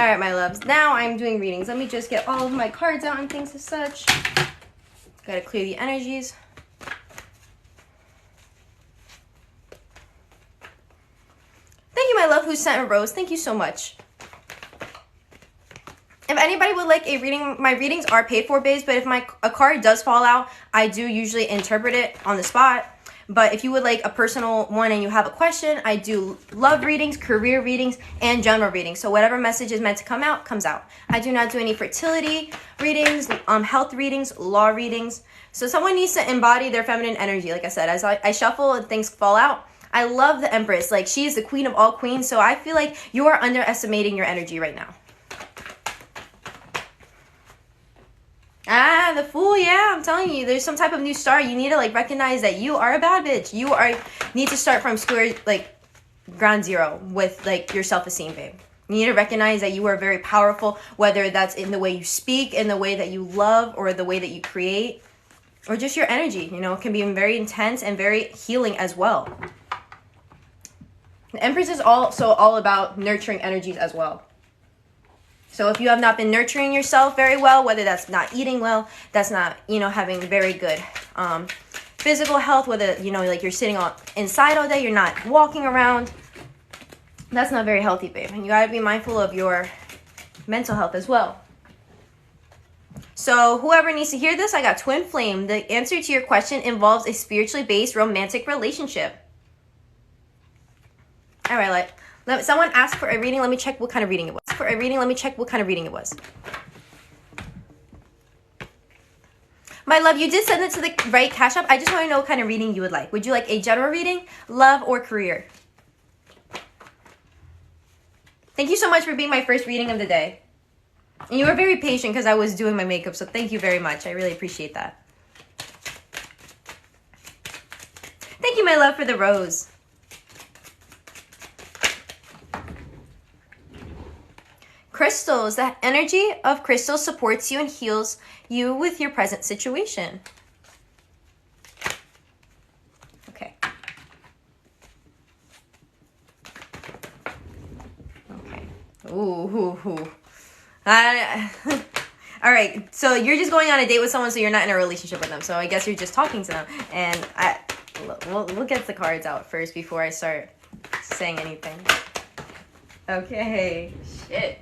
right, my loves. Now I'm doing readings. Let me just get all of my cards out and things as such. Gotta clear the energies. Thank you, my love, who sent a rose. Thank you so much. If anybody would like a reading, my readings are paid for, babes, but if a card does fall out, I do usually interpret it on the spot. But if you would like a personal one and you have a question, I do love readings, career readings, and general readings. So whatever message is meant to come out, comes out. I do not do any fertility readings, health readings, law readings. So someone needs to embody their feminine energy. Like I said, as I shuffle and things fall out, I love the Empress. Like, she is the queen of all queens. So I feel like you are underestimating your energy right now. Ah, the Fool, yeah, I'm telling you, there's some type of new star. You need to, like, recognize that you are a bad bitch. You need to start from ground zero with, like, your self-esteem, babe. You need to recognize that you are very powerful, whether that's in the way you speak, in the way that you love, or the way that you create, or just your energy, you know, can be very intense and very healing as well. The Empress is also all about nurturing energies as well. So if you have not been nurturing yourself very well, whether that's not eating well, that's not, you know, having very good physical health, whether, you know, like you're sitting inside all day, you're not walking around, that's not very healthy, babe. And you got to be mindful of your mental health as well. So whoever needs to hear this, I got Twin Flame. The answer to your question involves a spiritually based romantic relationship. All right, like, someone asked for a reading. Let me check what kind of reading it was. My love, you did send it to the right Cash App. I just want to know what kind of reading you would like. Would you like a general reading, love, or career? Thank you so much for being my first reading of the day. And you were very patient because I was doing my makeup, so thank you very much. I really appreciate that. Thank you, my love, for the rose. Crystals. The energy of crystals supports you and heals you with your present situation. Okay. Okay. Ooh. All right. So you're just going on a date with someone, so you're not in a relationship with them. So I guess you're just talking to them. And we'll get the cards out first before I start saying anything. Okay. Shit.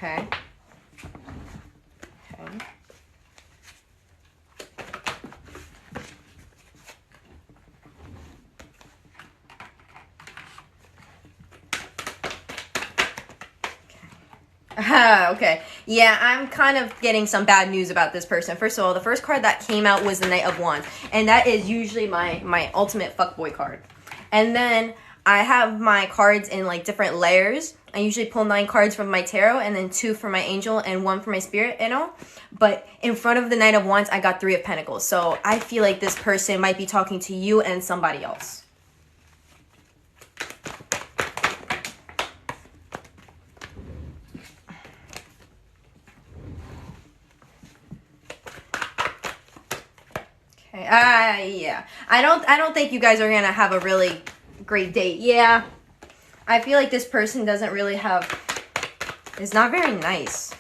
Okay. Okay. Yeah, I'm kind of getting some bad news about this person. First of all, the first card that came out was the Knight of Wands. And that is usually my ultimate fuckboy card. And then I have my cards in, like, different layers. I usually pull 9 cards from my tarot, and then 2 for my angel and 1 for my spirit, you know? But in front of the Knight of Wands, I got 3 of Pentacles. So I feel like this person might be talking to you and somebody else. Okay. Yeah. I don't think you guys are gonna have a really great date. Yeah. I feel like this person doesn't really is not very nice.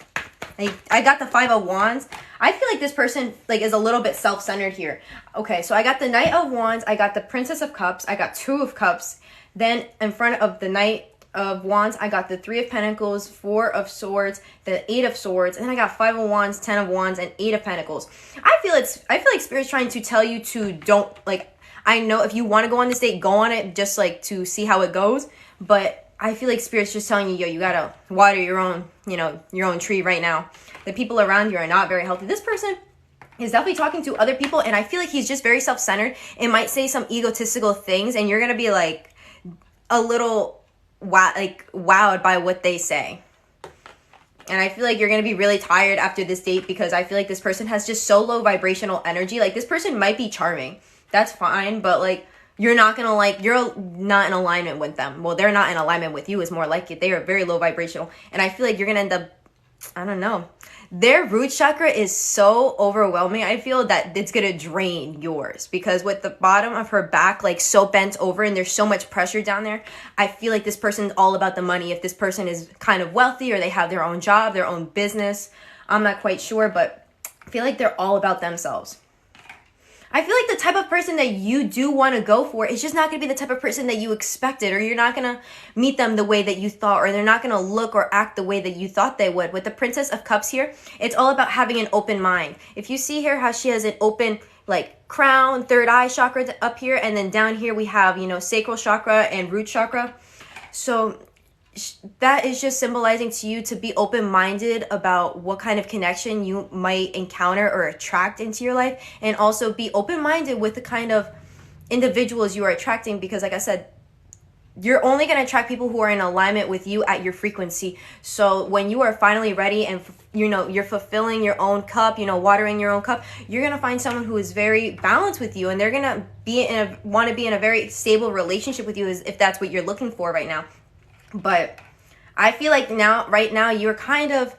Like, I got the 5 of Wands. I feel like this person, like, is a little bit self-centered here. Okay, so I got the Knight of Wands, I got the Princess of Cups, I got 2 of Cups. Then in front of the Knight of Wands, I got the 3 of Pentacles, 4 of Swords, the 8 of Swords, and then I got 5 of Wands, 10 of Wands, and 8 of Pentacles. I feel like Spirit's trying to tell you to don't, like, I know if you want to go on this date, go on it just, like, to see how it goes. But I feel like Spirit's just telling you, yo, you gotta water your own, you know, your own tree right now. The people around you are not very healthy. This person is definitely talking to other people, and I feel like he's just very self-centered. It might say some egotistical things, and you're gonna be, like, a little wowed by what they say. And I feel like you're gonna be really tired after this date, because I feel like this person has just so low vibrational energy. Like, this person might be charming. That's fine, but, like, you're not in alignment with them. Well, they're not in alignment with you. It's more like it. They are very low vibrational. And I feel like you're going to end up I don't know. Their root chakra is so overwhelming. I feel that it's going to drain yours because with the bottom of her back, like so bent over and there's so much pressure down there, I feel like this person's all about the money. If this person is kind of wealthy or they have their own job, their own business, I'm not quite sure, but I feel like they're all about themselves. I feel like the type of person that you do want to go for is just not going to be the type of person that you expected, or you're not going to meet them the way that you thought, or they're not going to look or act the way that you thought they would. With the Princess of Cups here, it's all about having an open mind. If you see here how she has an open like crown, third eye chakra up here, and then down here we have, you know, sacral chakra and root chakra. So that is just symbolizing to you to be open-minded about what kind of connection you might encounter or attract into your life, and also be open-minded with the kind of individuals you are attracting, because like I said, you're only going to attract people who are in alignment with you at your frequency. So when you are finally ready and you know you're fulfilling your own cup, you know, watering your own cup, you're going to find someone who is very balanced with you, and they're going to want to be in a very stable relationship with you, if that's what you're looking for right now. But I feel like right now, you're kind of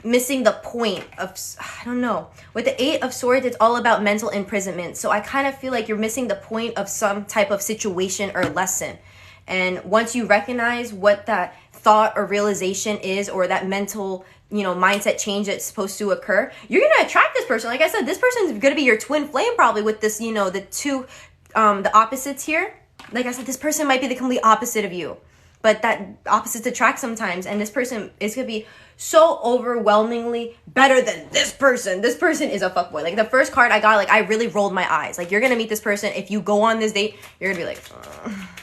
missing the point of, I don't know. With the Eight of Swords, it's all about mental imprisonment. So I kind of feel like you're missing the point of some type of situation or lesson. And once you recognize what that thought or realization is, or that mental, you know, mindset change that's supposed to occur, you're going to attract this person. Like I said, this person's going to be your twin flame probably with this, you know, the two, the opposites here. Like I said, this person might be the complete opposite of you. But that opposites attract sometimes. And this person is going to be so overwhelmingly better than this person. This person is a fuckboy. Like, the first card I got, like, I really rolled my eyes. Like, you're going to meet this person. If you go on this date, you're going to be like,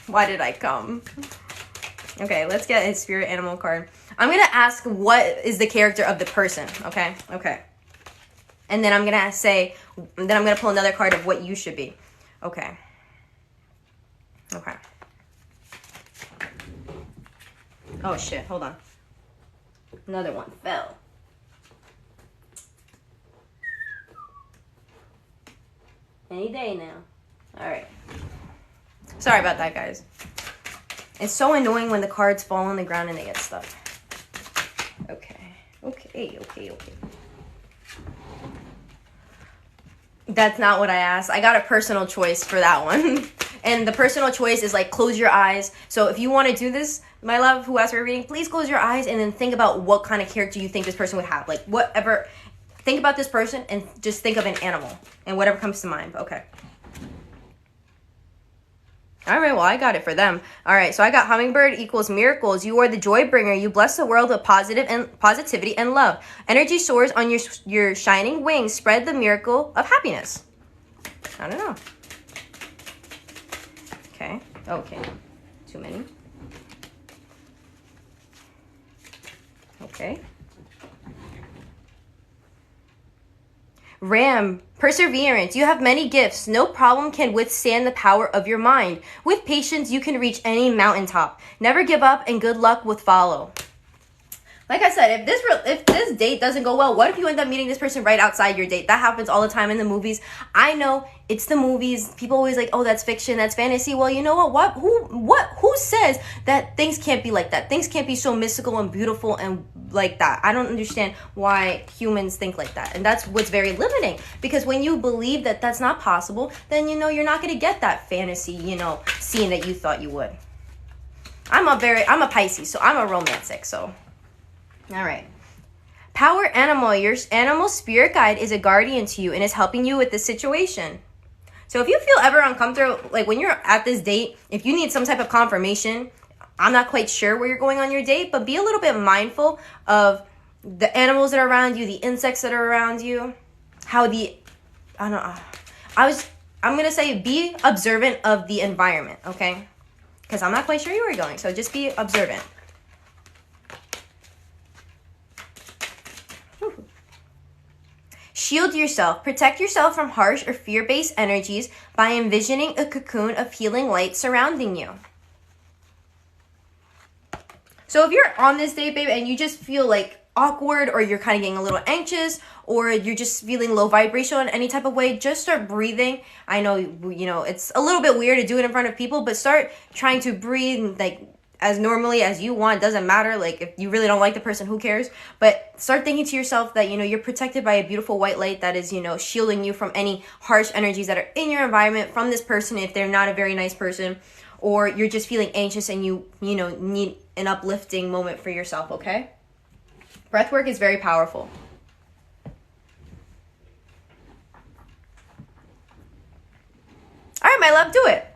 why did I come? Okay, let's get a spirit animal card. I'm going to ask what is the character of the person. Okay? Okay. And then I'm going to say, then I'm going to pull another card of what you should be. Okay. Okay. Oh shit, hold on. Another one fell. Any day now. Alright. Sorry about that, guys. It's so annoying when the cards fall on the ground and they get stuck. Okay. Okay. That's not what I asked. I got a personal choice for that one. And the personal choice is like, close your eyes. So if you want to do this, my love, who asked for a reading, please close your eyes and then think about what kind of character you think this person would have. Like, whatever. Think about this person and just think of an animal and whatever comes to mind. Okay. All right, well, I got it for them. All right, so I got hummingbird equals miracles. You are the joy bringer. You bless the world with positivity and love. Energy soars on your shining wings. Spread the miracle of happiness. I don't know. Okay. Okay. Too many. Okay. Ram, perseverance. You have many gifts. No problem can withstand the power of your mind. With patience, you can reach any mountaintop. Never give up, and good luck will follow. Like I said, if this date doesn't go well, what if you end up meeting this person right outside your date? That happens all the time in the movies. I know it's the movies. People always like, oh, that's fiction, that's fantasy. Well, you know what? Who says that things can't be like that? Things can't be so mystical and beautiful and like that. I don't understand why humans think like that. And that's what's very limiting. Because when you believe that that's not possible, then, you know, you're not going to get that fantasy, you know, scene that you thought you would. I'm a Pisces, so I'm a romantic, so... All right. Power animal. Your animal spirit guide is a guardian to you and is helping you with this situation. So if you feel ever uncomfortable, like when you're at this date, if you need some type of confirmation, I'm not quite sure where you're going on your date, but be a little bit mindful of the animals that are around you, the insects that are around you, how I'm going to say be observant of the environment, okay? Because I'm not quite sure you were going, so just be observant. Shield yourself. Protect yourself from harsh or fear-based energies by envisioning a cocoon of healing light surrounding you. So if you're on this date, babe, and you just feel like awkward, or you're kind of getting a little anxious, or you're just feeling low vibrational in any type of way, just start breathing. I know, you know, it's a little bit weird to do it in front of people, but start trying to breathe like as normally as you want. Doesn't matter. Like, if you really don't like the person, who cares? But start thinking to yourself that, you know, you're protected by a beautiful white light that is, you know, shielding you from any harsh energies that are in your environment from this person if they're not a very nice person, or you're just feeling anxious and you know, need an uplifting moment for yourself, okay? Breath work is very powerful. All right, my love, do it.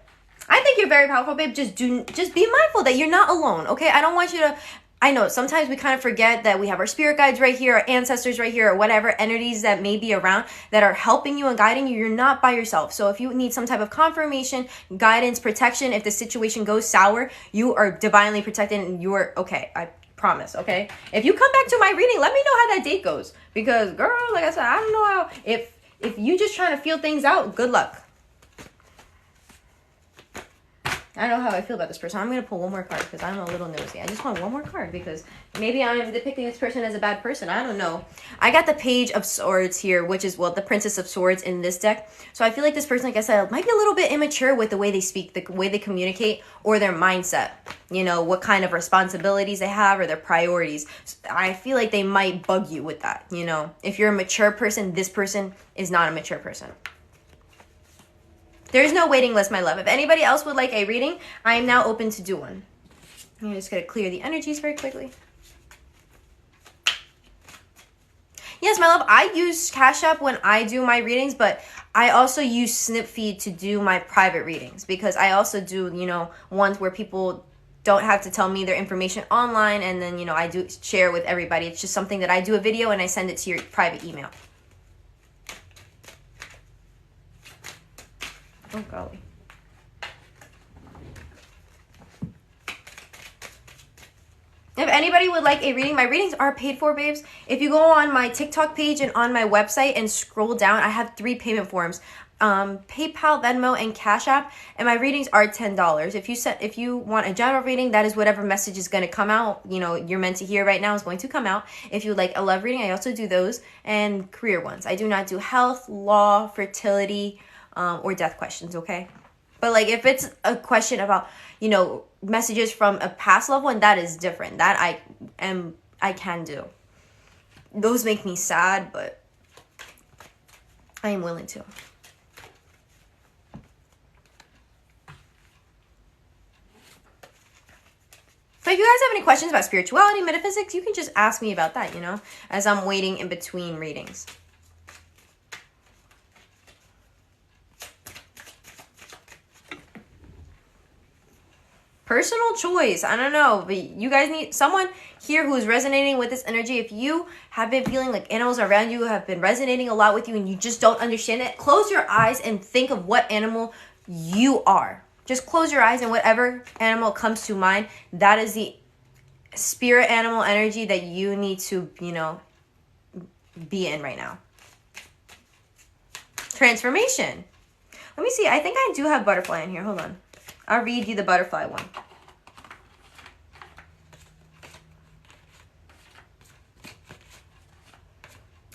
I think you're very powerful, babe. Just be mindful that you're not alone, okay? I don't want you to, I know sometimes we kind of forget that we have our spirit guides right here, our ancestors right here, or whatever entities that may be around that are helping you and guiding you. You're not by yourself. So if you need some type of confirmation, guidance, protection, if the situation goes sour, you are divinely protected and you are okay. I promise, okay? If you come back to my reading, let me know how that date goes. Because, girl, like I said, I don't know how, if you just trying to feel things out, good luck. I don't know how I feel about this person. I'm going to pull one more card because I'm a little nosy. I just want one more card because maybe I'm depicting this person as a bad person. I don't know. I got the Page of Swords here, which is, well, the Princess of Swords in this deck. So I feel like this person, like I said, might be a little bit immature with the way they speak, the way they communicate, or their mindset. You know, what kind of responsibilities they have or their priorities. I feel like they might bug you with that, you know. If you're a mature person, this person is not a mature person. There's no waiting list, my love. If anybody else would like a reading, I am now open to do one. I'm just going to clear the energies very quickly. Yes, my love, I use Cash App when I do my readings, but I also use Snipfeed to do my private readings because I also do, you know, ones where people don't have to tell me their information online, and then, you know, I do share with everybody. It's just something that I do a video and I send it to your private email. Oh, golly. If anybody would like a reading, my readings are paid for, babes. If you go on my TikTok page and on my website and scroll down, I have 3 payment forms. PayPal, Venmo, and Cash App, and my readings are $10. If you want a general reading, that is whatever message is going to come out, you know, you're meant to hear right now is going to come out. If you would like a love reading, I also do those, and career ones. I do not do health, law, fertility, or death questions, okay? But like if it's a question about, you know, messages from a past loved one, that is different. That I can do. Those make me sad, but I am willing to. So if you guys have any questions about spirituality, metaphysics, you can just ask me about that, you know, as I'm waiting in between readings. Personal choice. I don't know, but you guys need someone here who is resonating with this energy. If you have been feeling like animals around you have been resonating a lot with you and you just don't understand it, close your eyes and think of what animal you are. Just close your eyes and whatever animal comes to mind, that is the spirit animal energy that you need to, you know, be in right now. Transformation. Let me see. I think I do have butterfly in here. Hold on. I'll read you the butterfly one.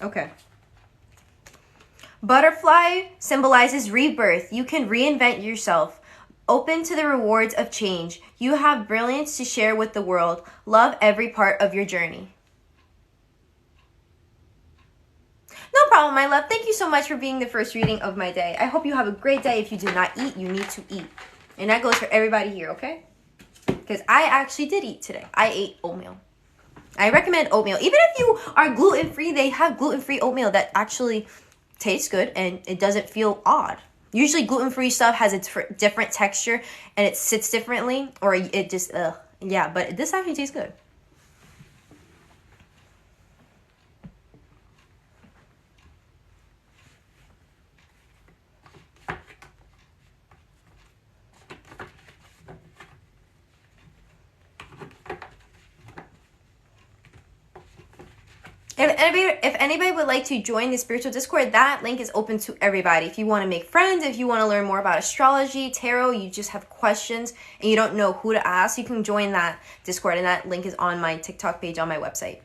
Okay. Butterfly symbolizes rebirth. You can reinvent yourself. Open to the rewards of change. You have brilliance to share with the world. Love every part of your journey. No problem, my love. Thank you so much for being the first reading of my day. I hope you have a great day. If you did not eat, you need to eat. And that goes for everybody here, okay? Because I actually did eat today. I ate oatmeal. I recommend oatmeal. Even if you are gluten-free, they have gluten-free oatmeal that actually tastes good and it doesn't feel odd. Usually gluten-free stuff has a different texture and it sits differently, or it just, yeah, but this actually tastes good. If anybody would like to join the spiritual Discord, that link is open to everybody. If you want to make friends, if you want to learn more about astrology, tarot, you just have questions and you don't know who to ask, you can join that Discord, and that link is on my TikTok page on my website.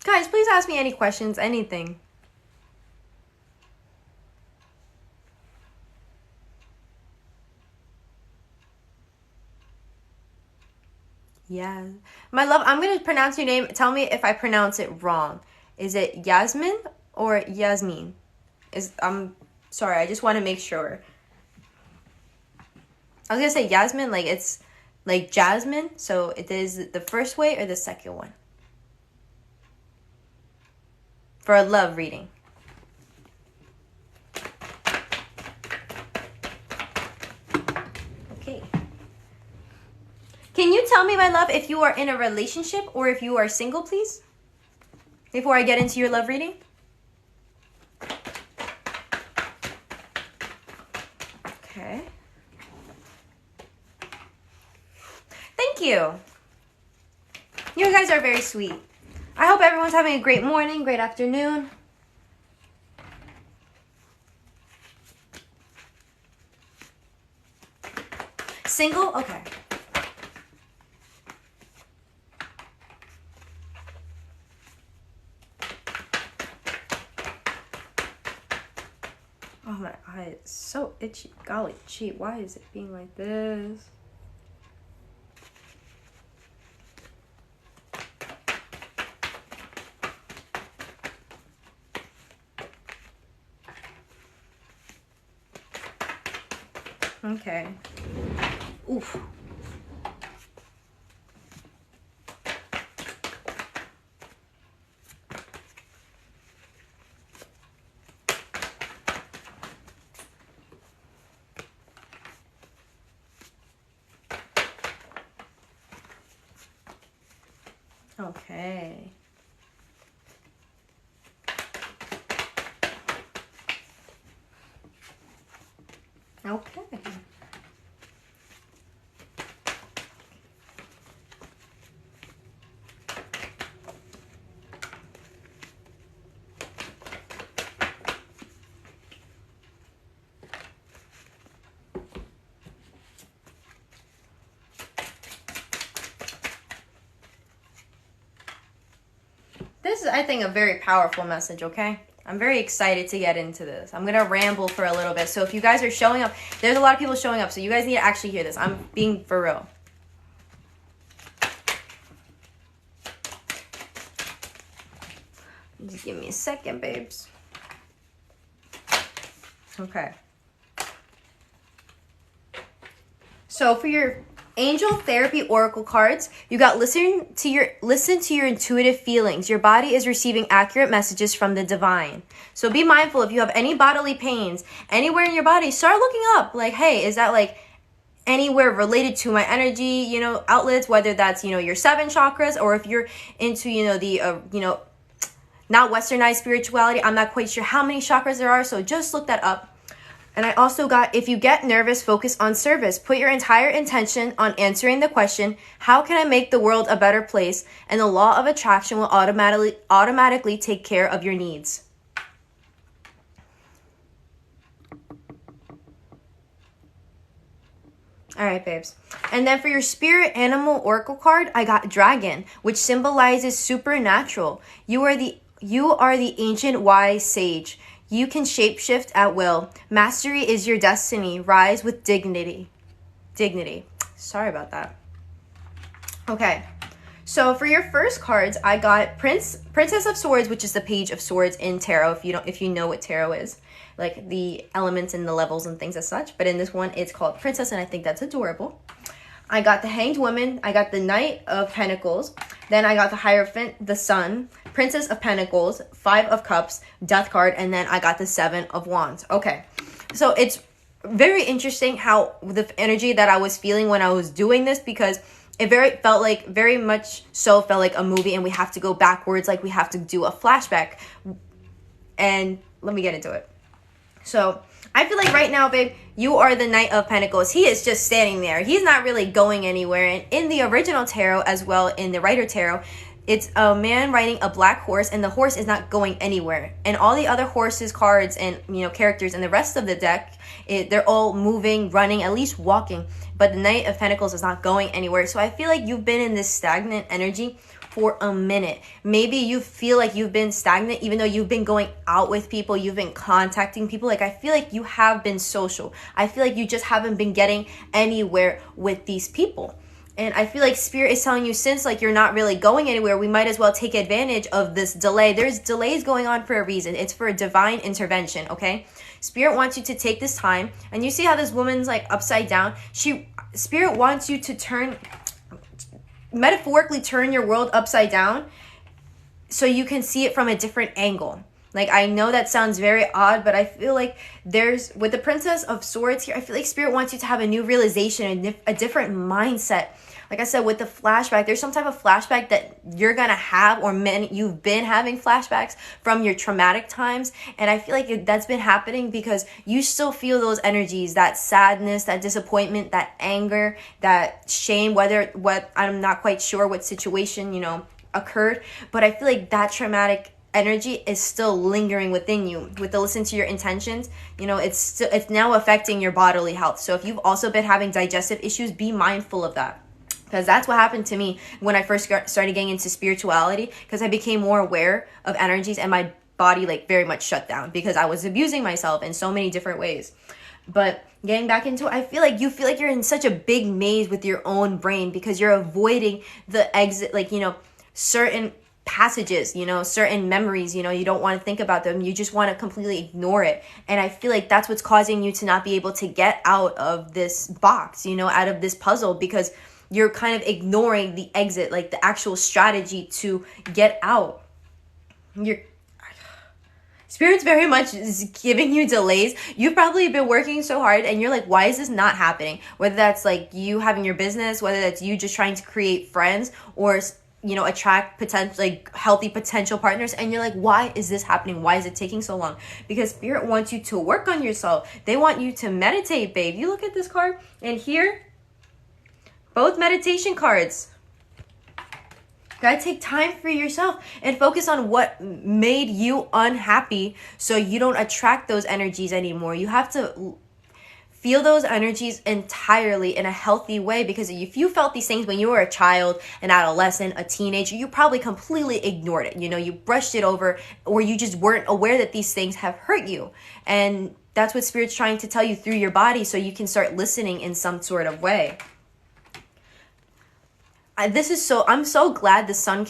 Guys, please ask me any questions, anything. Yeah. My love, I'm going to pronounce your name. Tell me if I pronounce it wrong. Is it Yasmin or Yasmin? I'm sorry, I just want to make sure. I was going to say Yasmin, like it's like Jasmine. So it is the first way or the second one? For a love reading. Okay. Can you tell me, my love, if you are in a relationship or if you are single, please? Before I get into your love reading. Okay. Thank you. You guys are very sweet. I hope everyone's having a great morning, great afternoon. Single? Okay. Oh, my eye is so itchy. Golly gee, why is it being like this? Okay. Oof. Okay. Okay. This is, I think, a very powerful message, okay? I'm very excited to get into this. I'm going to ramble for a little bit. So if you guys are showing up, there's a lot of people showing up, so you guys need to actually hear this. I'm being for real. Just give me a second, babes. Okay. So for your Angel Therapy Oracle cards, you got listen to your intuitive feelings. Your body is receiving accurate messages from the divine. So be mindful if you have any bodily pains anywhere in your body, start looking up. Like, hey, is that like anywhere related to my energy, outlets, whether that's, your 7 chakras, or if you're into, the, not westernized spirituality. I'm not quite sure how many chakras there are, so just look that up. And I also got, if you get nervous, focus on service. Put your entire intention on answering the question, how can I make the world a better place? And the law of attraction will automatically take care of your needs. All right, babes. And then for your Spirit Animal Oracle card, I got Dragon, which symbolizes supernatural. You are the ancient wise sage. You can shapeshift at will. Mastery is your destiny. Rise with dignity. Sorry about that. Okay. So for your first cards, I got Princess of Swords, which is the Page of Swords in tarot, if you know what tarot is, like the elements and the levels and things as such. But in this one, it's called Princess, and I think that's adorable. I got the Hanged Woman. I got the Knight of Pentacles. Then I got the Hierophant, the Sun, Princess of Pentacles, 5 of Cups, Death card, and then I got the 7 of Wands. Okay, so it's very interesting how the energy that I was feeling when I was doing this, because it very much felt like a movie, and we have to go backwards, like we have to do a flashback. And let me get into it. So I feel like right now, babe, you are the Knight of Pentacles. He is just standing there. He's not really going anywhere. And in the original tarot, as well in the Rider Tarot, It's a man riding a black horse, and the horse is not going anywhere. And all the other horses, cards, and characters in the rest of the deck, they're all moving, running, at least walking. But the Knight of Pentacles is not going anywhere. So I feel like you've been in this stagnant energy for a minute. Maybe you feel like you've been stagnant even though you've been going out with people, you've been contacting people. Like, I feel like you have been social. I feel like you just haven't been getting anywhere with these people. And I feel like Spirit is telling you, since like you're not really going anywhere, we might as well take advantage of this delay. There's delays going on for a reason. It's for a divine intervention, okay? Spirit wants you to take this time. And you see how this woman's like upside down? Spirit wants you to metaphorically turn your world upside down so you can see it from a different angle. Like, I know that sounds very odd, but I feel like with the Princess of Swords here, I feel like Spirit wants you to have a new realization, a different mindset. Like I said, with the flashback, there's some type of flashback that you're going to have, or you've been having flashbacks from your traumatic times. And I feel like that's been happening because you still feel those energies, that sadness, that disappointment, that anger, that shame, I'm not quite sure what situation, occurred. But I feel like that traumatic energy is still lingering within you. With the listen to your intentions, it's now affecting your bodily health. So if you've also been having digestive issues, be mindful of that. Because that's what happened to me when I first started getting into spirituality, because I became more aware of energies and my body like very much shut down because I was abusing myself in so many different ways. But getting back into it, I feel like you're in such a big maze with your own brain because you're avoiding the exit, like, certain passages, certain memories, you don't want to think about them. You just want to completely ignore it. And I feel like that's what's causing you to not be able to get out of this box, out of this puzzle, because you're kind of ignoring the exit, like the actual strategy to get out. Spirit's very much is giving you delays. You've probably been working so hard and you're like, why is this not happening? Whether that's like you having your business, whether that's you just trying to create friends, or attract healthy potential partners, and you're like, why is this happening? Why is it taking so long? Because Spirit wants you to work on yourself. They want you to meditate, babe. You look at this card, and here, both meditation cards. Gotta take time for yourself and focus on what made you unhappy so you don't attract those energies anymore. You have to feel those energies entirely in a healthy way, because if you felt these things when you were a child, an adolescent, a teenager, you probably completely ignored it. You brushed it over, or you just weren't aware that these things have hurt you. And that's what Spirit's trying to tell you through your body, so you can start listening in some sort of way. I'm so glad the sun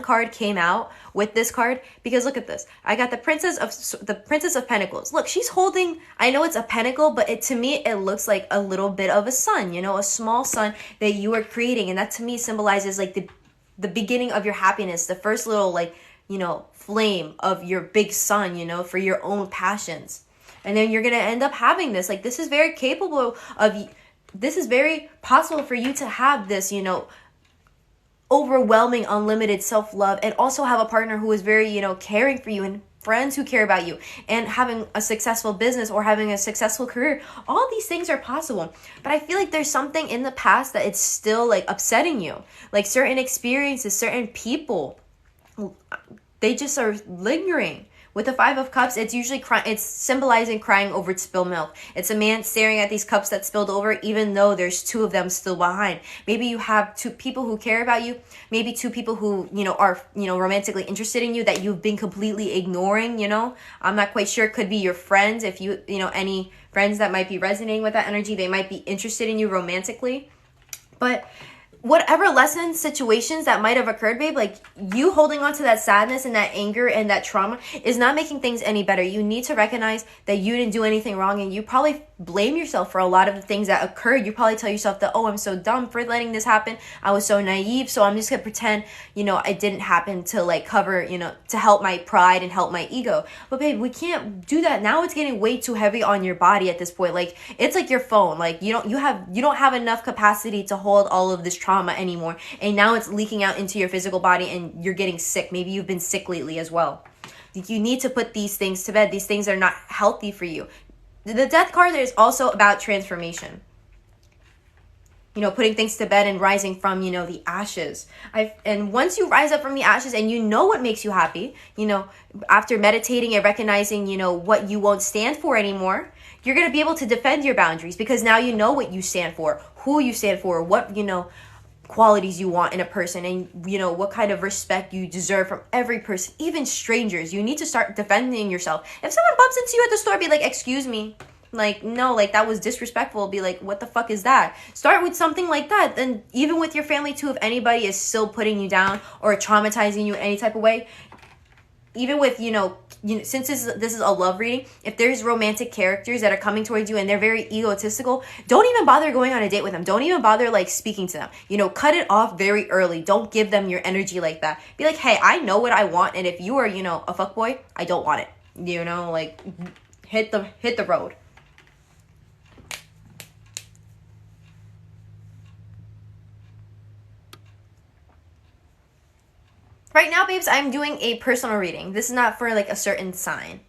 card came out with this card, because look at this. I got the Princess of Pentacles. Look, she's holding, I know it's a pentacle, but to me it looks like a little bit of a sun, a small sun that you are creating, and that to me symbolizes like the beginning of your happiness, the first little flame of your big sun, for your own passions. And then you're going to end up having this, like, this is very capable of this is very possible for you to have this, overwhelming, unlimited self-love, and also have a partner who is very, caring for you, and friends who care about you, and having a successful business or having a successful career. All these things are possible. But I feel like there's something in the past that it's still like upsetting you. Like certain experiences, certain people, they just are lingering. With the Five of Cups, it's usually it's symbolizing crying over spilled milk. It's a man staring at these cups that spilled over, even though there's two of them still behind. Maybe you have two people who care about you. Maybe two people who, are, romantically interested in you that you've been completely ignoring, I'm not quite sure. It could be your friends. If any friends that might be resonating with that energy, they might be interested in you romantically. But whatever lessons, situations that might have occurred, babe, like you holding on to that sadness and that anger and that trauma is not making things any better. You need to recognize that you didn't do anything wrong, and you probably blame yourself for a lot of the things that occurred. You probably tell yourself that, oh, I'm so dumb for letting this happen. I was so naive, so I'm just gonna pretend, it didn't happen to cover, to help my pride and help my ego. But babe, we can't do that. Now it's getting way too heavy on your body at this point. Like, it's like your phone. Like, you don't have enough capacity to hold all of this trauma anymore, and now it's leaking out into your physical body, and you're getting sick. Maybe you've been sick lately as well. You need to put these things to bed. These things are not healthy for you. The Death card is also about transformation. You know, putting things to bed and rising from, you know, the ashes. And once you rise up from the ashes and you know what makes you happy, you know, after meditating and recognizing, you know, what you won't stand for anymore, you're going to be able to defend your boundaries because now you know what you stand for, who you stand for, what, you know, qualities you want in a person, and, you know, what kind of respect you deserve from every person, even strangers. You need to start defending yourself. If someone bumps into you at the store, be like, excuse me. Like, no, like, that was disrespectful. Be like, what the fuck is that? Start with something like that. Then even with your family too, if anybody is still putting you down or traumatizing you in any type of way, even with, you know, since this is a love reading, if there's romantic characters that are coming towards you and they're very egotistical, don't even bother going on a date with them. Don't even bother, like, speaking to them. You know, cut it off very early. Don't give them your energy like that. Be like, hey, I know what I want, and if you are, you know, a fuckboy, I don't want it. You know, like, hit the road. Right now, babes, I'm doing a personal reading. This is not for, like, a certain sign.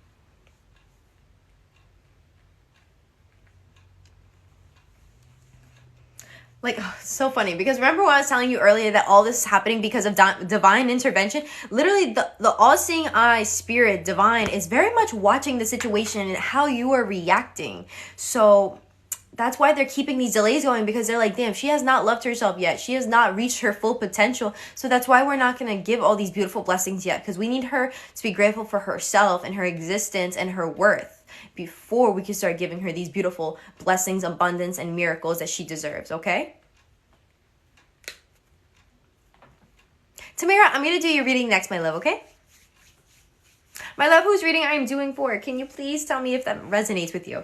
Like, oh, so funny, because remember what I was telling you earlier, that all this is happening because of divine intervention? Literally, the all-seeing eye, spirit, divine, is very much watching the situation and how you are reacting. So that's why they're keeping these delays going, because they're like, damn, she has not loved herself yet. She has not reached her full potential. So that's why we're not going to give all these beautiful blessings yet, because we need her to be grateful for herself and her existence and her worth before we can start giving her these beautiful blessings, abundance, and miracles that she deserves, okay? Tamara, I'm going to do your reading next, my love, okay? My love, whose reading I'm doing for? Can you please tell me if that resonates with you?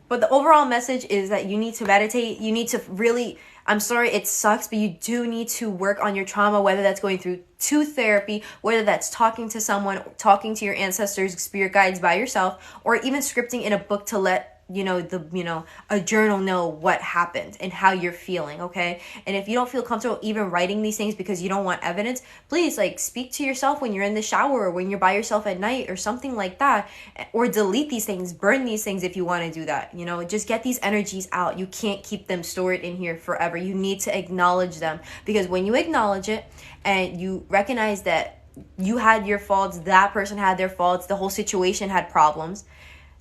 But the overall message is that you need to meditate. You need to really, I'm sorry, it sucks, but you do need to work on your trauma, whether that's going through therapy, whether that's talking to someone, talking to your ancestors, spirit guides by yourself, or even scripting in a book to let, you know, a journal know what happened and how you're feeling, okay? And if you don't feel comfortable even writing these things because you don't want evidence, please, like, speak to yourself when you're in the shower or when you're by yourself at night or something like that, or delete these things, burn these things if you want to do that, you know? Just get these energies out. You can't keep them stored in here forever. You need to acknowledge them, because when you acknowledge it and you recognize that you had your faults, that person had their faults, the whole situation had problems,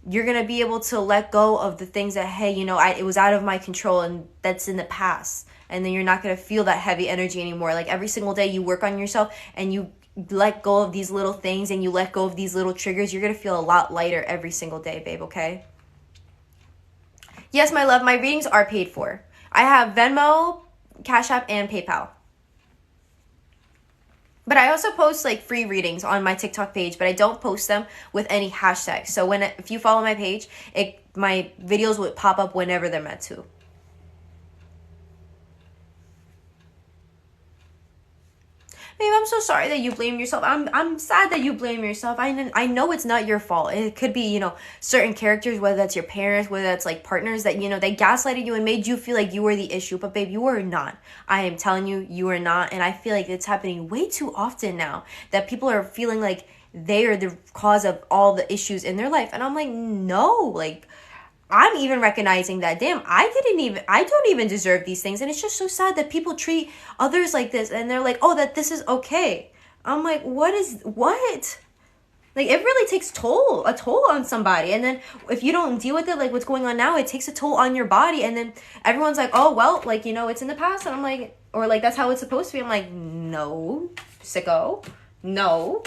you're going to be able to let go of the things that, hey, you know, it was out of my control and that's in the past. And then you're not going to feel that heavy energy anymore. Like, every single day you work on yourself and you let go of these little things and you let go of these little triggers, you're going to feel a lot lighter every single day, babe, okay? Yes, my love, my readings are paid for. I have Venmo, Cash App, and PayPal. But I also post, like, free readings on my TikTok page, but I don't post them with any hashtags. So if you follow my page, my videos would pop up whenever they're meant to. Babe, I'm so sorry that you blame yourself. I'm sad that you blame yourself. I know it's not your fault. It could be, you know, certain characters, whether that's your parents, whether that's, like, partners that, you know, they gaslighted you and made you feel like you were the issue. But, babe, you are not. I am telling you, you are not. And I feel like it's happening way too often now, that people are feeling like they are the cause of all the issues in their life. And I'm like, no, like, I'm even recognizing that, damn, I don't even deserve these things. And it's just so sad that people treat others like this and they're like, oh, that this is okay. I'm like, what? Like, it really takes a toll on somebody. And then if you don't deal with it, like what's going on now, it takes a toll on your body. And then everyone's like, oh, well, like, you know, it's in the past. And I'm like, or like, that's how it's supposed to be. I'm like, no, sicko, no.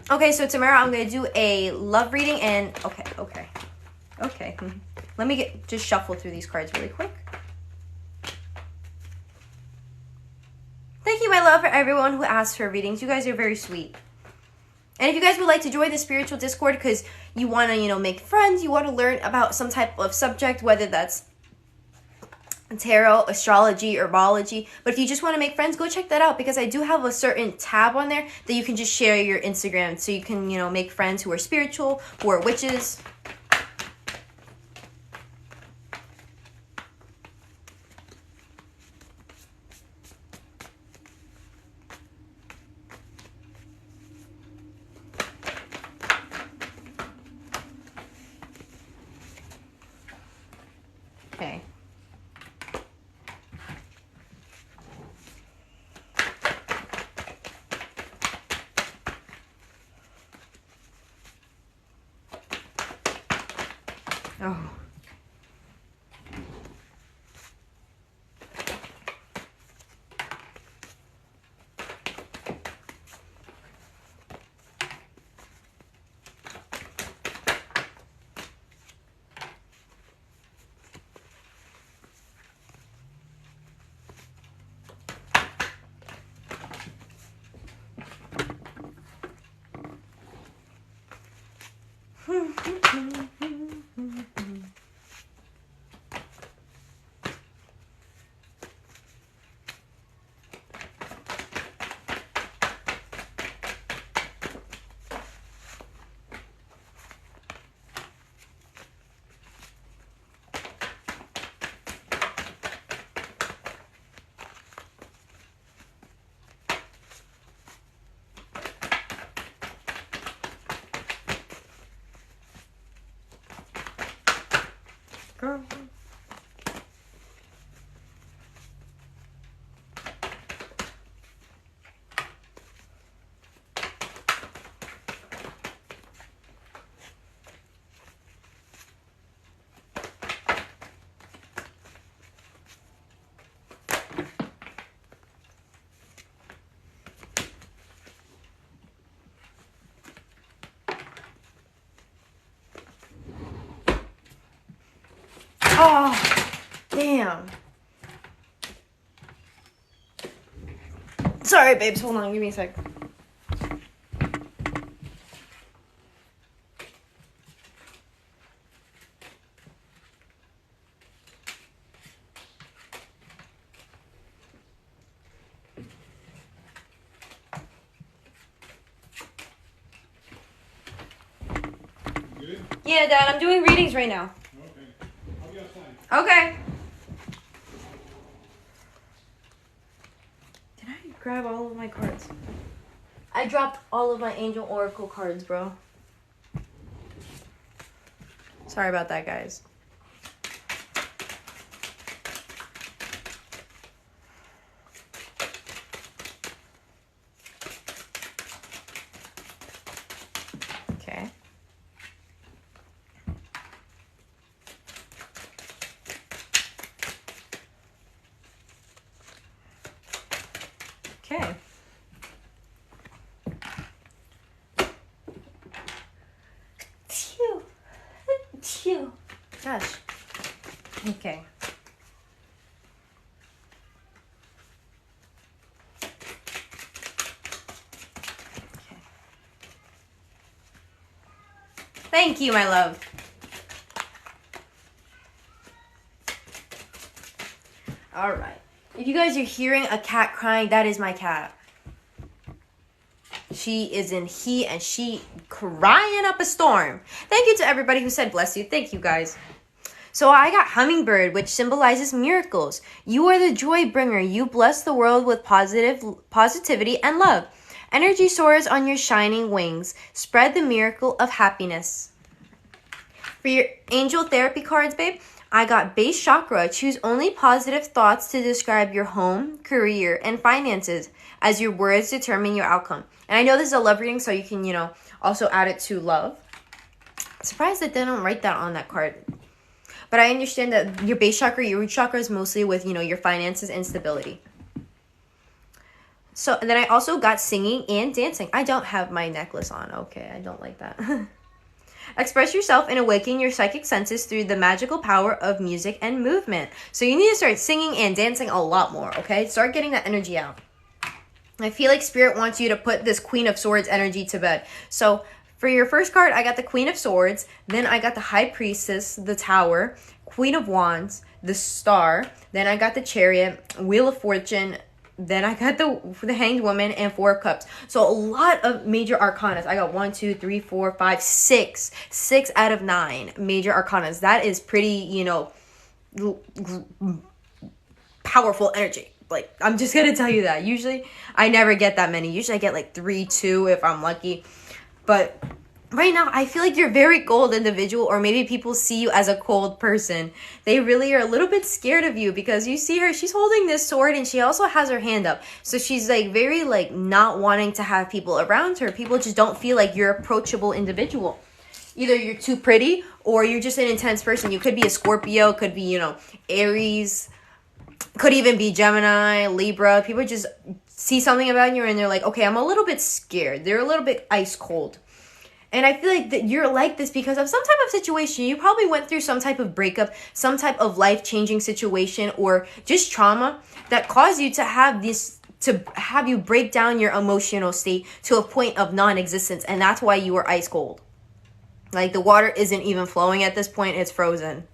Okay, so Tamara, I'm going to do a love reading and... Okay. Let me just shuffle through these cards really quick. Thank you, my love, for everyone who asked for readings. You guys are very sweet. And if you guys would like to join the spiritual Discord because you want to, you know, make friends, you want to learn about some type of subject, whether that's tarot, astrology, herbology. But if you just want to make friends, go check that out, because I do have a certain tab on there that you can just share your Instagram, so you can, you know, make friends who are spiritual, who are witches. Okay. Oh. Girl. Oh, damn. Sorry, babes. Hold on. Give me a sec. Good? Yeah, Dad. I'm doing readings right now. Okay. I'll be outside. Okay. Did I grab all of my cards? I dropped all of my Angel Oracle cards, bro. Sorry about that, guys. Okay. Okay. Phew. Phew. Gosh. Okay. Thank you, my love. All right. If you guys are hearing a cat crying, that is my cat. She is in heat and she crying up a storm. Thank you to everybody who said bless you. Thank you, guys. So I got hummingbird, which symbolizes miracles. You are the joy bringer. You bless the world with positivity and love. Energy soars on your shining wings. Spread the miracle of happiness. For your angel therapy cards, babe, I got base chakra. Choose only positive thoughts to describe your home, career, and finances, as your words determine your outcome. And I know this is a love reading, so you can, also add it to love. Surprised that they don't write that on that card. But I understand that your base chakra, your root chakra is mostly with, your finances and stability. So, and then I also got singing and dancing. I don't have my necklace on. Okay, I don't like that. Express yourself and awaken your psychic senses through the magical power of music and movement. So you need to start singing and dancing a lot more, okay? Start getting that energy out. I feel like Spirit wants you to put this Queen of Swords energy to bed. So for your first card, I got the Queen of Swords. Then I got the High Priestess, the Tower, Queen of Wands, the Star, then I got the Chariot, Wheel of Fortune, then I got the Hanged Woman, and Four of Cups. So a lot of major arcanas. I got 1, 2, 3, 4, 5, 6. 6 out of 9 major arcanas. That is pretty, you know, powerful energy. Like, I'm just gonna tell you that. Usually, I never get that many. Usually, I get like 3, 2 if I'm lucky. But right now, I feel like you're a very cold individual, or maybe people see you as a cold person. They really are a little bit scared of you because you see her, she's holding this sword and she also has her hand up. So she's like very like not wanting to have people around her. People just don't feel like you're approachable individual. Either you're too pretty or you're just an intense person. You could be a Scorpio, could be, you know, Aries, could even be Gemini, Libra. People just see something about you and they're like, okay, I'm a little bit scared. They're a little bit ice cold. And I feel like that you're like this because of some type of situation. You probably went through some type of breakup, some type of life-changing situation, or just trauma that caused you to have this, to have you break down your emotional state to a point of non-existence. And that's why you are ice cold. Like, the water isn't even flowing at this point. It's frozen.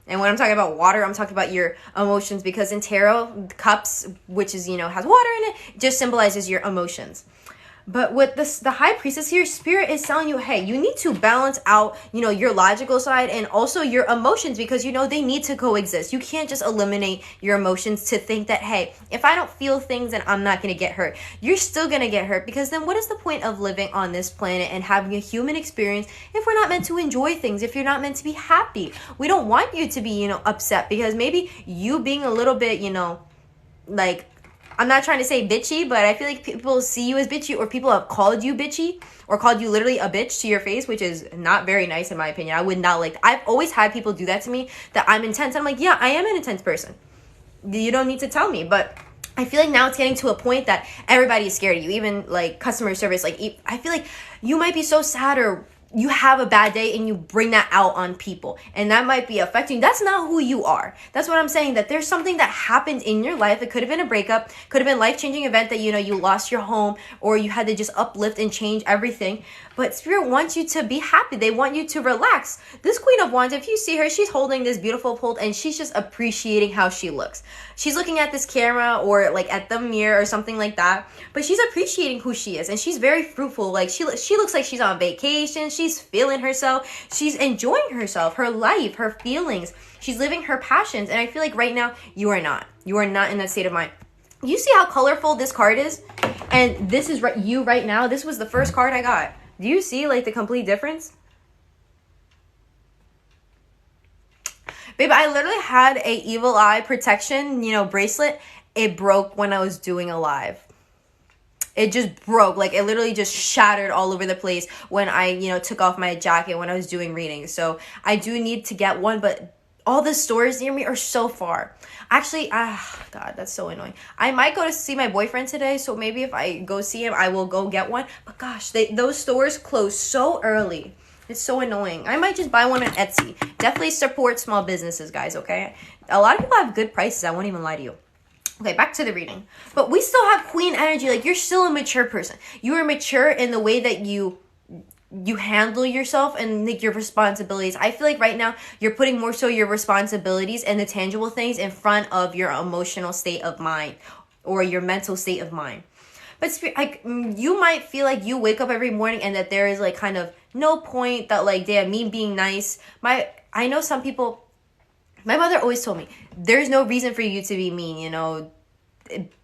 And when I'm talking about water, I'm talking about your emotions, because in tarot, cups, which is, you know, has water in it, just symbolizes your emotions. But with this, the High Priestess here, Spirit is telling you, hey, you need to balance out, you know, your logical side and also your emotions, because, you know, they need to coexist. You can't just eliminate your emotions to think that, hey, if I don't feel things, then I'm not going to get hurt. You're still going to get hurt, because then what is the point of living on this planet and having a human experience if we're not meant to enjoy things, if you're not meant to be happy? We don't want you to be, you know, upset, because maybe you being a little bit, you know, like, I'm not trying to say bitchy, but I feel like people see you as bitchy, or people have called you bitchy, or called you literally a bitch to your face, which is not very nice in my opinion. I would not like, I've always had people do that to me, that I'm intense. I'm like, yeah, I am an intense person. You don't need to tell me, but I feel like now it's getting to a point that everybody is scared of you, even like customer service. Like, I feel like you might be so sad, or you have a bad day and you bring that out on people, and that might be affecting. That's not who you are. That's what I'm saying, that there's something that happened in your life. It could have been a breakup, could have been a life-changing event that, you know, you lost your home, or you had to just uplift and change everything. But Spirit wants you to be happy. They want you to relax. This Queen of Wands, if you see her, she's holding this beautiful pult and she's just appreciating how she looks. She's looking at this camera or like at the mirror or something like that, but she's appreciating who she is, and she's very fruitful. Like, she looks like she's on vacation. She's feeling herself. She's enjoying herself, her life, her feelings. She's living her passions. And I feel like right now you are not. You are not in that state of mind. You see how colorful this card is? And this is you right now. This was the first card I got. Do you see like the complete difference? Babe, I literally had a evil eye protection, you know, bracelet. It broke when I was doing a live. It just broke. Like, it literally just shattered all over the place when I, you know, took off my jacket when I was doing readings. So I do need to get one, but all the stores near me are so far. Actually, God, that's so annoying. I might go to see my boyfriend today, so maybe if I go see him, I will go get one. But gosh, those stores close so early. It's so annoying. I might just buy one on Etsy. Definitely support small businesses, guys, okay? A lot of people have good prices. I won't even lie to you. Okay, back to the reading. But we still have Queen energy. Like, you're still a mature person. You are mature in the way that you handle yourself and like your responsibilities. I feel like right now you're putting more so your responsibilities and the tangible things in front of your emotional state of mind or your mental state of mind. But like, you might feel like you wake up every morning and that there is like kind of no point, that like, damn, me being nice. I know some people, my mother always told me, there's no reason for you to be mean, you know.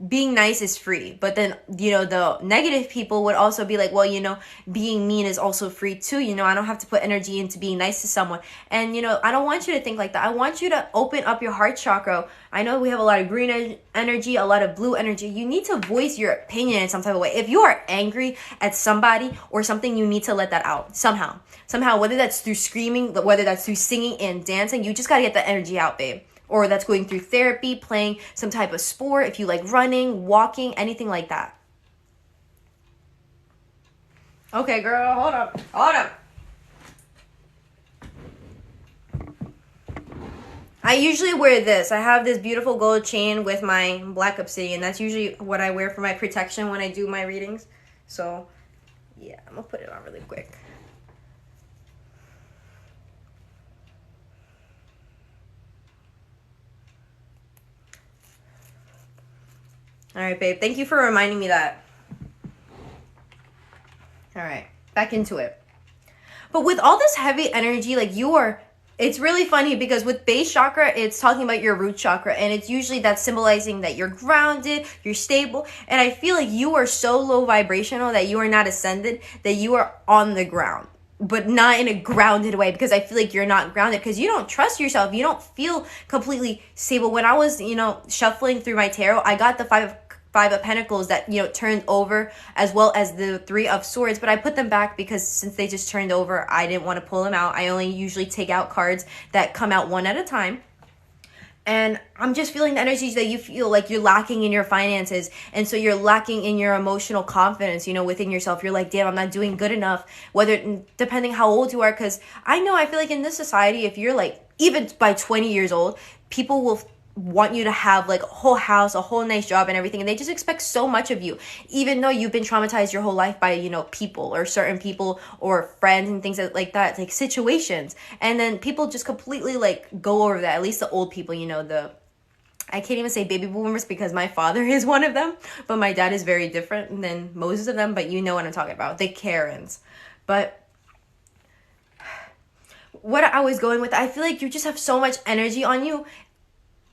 Being nice is free. But then, you know, the negative people would also be like, well, you know, being mean is also free too. You know, I don't have to put energy into being nice to someone. And, you know, I don't want you to think like that. I want you to open up your heart chakra. I know we have a lot of green energy, a lot of blue energy. You need to voice your opinion in some type of way. If you are angry at somebody or something, you need to let that out somehow, whether that's through screaming, whether that's through singing and dancing. You just got to get the energy out, babe. Or that's going through therapy, playing some type of sport, if you like running, walking, anything like that. Okay, girl, hold up. I usually wear this. I have this beautiful gold chain with my black obsidian. That's usually what I wear for my protection when I do my readings. So, yeah, I'm going to put it on really quick. All right, babe. Thank you for reminding me that. All right, back into it. But with all this heavy energy, like it's really funny because with base chakra, it's talking about your root chakra, and it's usually that's symbolizing that you're grounded, you're stable. And I feel like you are so low vibrational that you are not ascended, that you are on the ground, but not in a grounded way, because I feel like you're not grounded because you don't trust yourself. You don't feel completely stable. When I was, shuffling through my tarot, I got the Five of Pentacles that, turned over, as well as the Three of Swords, but I put them back because since they just turned over, I didn't want to pull them out. I only usually take out cards that come out one at a time. And I'm just feeling the energies that you feel like you're lacking in your finances. And so you're lacking in your emotional confidence, within yourself. You're like, damn, I'm not doing good enough. Depending how old you are. Because I feel like in this society, if you're like, even by 20 years old, people will want you to have like a whole house, a whole nice job and everything. And they just expect so much of you, even though you've been traumatized your whole life by, people or certain people or friends and things like that, like situations. And then people just completely like go over that. At least the old people, I can't even say baby boomers because my father is one of them, but my dad is very different than most of them. But you know what I'm talking about, the Karens. But what I was going with, I feel like you just have so much energy on you.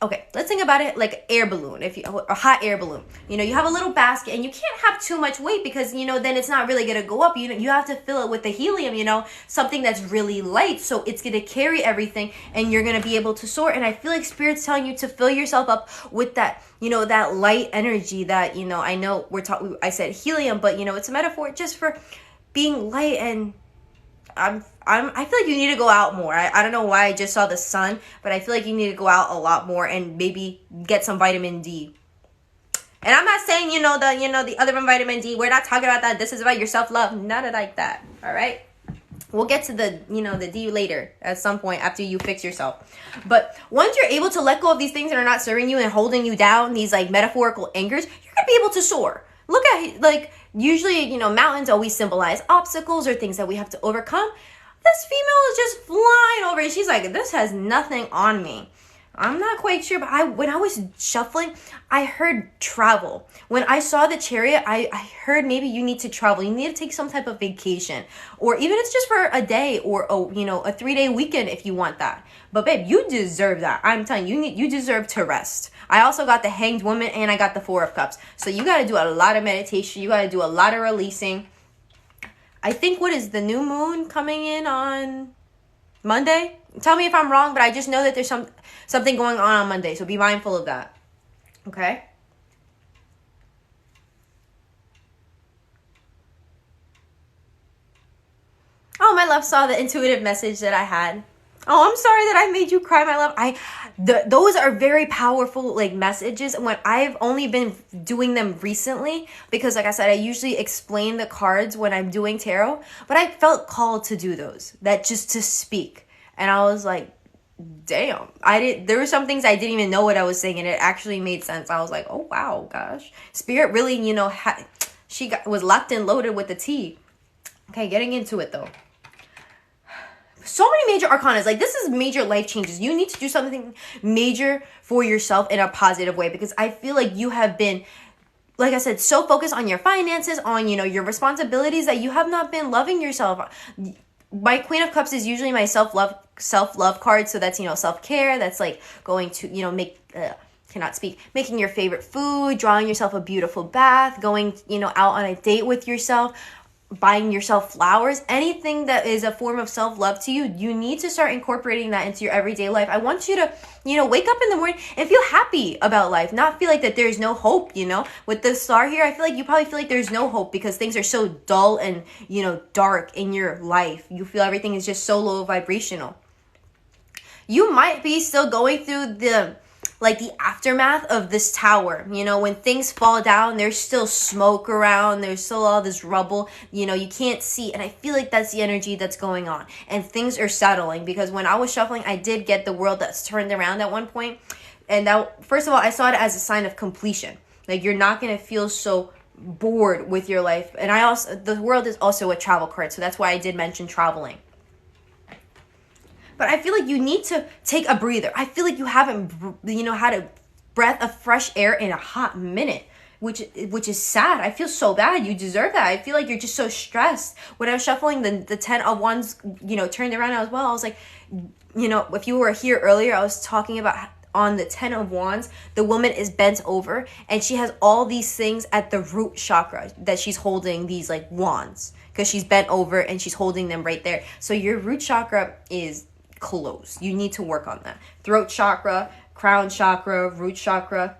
Okay, let's think about it like air balloon, a hot air balloon. You have a little basket and you can't have too much weight because, then it's not really going to go up. You have to fill it with the helium, something that's really light. So it's going to carry everything and you're going to be able to soar. And I feel like Spirit's telling you to fill yourself up with that, that light energy that, I know I said helium, but, it's a metaphor just for being light. And I feel like you need to go out more. I don't know why I just saw the sun, but I feel like you need to go out a lot more and maybe get some vitamin D. And I'm not saying, the other vitamin D. We're not talking about that. This is about your self-love. None like that. All right? We'll get to the, the D later at some point after you fix yourself. But once you're able to let go of these things that are not serving you and holding you down, these like metaphorical angers, you're going to be able to soar. Look at, like, usually, mountains always symbolize obstacles or things that we have to overcome. This female is just flying over it. She's like, this has nothing on me. I'm not quite sure, but when I was shuffling, I heard travel. When I saw the Chariot, I heard maybe you need to travel. You need to take some type of vacation. Or even it's just for a day or, a 3-day weekend if you want that. But babe, you deserve that. I'm telling you, you deserve to rest. I also got the Hanged Woman and I got the Four of Cups. So you got to do a lot of meditation. You got to do a lot of releasing. I think, what is the new moon coming in on Monday? Tell me if I'm wrong, but I just know that there's something going on Monday. So be mindful of that. Okay? Oh, my love saw the intuitive message that I had. Oh, I'm sorry that I made you cry, my love. Those are very powerful like messages. When I've only been doing them recently because, like I said, I usually explain the cards when I'm doing tarot. But I felt called to do those, that just to speak, and I was like, damn. There were some things I didn't even know what I was saying, and it actually made sense. I was like, oh wow, gosh, Spirit really, was locked and loaded with the tea. Okay, getting into it though. So many major arcanas. Like, this is major life changes. You need to do something major for yourself in a positive way, because I feel like you have been, like I said, so focused on your finances, on, your responsibilities, that you have not been loving yourself. My Queen of Cups is usually my self-love card. So that's, self-care. That's like going to, making your favorite food, drawing yourself a beautiful bath, going, out on a date with yourself, buying yourself flowers, anything that is a form of self-love to you. You need to start incorporating that into your everyday life. I want you to, wake up in the morning and feel happy about life, not feel like that there's no hope. With the star here, I feel like you probably feel like there's no hope because things are so dull and, dark in your life. You feel everything is just so low vibrational. You might be still going through the aftermath of this tower. When things fall down, there's still smoke around, there's still all this rubble, you can't see. And I feel like that's the energy that's going on. And things are settling, because when I was shuffling, I did get the world that's turned around at one point. And that, first of all, I saw it as a sign of completion. Like, you're not going to feel so bored with your life. And the world is also a travel card. So that's why I did mention traveling. But I feel like you need to take a breather. I feel like you haven't, had a breath of fresh air in a hot minute. which is sad. I feel so bad. You deserve that. I feel like you're just so stressed. When I was shuffling the 10 of Wands, turned around as well, I was like, if you were here earlier, I was talking about on the 10 of Wands, the woman is bent over and she has all these things at the root chakra that she's holding, these like wands, because she's bent over and she's holding them right there. So your root chakra is closed. You need to work on that. Throat chakra, crown chakra, root chakra.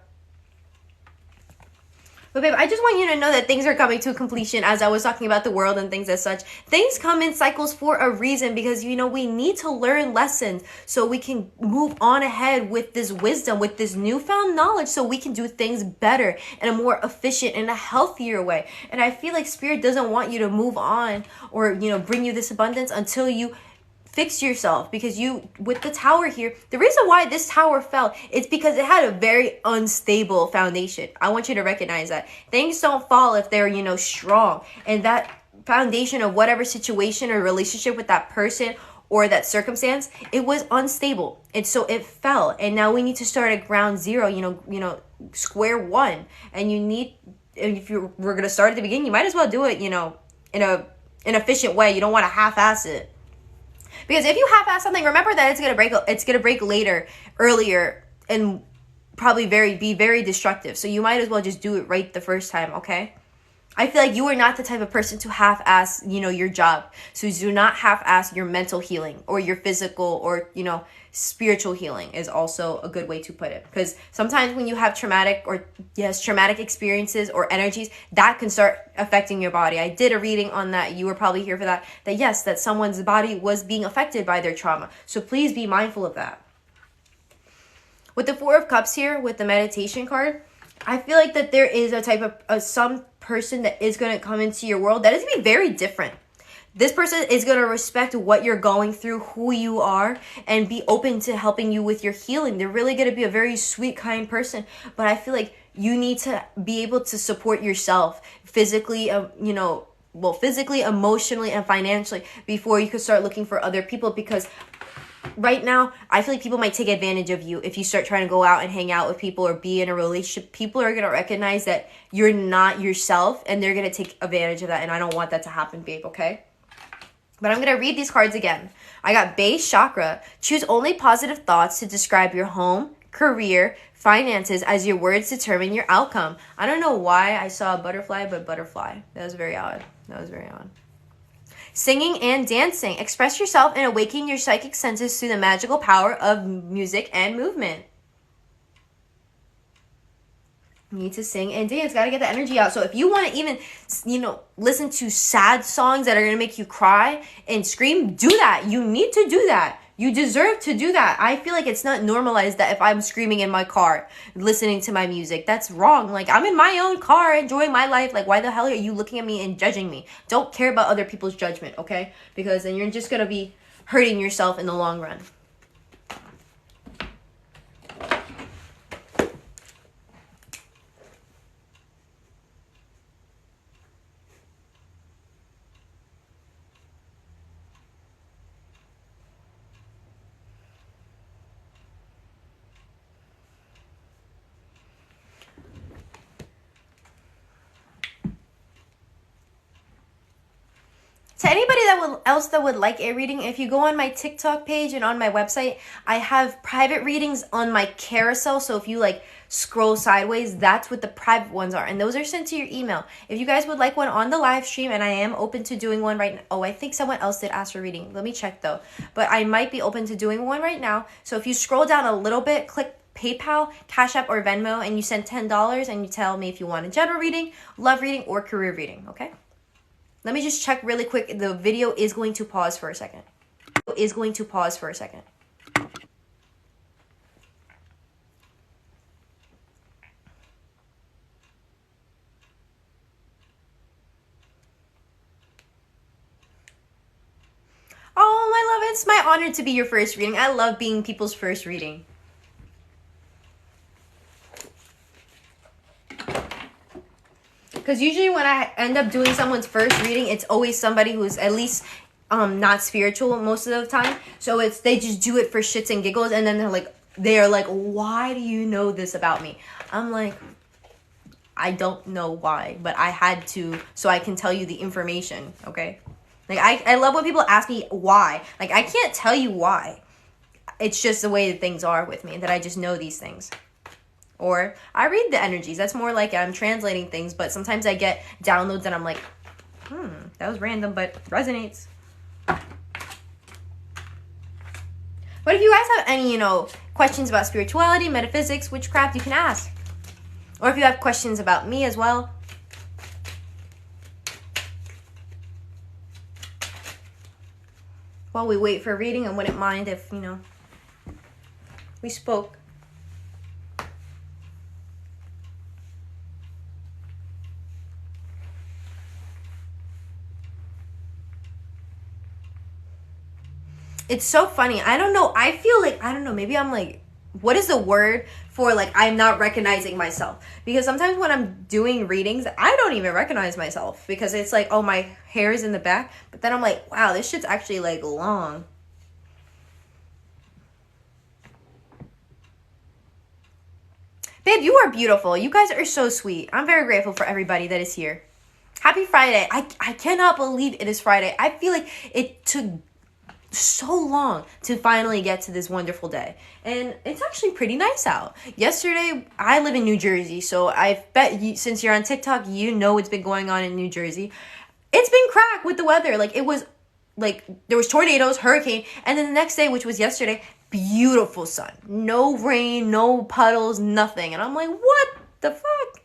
But babe, I just want you to know that things are coming to completion. As I was talking about the world and things as such, things come in cycles for a reason, because we need to learn lessons so we can move on ahead with this wisdom, with this newfound knowledge, so we can do things better in a more efficient and a healthier way. And I feel like Spirit doesn't want you to move on or bring you this abundance until you fix yourself, because with the tower here, the reason why this tower fell is because it had a very unstable foundation. I want you to recognize that things don't fall if they're strong, and that foundation of whatever situation or relationship with that person or that circumstance, it was unstable, and so it fell. And now we need to start at ground zero, square one. And if we're gonna start at the beginning, you might as well do it in an efficient way. You don't want to half-ass it. Because if you half-ass something, remember that it's gonna break earlier, and probably be very destructive. So you might as well just do it right the first time, okay? I feel like you are not the type of person to half-ass, your job. So do not half-ass your mental healing, or your physical, or, spiritual healing is also a good way to put it. Because sometimes when you have traumatic experiences or energies, that can start affecting your body. I did a reading on that. You were probably here for that. That someone's body was being affected by their trauma. So please be mindful of that. With the Four of Cups here, with the meditation card, I feel like that there is a type of some person that is going to come into your world that is going to be very different. This person is going to respect what you're going through, who you are, and be open to helping you with your healing. They're really going to be a very sweet, kind person. But I feel like you need to be able to support yourself physically, physically, emotionally, and financially before you can start looking for other people. Because right now, I feel like people might take advantage of you if you start trying to go out and hang out with people or be in a relationship. People are going to recognize that you're not yourself, and they're going to take advantage of that. And I don't want that to happen, babe, okay? But I'm going to read these cards again. I got base chakra. Choose only positive thoughts to describe your home, career, finances, as your words determine your outcome. I don't know why I saw a butterfly, but butterfly. That was very odd. Singing and dancing. Express yourself and awaken your psychic senses through the magical power of music and movement. You need to sing and dance. Got to get the energy out. So if you want to even, listen to sad songs that are going to make you cry and scream, do that. You need to do that. You deserve to do that. I feel like it's not normalized that if I'm screaming in my car, listening to my music, that's wrong. Like, I'm in my own car enjoying my life. Like, why the hell are you looking at me and judging me? Don't care about other people's judgment, okay? Because then you're just going to be hurting yourself in the long run. To anybody that would like a reading, if you go on my TikTok page and on my website, I have private readings on my carousel. So if you scroll sideways, that's what the private ones are. And those are sent to your email. If you guys would like one on the live stream, and I am open to doing one right now. Oh, I think someone else did ask for reading. Let me check though. But I might be open to doing one right now. So if you scroll down a little bit, click PayPal, Cash App, or Venmo, and you send $10 and you tell me if you want a general reading, love reading, or career reading, okay? Let me just check really quick. The video is going to pause for a second. Oh, my love, it's my honor to be your first reading. I love being people's first reading. Because usually when I end up doing someone's first reading, it's always somebody who's at least not spiritual most of the time. So they just do it for shits and giggles, and then they're like, why do you know this about me? I'm like, I don't know why, but I had to so I can tell you the information, okay? Like, I love when people ask me why. Like, I can't tell you why. It's just the way that things are with me, that I just know these things. Or I read the energies. That's more like I'm translating things, but sometimes I get downloads and I'm like, that was random, but resonates. But if you guys have any, questions about spirituality, metaphysics, witchcraft, you can ask. Or if you have questions about me as well. While we wait for a reading, I wouldn't mind if, we spoke. It's so funny. I don't know. I feel like, I don't know, maybe I'm like, what is the word for like I'm not recognizing myself? Because sometimes when I'm doing readings, I don't even recognize myself because it's like, oh, my hair is in the back. But then I'm like, wow, this shit's actually like long. Babe, you are beautiful. You guys are so sweet. I'm very grateful for everybody that is here. Happy Friday. I cannot believe it is Friday. I feel like it took so long to finally get to this wonderful day, and it's actually pretty nice out. Yesterday, I live in New Jersey, so I bet you, since you're on TikTok, you know what's been going on in New Jersey. It's been crack with the weather. Like, it was like there was tornadoes, hurricane, and then the next day, which was yesterday, beautiful sun, no rain, no puddles, nothing. And I'm like, what the fuck?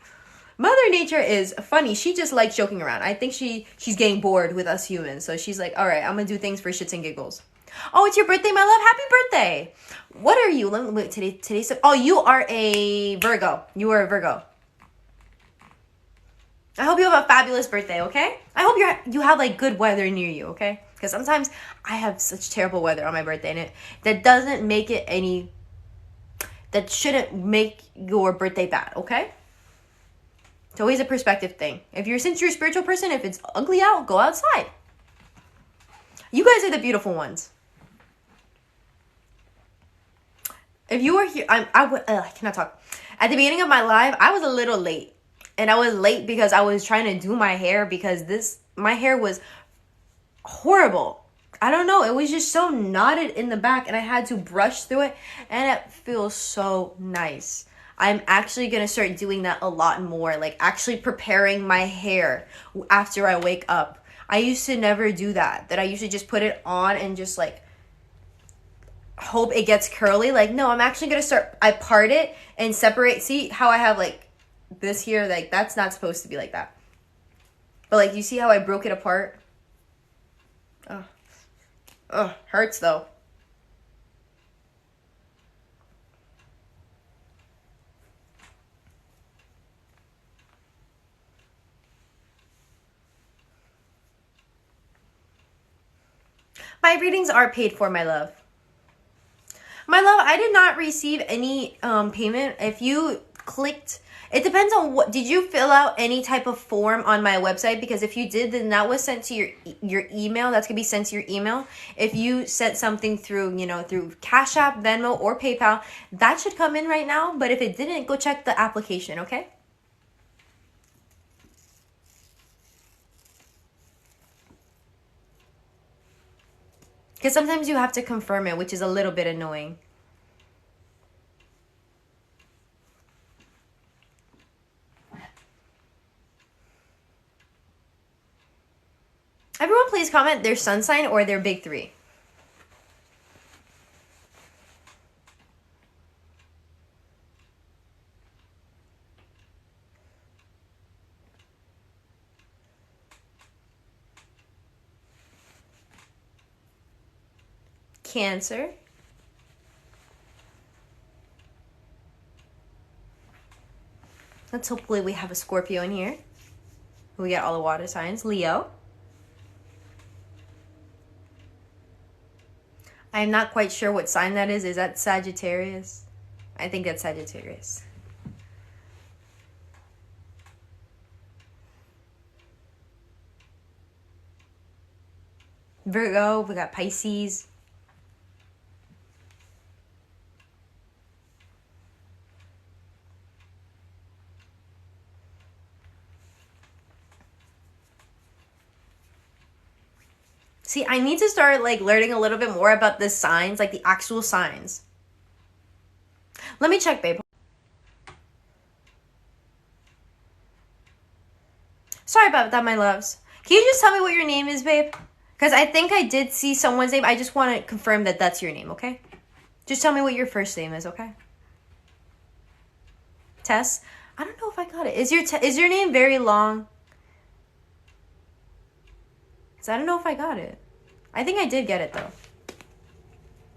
Mother Nature is funny. She just likes joking around. I think she's getting bored with us humans. So she's like, all right, I'm going to do things for shits and giggles. Oh, it's your birthday, my love. Happy birthday. What are you? Wait, today's... Oh, you are a Virgo. You are a Virgo. I hope you have a fabulous birthday, okay? I hope you have, like, good weather near you, okay? Because sometimes I have such terrible weather on my birthday, and that doesn't make it any... That shouldn't make your birthday bad, okay? It's always a perspective thing. Since you're a spiritual person, if it's ugly out, go outside. You guys are the beautiful ones. If you were here, I cannot talk. At the beginning of my live, I was a little late. And I was late because I was trying to do my hair because my hair was horrible. I don't know. It was just so knotted in the back and I had to brush through it. And it feels so nice. I'm actually going to start doing that a lot more. Like, actually preparing my hair after I wake up. I used to never do that. I used to just put it on and just, like, hope it gets curly. Like, no, I'm actually going to start. I part it and separate. See how I have, like, this here? Like, that's not supposed to be like that. But, like, you see how I broke it apart? Ugh, hurts, though. My readings are paid for, my love. My love, I did not receive any payment. If you clicked, it depends on what, did you fill out any type of form on my website? Because if you did, then that was sent to your email. That's going to be sent to your email. If you sent something through, through Cash App, Venmo, or PayPal, that should come in right now. But if it didn't, go check the application, okay? Because sometimes you have to confirm it, which is a little bit annoying. Everyone please comment their sun sign or their big three. Cancer. Let's hopefully we have a Scorpio in here. We got all the water signs. Leo. I'm not quite sure what sign that is. Is that Sagittarius? I think that's Sagittarius. Virgo. We got Pisces. See, I need to start like learning a little bit more about the signs, like the actual signs. Let me check, babe. Sorry about that, my loves. Can you just tell me what your name is, babe? Because I think I did see someone's name. I just want to confirm that that's your name, okay? Just tell me what your first name is, okay? Tess? I don't know if I got it. Is your name very long? Because I don't know if I got it. I think I did get it, though.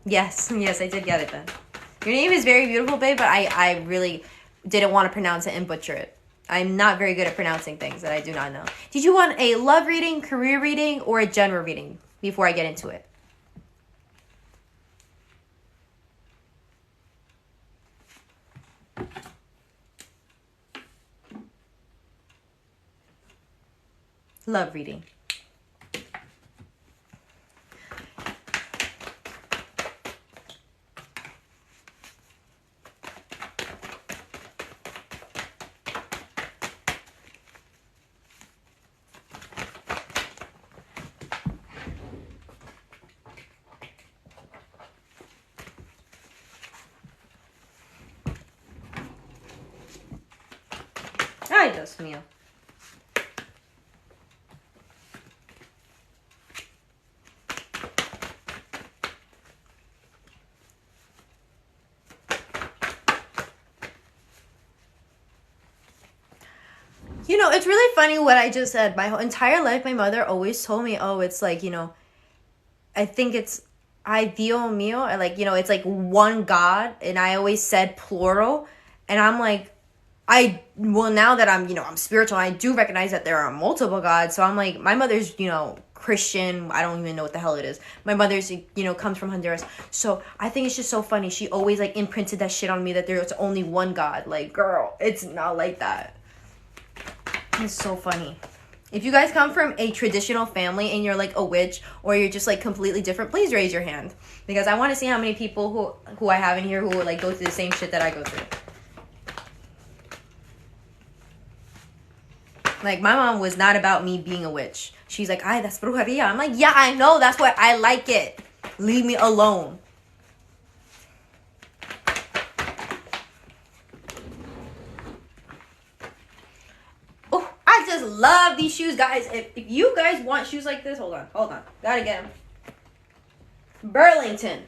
Yes, yes, I did get it then. Your name is very beautiful, babe, but I really didn't want to pronounce it and butcher it. I'm not very good at pronouncing things that I do not know. Did you want a love reading, career reading, or a general reading before I get into it? Love reading. Ay, Dios mío. You know, it's really funny what I just said. My whole entire life, my mother always told me, oh, it's like, you know, I think it's I Dio mío, or like, you know, it's like one God, and I always said plural, and I'm like, now that I'm, you know, I'm spiritual, I do recognize that there are multiple gods, so I'm like, my mother's, you know, Christian, I don't even know what the hell it is. My mother's, you know, comes from Honduras, so I think it's just so funny. She always, like, imprinted that shit on me that there's only one God. Like, girl, it's not like that. It's so funny. If you guys come from a traditional family and you're like a witch or you're just like completely different, please raise your hand, because I want to see how many people who I have in here who will like go through the same shit that I go through. Like, my mom was not about me being a witch. She's like, ay, that's brujeria. I'm like, yeah, I know. That's what I like it. Leave me alone. I just love these shoes, guys. If you guys want shoes like this, hold on. Gotta get them. Burlington.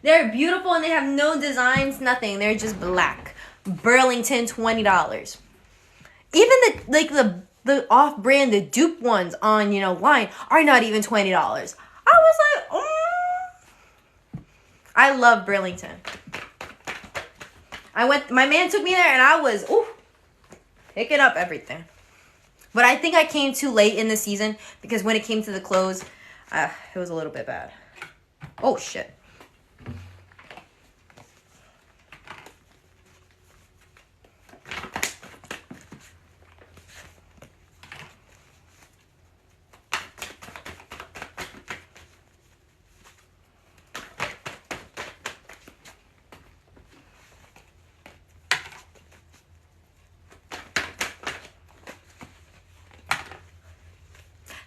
They're beautiful and they have no designs, nothing. They're just black. Burlington, $20. Even the off-brand, the dupe ones on, you know, line are not even $20. I was like, oh. I love Burlington. My man took me there and I was, picking up everything. But I think I came too late in the season, because when it came to the clothes, it was a little bit bad. Oh, shit.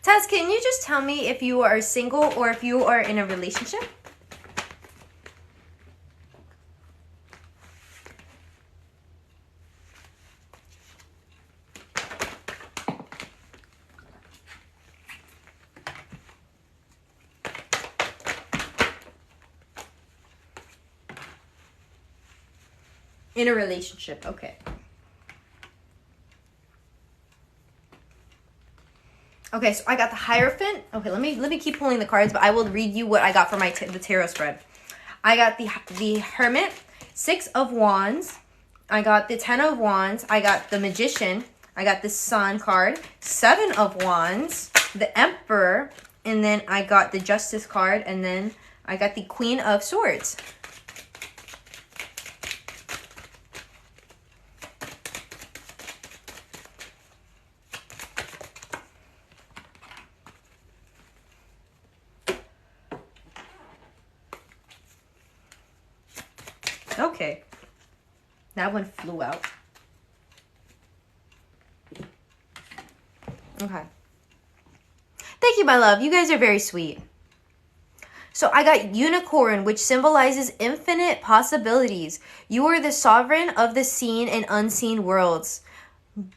Tess, can you just tell me if you are single or if you are in a relationship? In a relationship, okay. Okay, so I got the Hierophant. Okay, let me keep pulling the cards, but I will read you what I got for the tarot spread. I got the Hermit, 6 of Wands. I got the 10 of Wands. I got the Magician. I got the Sun card, 7 of Wands, the Emperor, and then I got the Justice card, and then I got the Queen of Swords. Okay. That one flew out. Okay. Thank you, my love. You guys are very sweet. So I got unicorn, which symbolizes infinite possibilities. You are the sovereign of the seen and unseen worlds.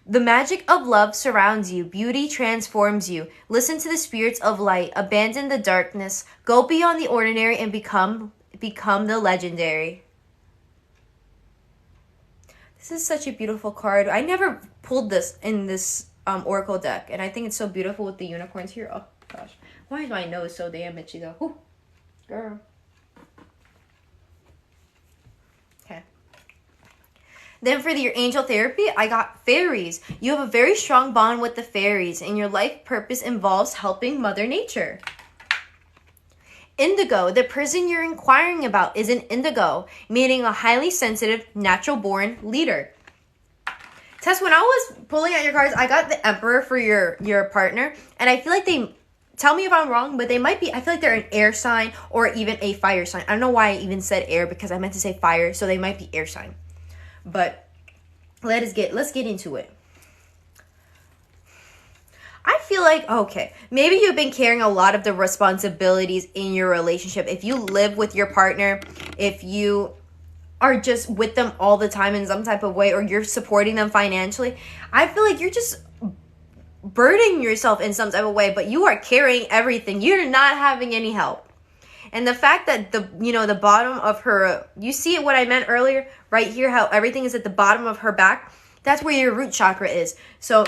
The magic of love surrounds you. Beauty transforms you. Listen to the spirits of light. Abandon the darkness. Go beyond the ordinary and become the legendary. This is such a beautiful card. I never pulled this in this oracle deck, and I think it's so beautiful with the unicorns here. Oh gosh, why is my nose so damn itchy though? Whew. Girl. Okay. Then for your angel therapy, I got fairies. You have a very strong bond with the fairies, and your life purpose involves helping Mother Nature. Indigo, the person you're inquiring about is an indigo, meaning a highly sensitive, natural-born leader. Tess, when I was pulling out your cards, I got the Emperor for your partner, and I feel like they, tell me if I'm wrong, but they might be, I feel like they're an air sign or even a fire sign. I don't know why I even said air, because I meant to say fire, so they might be air sign. But let's get into it. I feel like, okay, maybe you've been carrying a lot of the responsibilities in your relationship. If you live with your partner, if you are just with them all the time in some type of way, or you're supporting them financially, I feel like you're just burdening yourself in some type of way, but you are carrying everything. You're not having any help. And the fact that the bottom of her, you see what I meant earlier, right here, how everything is at the bottom of her back, that's where your root chakra is. So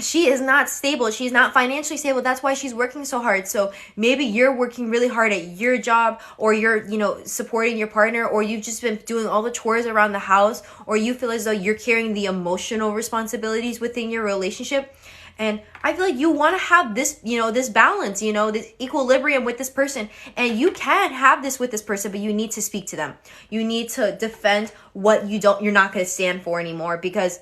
she is not stable. She's not financially stable. That's why she's working so hard. So maybe you're working really hard at your job, or you're, supporting your partner, or you've just been doing all the chores around the house, or you feel as though you're carrying the emotional responsibilities within your relationship. And I feel like you want to have this, this balance, this equilibrium with this person. And you can have this with this person, but you need to speak to them. You need to defend what you're not going to stand for anymore, because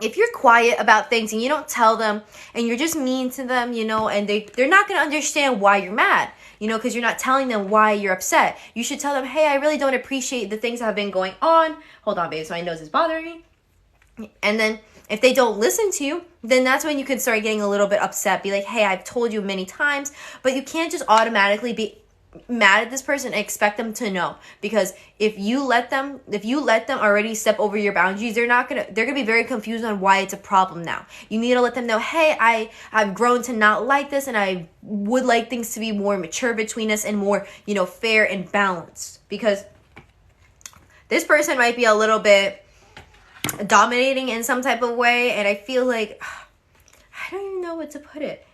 if you're quiet about things and you don't tell them and you're just mean to them, and they're not going to understand why you're mad, because you're not telling them why you're upset. You should tell them, hey, I really don't appreciate the things that have been going on. Hold on, babe, so my nose is bothering me. And then if they don't listen to you, then that's when you can start getting a little bit upset. Be like, hey, I've told you many times, but you can't just automatically be mad at this person and expect them to know, because if you let them already step over your boundaries, they're gonna be very confused on why it's a problem now. You need to let them know, hey, I've grown to not like this, and I would like things to be more mature between us and more fair and balanced, because this person might be a little bit dominating in some type of way, and I feel like I don't even know what to put it.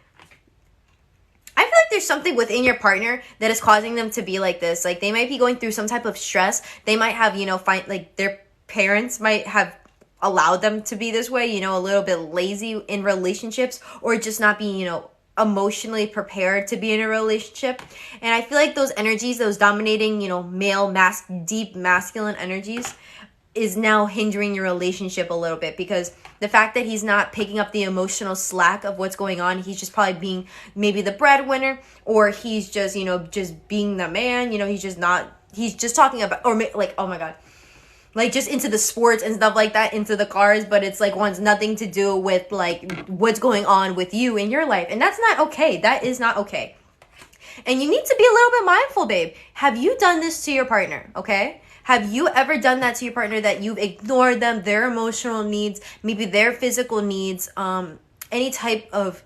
I feel like there's something within your partner that is causing them to be like this. Like, they might be going through some type of stress. They might have, their parents might have allowed them to be this way, a little bit lazy in relationships, or just not being, emotionally prepared to be in a relationship. And I feel like those energies, those dominating, deep masculine energies, is now hindering your relationship a little bit, because the fact that he's not picking up the emotional slack of what's going on, he's just probably being maybe the breadwinner, or he's just, just being the man, he's just talking about, or like, oh my God, like just into the sports and stuff like that, into the cars, but it's like wants nothing to do with like what's going on with you in your life. And that's not okay. That is not okay. And you need to be a little bit mindful, babe. Have you done this to your partner? Okay. Have you ever done that to your partner, that you've ignored them, their emotional needs, maybe their physical needs, any type of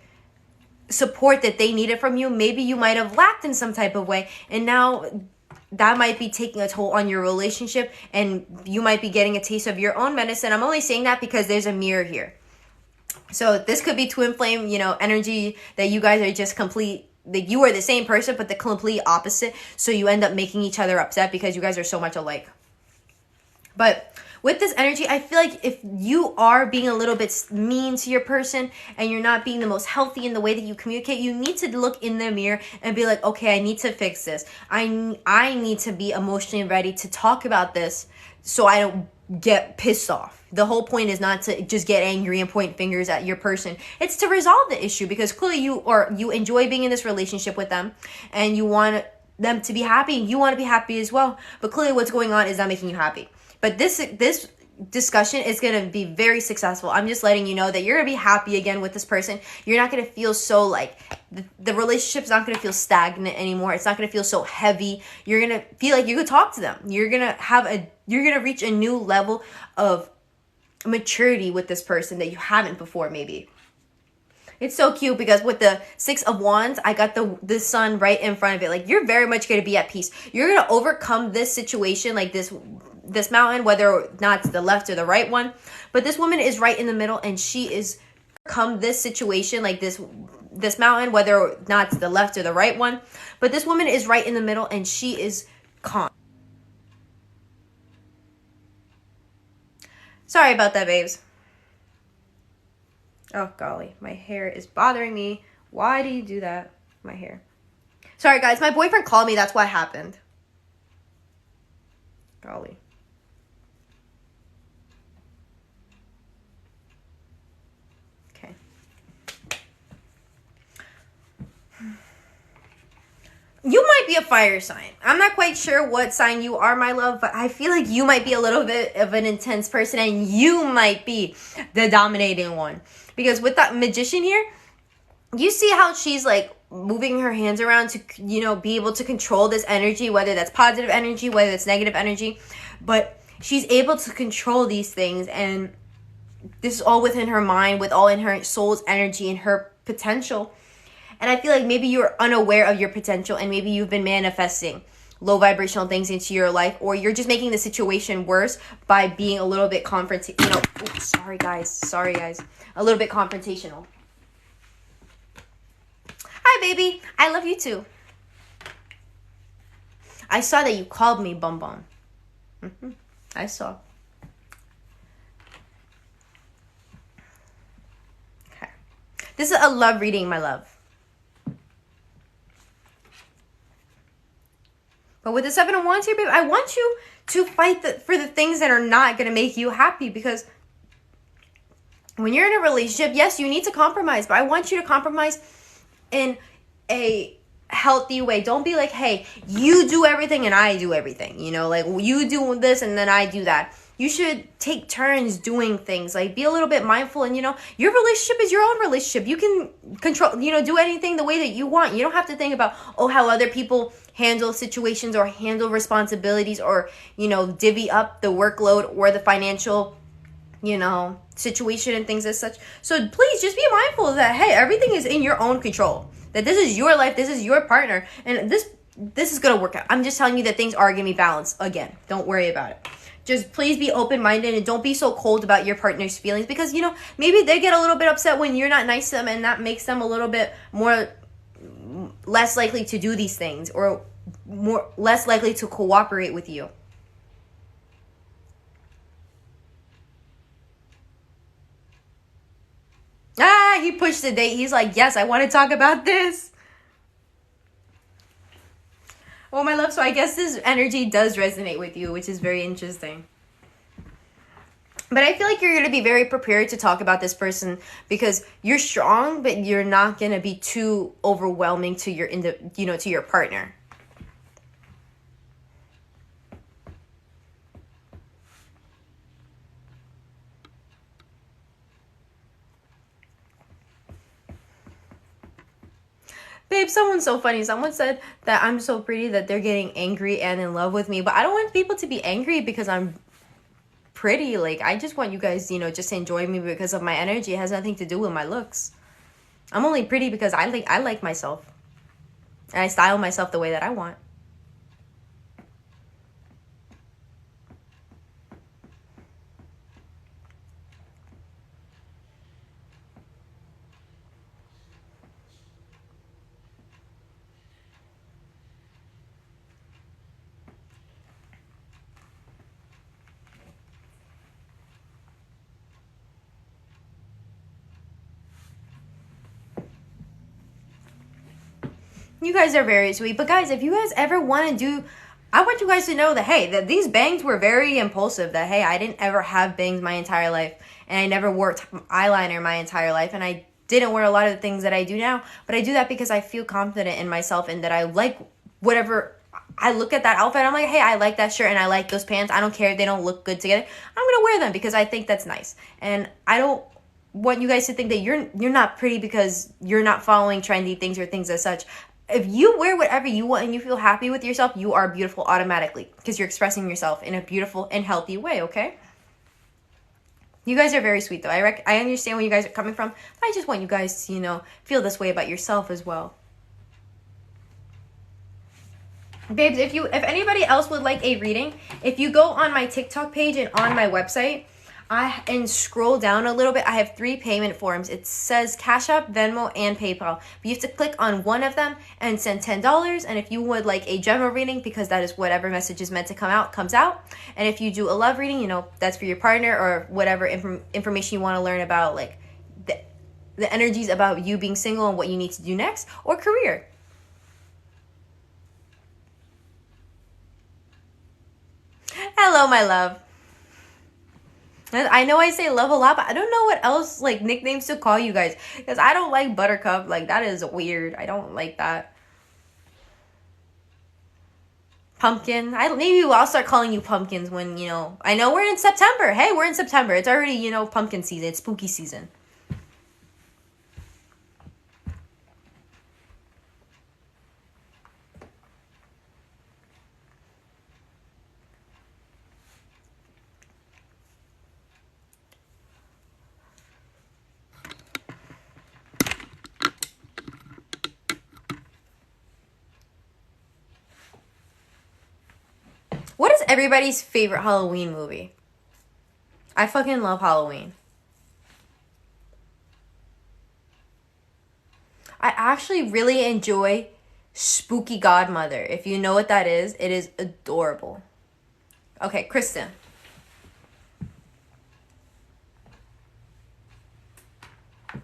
support that they needed from you? Maybe you might have lacked in some type of way, and now that might be taking a toll on your relationship, and you might be getting a taste of your own medicine. I'm only saying that because there's a mirror here. So this could be twin flame, energy, that you guys are just like you are the same person, but the complete opposite. So you end up making each other upset because you guys are so much alike. But with this energy, I feel like if you are being a little bit mean to your person and you're not being the most healthy in the way that you communicate, you need to look in the mirror and be like, okay, I need to fix this. I need to be emotionally ready to talk about this so I don't get pissed off. The whole point is not to just get angry and point fingers at your person. It's to resolve the issue, because clearly you enjoy being in this relationship with them and you want them to be happy and you want to be happy as well. But clearly what's going on is not making you happy. But this discussion is going to be very successful. I'm just letting you know that you're going to be happy again with this person. You're not going to feel so like The relationship's not going to feel stagnant anymore. It's not going to feel so heavy. You're going to feel like you could talk to them. You're going to reach a new level of maturity with this person that you haven't before, maybe. It's so cute because with the 6 of Wands, I got the sun right in front of it. Like, you're very much going to be at peace. You're going to overcome this situation, like this mountain, whether or not it's the left or the right one. But this woman is right in the middle, and she is come this situation, like this mountain, whether or not it's the left or the right one. But this woman is right in the middle, and she is calm. Sorry about that, babes. Oh, golly. My hair is bothering me. Why do you do that? My hair. Sorry, guys. My boyfriend called me. That's what happened. Golly. Okay. You might be a fire sign. I'm not quite sure what sign you are, my love, but I feel like you might be a little bit of an intense person, and you might be the dominating one. Because with that magician here, you see how she's like moving her hands around to, you know, be able to control this energy, whether that's positive energy, whether it's negative energy. But she's able to control these things, and this is all within her mind, with all in her soul's energy and her potential. And I feel like maybe you're unaware of your potential, and maybe you've been manifesting low vibrational things into your life, or you're just making the situation worse by being a little bit sorry guys, a little bit confrontational. Hi, baby. I love you too. I saw that you called me Bum Bum. I saw. Okay. This is a love reading, my love. But with the 7 of Wands here, babe, I want you to fight for the things that are not going to make you happy. Because when you're in a relationship, yes, you need to compromise. But I want you to compromise in a healthy way. Don't be like, hey, you do everything and I do everything. You know, like you do this and then I do that. You should take turns doing things. Like, be a little bit mindful. And, you know, your relationship is your own relationship. You can control, you know, do anything the way that you want. You don't have to think about, how other people handle situations or handle responsibilities, or, you know, divvy up the workload or the financial, you know, situation and things as such. So please just be mindful that, hey, everything is in your own control. That this is your life. This is your partner. And this is going to work out. I'm just telling you that things are going to be balanced. Again, don't worry about it. Just please be open-minded and don't be so cold about your partner's feelings, because, you know, maybe they get a little bit upset when you're not nice to them, and that makes them a little bit less likely to do these things, or less likely to cooperate with you. He pushed the date. He's like, yes, I want to talk about this. Well, my love, so I guess this energy does resonate with you, which is very interesting. But I feel like you're going to be very prepared to talk about this person, because you're strong, but you're not going to be too overwhelming to your partner. Babe, someone's so funny. Someone said that I'm so pretty that they're getting angry and in love with me. But I don't want people to be angry because I'm pretty. Like, I just want you guys, you know, just to enjoy me because of my energy. It has nothing to do with my looks. I'm only pretty because I like myself. And I style myself the way that I want. You guys are very sweet. But guys, if you guys ever want to do, I want you guys to know that, hey, that these bangs were very impulsive. That, hey, I didn't ever have bangs my entire life. And I never wore eyeliner my entire life. And I didn't wear a lot of the things that I do now. But I do that because I feel confident in myself, and that I like whatever. I look at that outfit, I'm like, hey, I like that shirt and I like those pants. I don't care if they don't look good together. I'm going to wear them because I think that's nice. And I don't want you guys to think that you're not pretty because you're not following trendy things or things as such. If you wear whatever you want and you feel happy with yourself, you are beautiful automatically because you're expressing yourself in a beautiful and healthy way, okay? You guys are very sweet, though. I understand where you guys are coming from. But I just want you guys to, you know, feel this way about yourself as well. Babes, if anybody else would like a reading, if you go on my TikTok page and on my website, and scroll down a little bit, I have 3 payment forms. It says Cash App, Venmo, and PayPal. But you have to click on one of them and send $10. And if you would like a general reading, because that is whatever message is meant to come out, comes out. And if you do a love reading, you know, that's for your partner or whatever information you want to learn about, like the energies about you being single and what you need to do next, or career. Hello, my love. I know I say love a lot, but I don't know what else, like, nicknames to call you guys. Because I don't like Buttercup. Like, that is weird. I don't like that. Pumpkin. Maybe I'll start calling you pumpkins when, you know. I know we're in September. Hey, we're in September. It's already, you know, pumpkin season. It's spooky season. What is everybody's favorite Halloween movie? I fucking love Halloween. I actually really enjoy Spooky Godmother. If you know what that is, it is adorable. Okay, Kristen.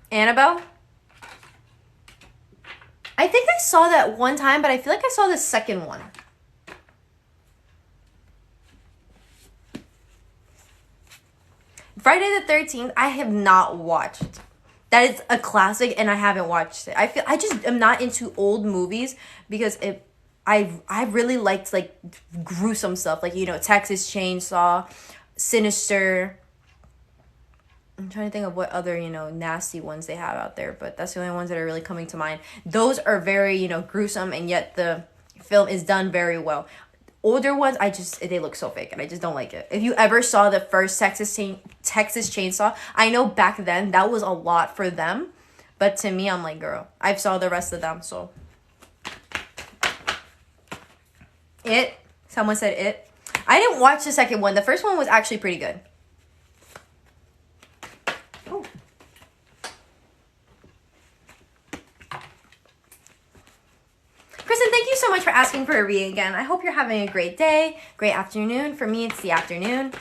Annabelle? I think I saw that one time, but I feel like I saw the second one. Friday the 13th, I have not watched. That is a classic, and I haven't watched it. I just am not into old movies because I really liked, like, gruesome stuff, like, you know, Texas Chainsaw, Sinister. I'm trying to think of what other, you know, nasty ones they have out there, but that's the only ones that are really coming to mind. Those are very, you know, gruesome, and yet the film is done very well. Older ones, they look so fake, and I just don't like it. If you ever saw the first Texas Chainsaw, I know back then that was a lot for them, but to me, I'm like, girl, I've saw the rest of them, so. It. Someone said It. I didn't watch the second one. The first one was actually pretty good. Oh. Kristen, thank you so much for asking for a reading again. I hope you're having a great day, great afternoon. For me, it's the afternoon.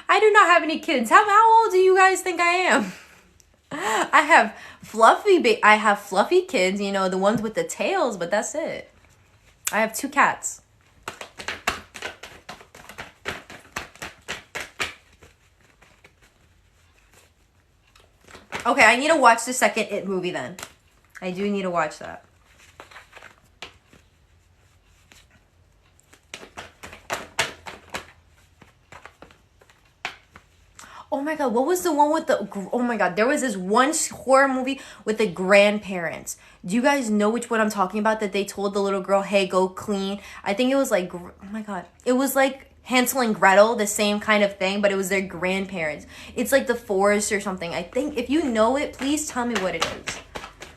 I do not have any kids. How old do you guys think I am? I have fluffy kids, you know, the ones with the tails, but that's it. I have 2 cats. Okay, I need to watch the second It movie then. I do need to watch that. Oh my god, what was the one with the... Oh my god, there was this one horror movie with the grandparents. Do you guys know which one I'm talking about? That they told the little girl, hey, go clean. I think it was like... Oh my god. It was like Hansel and Gretel, the same kind of thing, but it was their grandparents. It's like The Forest or something. I think if you know it, please tell me what it is.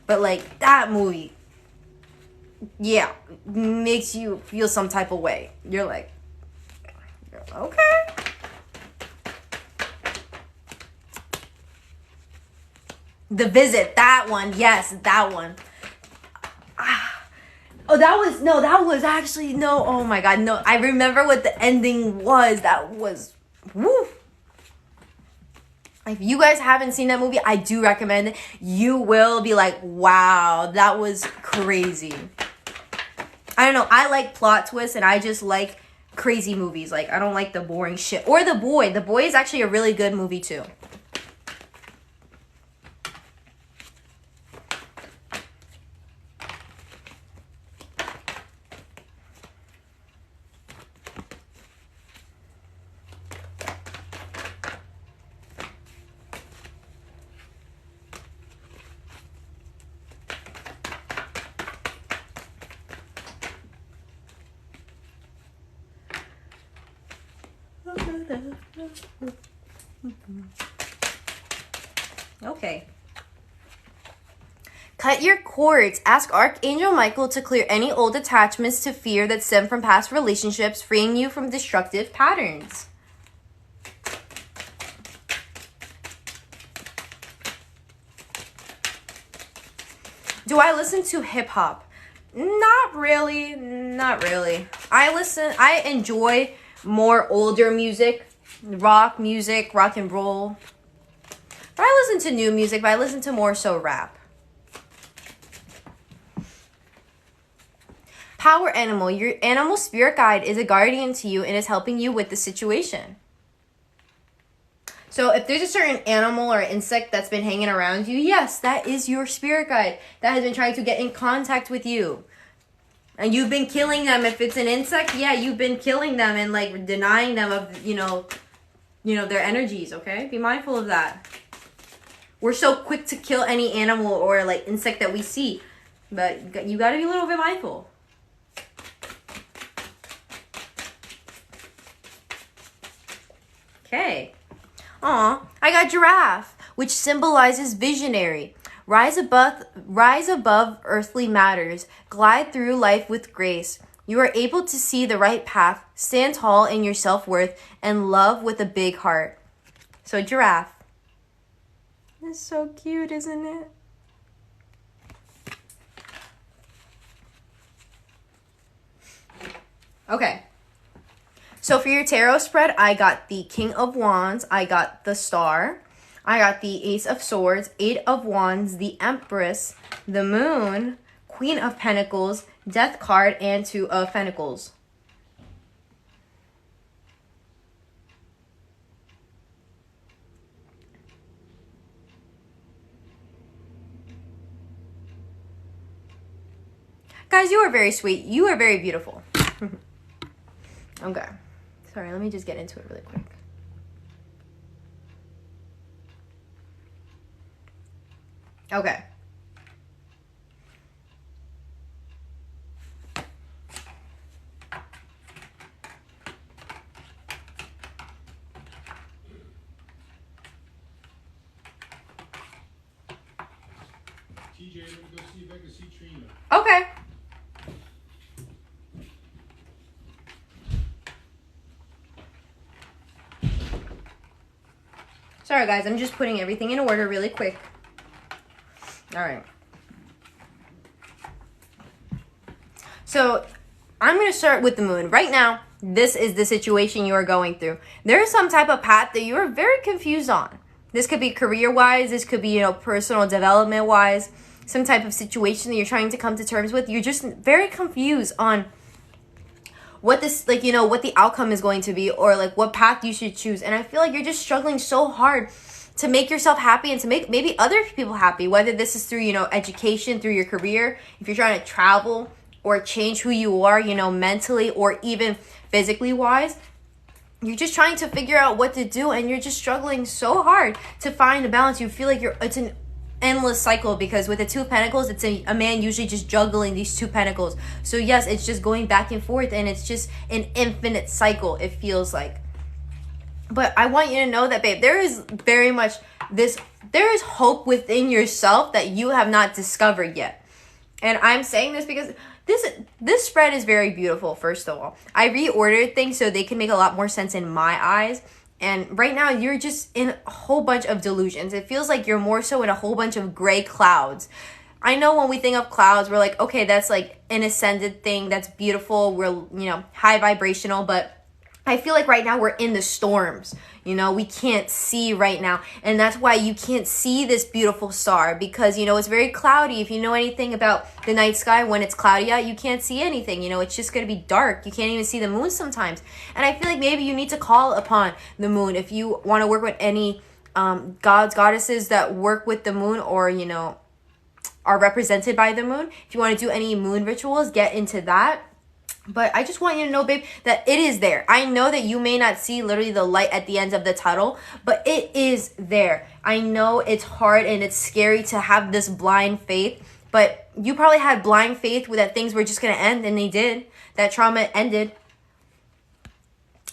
But like that movie, yeah, makes you feel some type of way. You're like, okay. The Visit, that one. Yes, that one. Oh, that was actually, no, oh my god, no. I remember what the ending was. That was, woo. If you guys haven't seen that movie, I do recommend it. You will be like, wow, that was crazy. I don't know, I like plot twists, and I just like crazy movies. Like, I don't like the boring shit. Or The Boy. The Boy is actually a really good movie, too. Okay. Cut your cords. Ask Archangel Michael to clear any old attachments to fear that stem from past relationships, freeing you from destructive patterns. Do I listen to hip hop? Not really. Not really. I enjoy more older music, rock and roll. But I listen to new music, but I listen to more so rap. Power animal. Your animal spirit guide is a guardian to you and is helping you with the situation. So if there's a certain animal or insect that's been hanging around you, yes, that is your spirit guide that has been trying to get in contact with you. And you've been killing them. If it's an insect, yeah, you've been killing them and like denying them of, their energies, okay? Be mindful of that. We're so quick to kill any animal or like insect that we see, but you got to be a little bit mindful. Okay. Aw, I got giraffe, which symbolizes visionary. Rise above earthly matters. Glide through life with grace. You are able to see the right path, stand tall in your self-worth, and love with a big heart. So giraffe. It's so cute, isn't it? Okay. So for your tarot spread, I got the King of Wands, I got the Star, I got the Ace of Swords, Eight of Wands, the Empress, the Moon, Queen of Pentacles, Death card, and Two of Pentacles. Guys, you are very sweet. You are very beautiful. Okay. Sorry, let me just get into it really quick. Okay. TJ, let me go see if I can see Trina. Okay. Sorry, guys. I'm just putting everything in order really quick. All right. So, I'm going to start with the moon. Right now, this is the situation you are going through. There is some type of path that you are very confused on. This could be career-wise. This could be, personal development-wise. Some type of situation that you're trying to come to terms with. You're just very confused on what this, what the outcome is going to be, or what path you should choose. And I feel like you're just struggling so hard to make yourself happy and to make maybe other people happy, whether this is through, education, through your career, if you're trying to travel or change who you are, mentally or even physically wise. You're just trying to figure out what to do, and you're just struggling so hard to find a balance. You feel like it's an endless cycle, because with the Two of Pentacles, it's a man usually just juggling these two pentacles. So yes, it's just going back and forth, and it's just an infinite cycle, it feels like. But I want you to know that, babe, there is very much there is hope within yourself that you have not discovered yet. And I'm saying this because this spread is very beautiful, first of all. I reordered things so they can make a lot more sense in my eyes. And right now, you're just in a whole bunch of delusions. It feels like you're more so in a whole bunch of gray clouds. I know when we think of clouds, we're like, okay, that's like an ascended thing. That's beautiful. We're, high vibrational. But I feel like right now we're in the storms. We can't see right now. And that's why you can't see this beautiful star, because, it's very cloudy. If you know anything about the night sky, when it's cloudy out, you can't see anything. It's just going to be dark. You can't even see the moon sometimes. And I feel like maybe you need to call upon the moon if you want to work with any gods, goddesses that work with the moon, or, are represented by the moon. If you want to do any moon rituals, get into that. But I just want you to know, babe, that it is there. I know that you may not see literally the light at the end of the tunnel, but it is there. I know it's hard and it's scary to have this blind faith, but you probably had blind faith that things were just going to end, and they did. That trauma ended.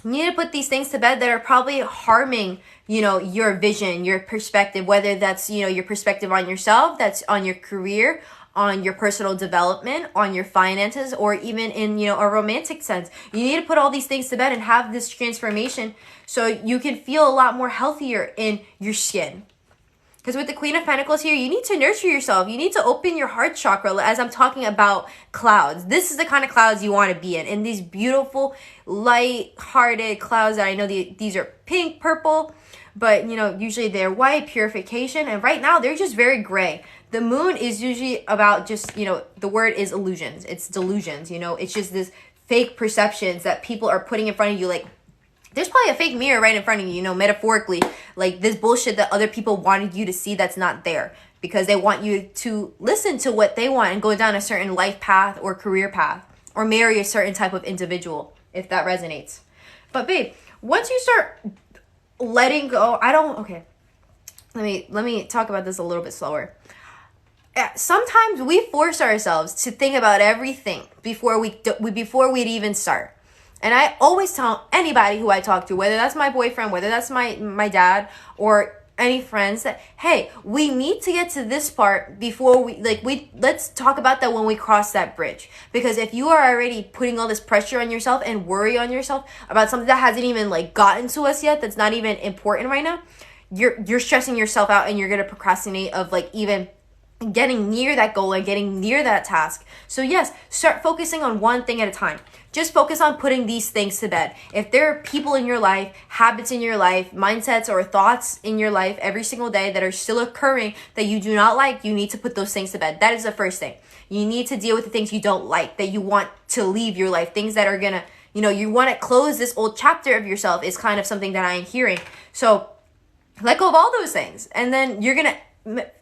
You need to put these things to bed that are probably harming, your vision, your perspective, whether that's, your perspective on yourself, that's on your career, on your personal development, on your finances, or even in, a romantic sense. You need to put all these things to bed and have this transformation so you can feel a lot more healthier in your skin. Because with the Queen of Pentacles here, you need to nurture yourself. You need to open your heart chakra as I'm talking about clouds. This is the kind of clouds you want to be in these beautiful, light-hearted clouds that I know these are pink, purple, but, usually they're white, purification, and right now they're just very gray. The moon is usually about just, the word is illusions. It's delusions, it's just this fake perceptions that people are putting in front of you, like, there's probably a fake mirror right in front of you, metaphorically, like this bullshit that other people wanted you to see that's not there because they want you to listen to what they want and go down a certain life path or career path or marry a certain type of individual, if that resonates. But babe, once you start letting go, let me talk about this a little bit slower. Sometimes we force ourselves to think about everything before we'd even start. And I always tell anybody who I talk to, whether that's my boyfriend, whether that's my dad, or any friends, that, hey, we need to get to this part before let's talk about that when we cross that bridge. Because if you are already putting all this pressure on yourself and worry on yourself about something that hasn't even gotten to us yet, that's not even important right now, you're stressing yourself out and you're going to procrastinate of even getting near that goal and getting near that task. So yes, start focusing on one thing at a time. Just focus on putting these things to bed. If there are people in your life, habits in your life, mindsets or thoughts in your life every single day that are still occurring that you do not like, you need to put those things to bed. That is the first thing. You need to deal with the things you don't like, that you want to leave your life, things that are gonna, you want to close this old chapter of yourself is kind of something that I am hearing. So let go of all those things. And then you're gonna,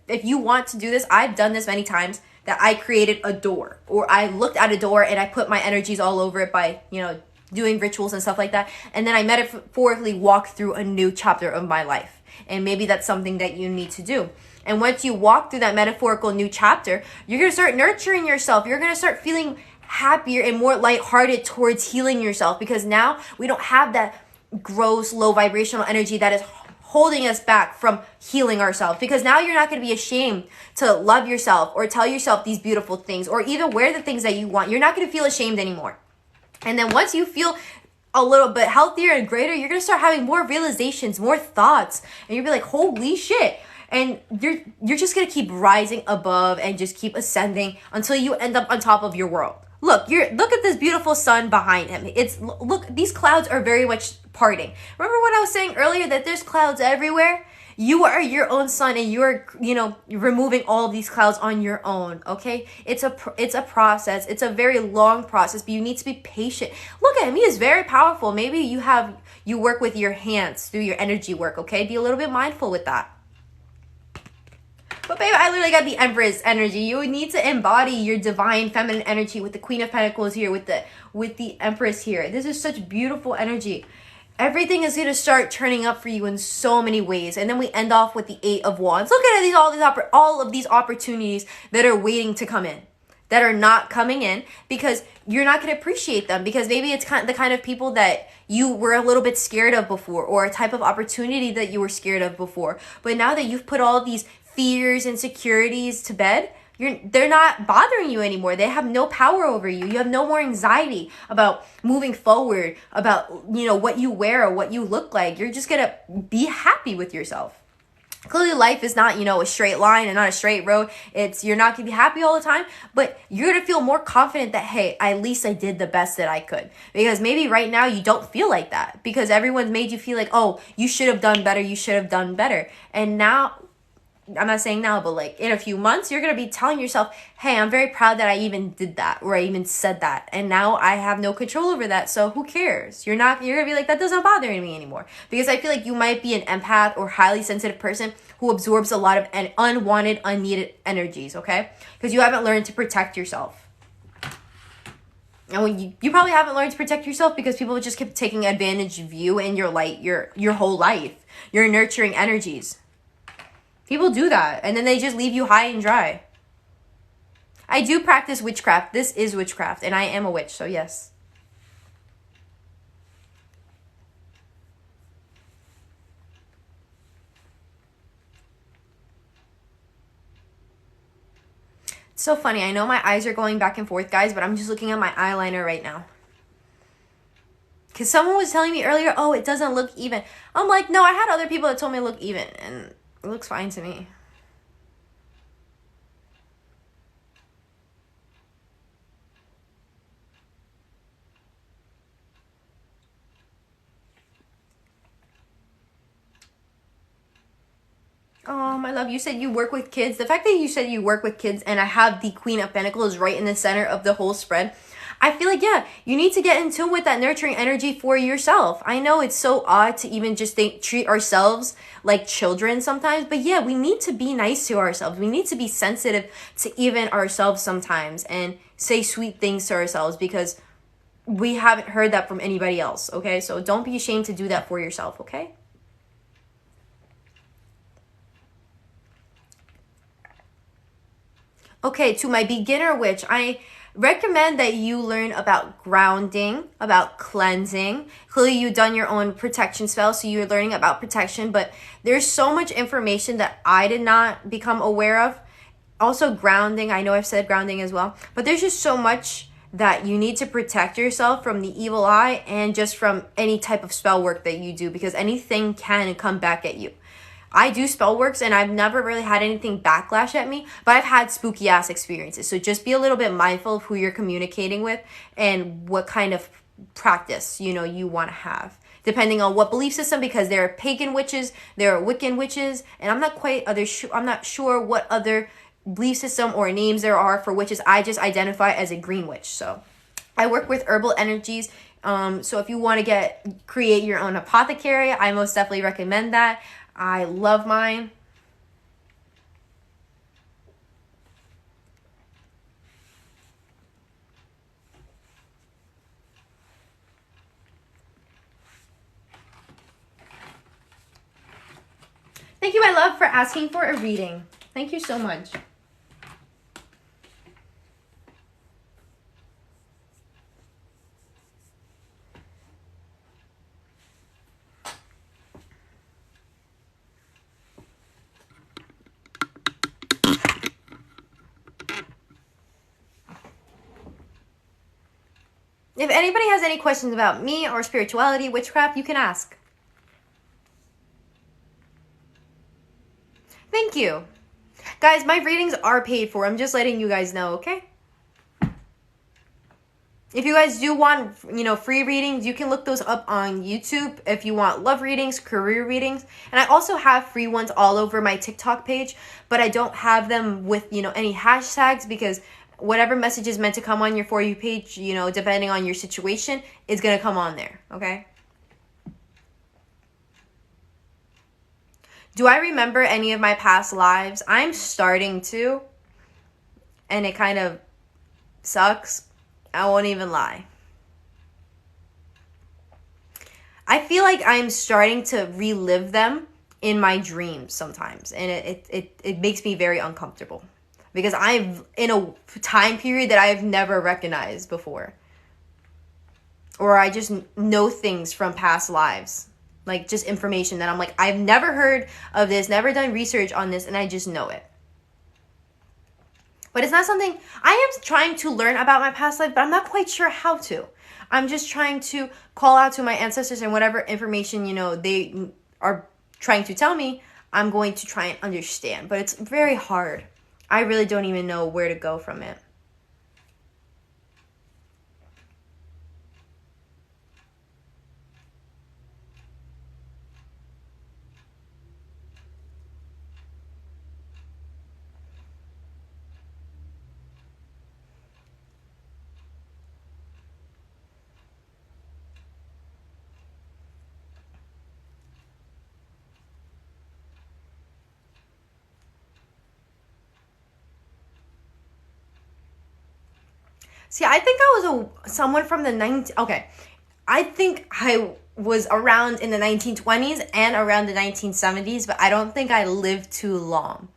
if you want to do this, I've done this many times, that I created a door, or I looked at a door and I put my energies all over it by, doing rituals and stuff like that. And then I metaphorically walk through a new chapter of my life. And maybe that's something that you need to do. And once you walk through that metaphorical new chapter, you're going to start nurturing yourself. You're going to start feeling happier and more lighthearted towards healing yourself, because now we don't have that gross, low vibrational energy that is holding us back from healing ourselves. Because now you're not going to be ashamed to love yourself or tell yourself these beautiful things or even wear the things that you want. You're not going to feel ashamed anymore. And then once you feel a little bit healthier and greater, you're going to start having more realizations, more thoughts, and you'll be like, holy shit. And you're just going to keep rising above and just keep ascending until you end up on top of your world. Look at this beautiful sun behind him. Look, these clouds are very much parting. Remember what I was saying earlier, that there's clouds everywhere? You are your own sun, and you're removing all of these clouds on your own, okay? It's a process. It's a very long process, but you need to be patient. Look at him. He is very powerful. Maybe you work with your hands through your energy work, okay? Be a little bit mindful with that. But babe, I literally got the Empress energy. You need to embody your divine feminine energy with the Queen of Pentacles here, with the Empress here. This is such beautiful energy. Everything is going to start turning up for you in so many ways. And then we end off with the Eight of Wands. Look at all of these opportunities that are waiting to come in, that are not coming in because you're not going to appreciate them, because maybe it's the kind of people that you were a little bit scared of before, or a type of opportunity that you were scared of before. But now that you've put all of these fears, insecurities to bed, they're not bothering you anymore. They have no power over you. You have no more anxiety about moving forward, about what you wear or what you look like. You're just gonna be happy with yourself. Clearly life is not a straight line and not a straight road. You're not gonna be happy all the time, but you're gonna feel more confident that, hey, at least I did the best that I could. Because maybe right now you don't feel like that, because everyone's made you feel like, oh, you should have done better, you should have done better. And now, I'm not saying now, but in a few months, you're going to be telling yourself, hey, I'm very proud that I even did that, or I even said that. And now I have no control over that. So who cares? You're going to be like, that doesn't bother me anymore. Because I feel like you might be an empath or highly sensitive person who absorbs a lot of unwanted, unneeded energies, okay? Because you haven't learned to protect yourself. And when you probably haven't learned to protect yourself because people just keep taking advantage of you and your light, your whole life, your nurturing energies. People do that, and then they just leave you high and dry. I do practice witchcraft. This is witchcraft, and I am a witch, so yes. It's so funny. I know my eyes are going back and forth, guys, but I'm just looking at my eyeliner right now. Because someone was telling me earlier, oh, it doesn't look even. I'm like, no, I had other people that told me it looked even, and it looks fine to me. Oh, my love, you said you work with kids. The fact that you said you work with kids and I have the Queen of Pentacles right in the center of the whole spread, I feel like, yeah, you need to get in tune with that nurturing energy for yourself. I know it's so odd to even just treat ourselves like children sometimes, but yeah, we need to be nice to ourselves. We need to be sensitive to even ourselves sometimes and say sweet things to ourselves because we haven't heard that from anybody else, okay? So don't be ashamed to do that for yourself, okay? Okay, to my beginner witch, I recommend that you learn about grounding, about cleansing. Clearly, you've done your own protection spell, so you're learning about protection, but there's so much information that I did not become aware of. Also, grounding, I know I've said grounding as well, but there's just so much that you need to protect yourself from the evil eye and just from any type of spell work that you do because anything can come back at you. I do spell works and I've never really had anything backlash at me, but I've had spooky ass experiences. So just be a little bit mindful of who you're communicating with and what kind of practice, you want to have. Depending on what belief system, because there are pagan witches, there are Wiccan witches, and I'm not sure what other belief system or names there are for witches. I just identify as a green witch. So I work with herbal energies. So if you want to create your own apothecary, I most definitely recommend that. I love mine. Thank you, my love, for asking for a reading. Thank you so much. If anybody has any questions about me or spirituality, witchcraft, you can ask. Thank you. Guys, my readings are paid for. I'm just letting you guys know, okay? If you guys do want, free readings, you can look those up on YouTube if you want love readings, career readings. And I also have free ones all over my TikTok page, but I don't have them with, any hashtags because whatever message is meant to come on your For You page, depending on your situation, is going to come on there, okay? Do I remember any of my past lives? I'm starting to, and it kind of sucks. I won't even lie. I feel like I'm starting to relive them in my dreams sometimes, and it makes me very uncomfortable because I'm in a time period that I've never recognized before, or I just know things from past lives, like just information that I'm like, I've never heard of this, never done research on this, and I just know it. But it's not something, I am trying to learn about my past life, but I'm not quite sure how to. I'm just trying to call out to my ancestors and whatever information, they are trying to tell me, I'm going to try and understand. But it's very hard. I really don't even know where to go from it. See, I think I was someone from the okay. I think I was around in the 1920s and around the 1970s, but I don't think I lived too long.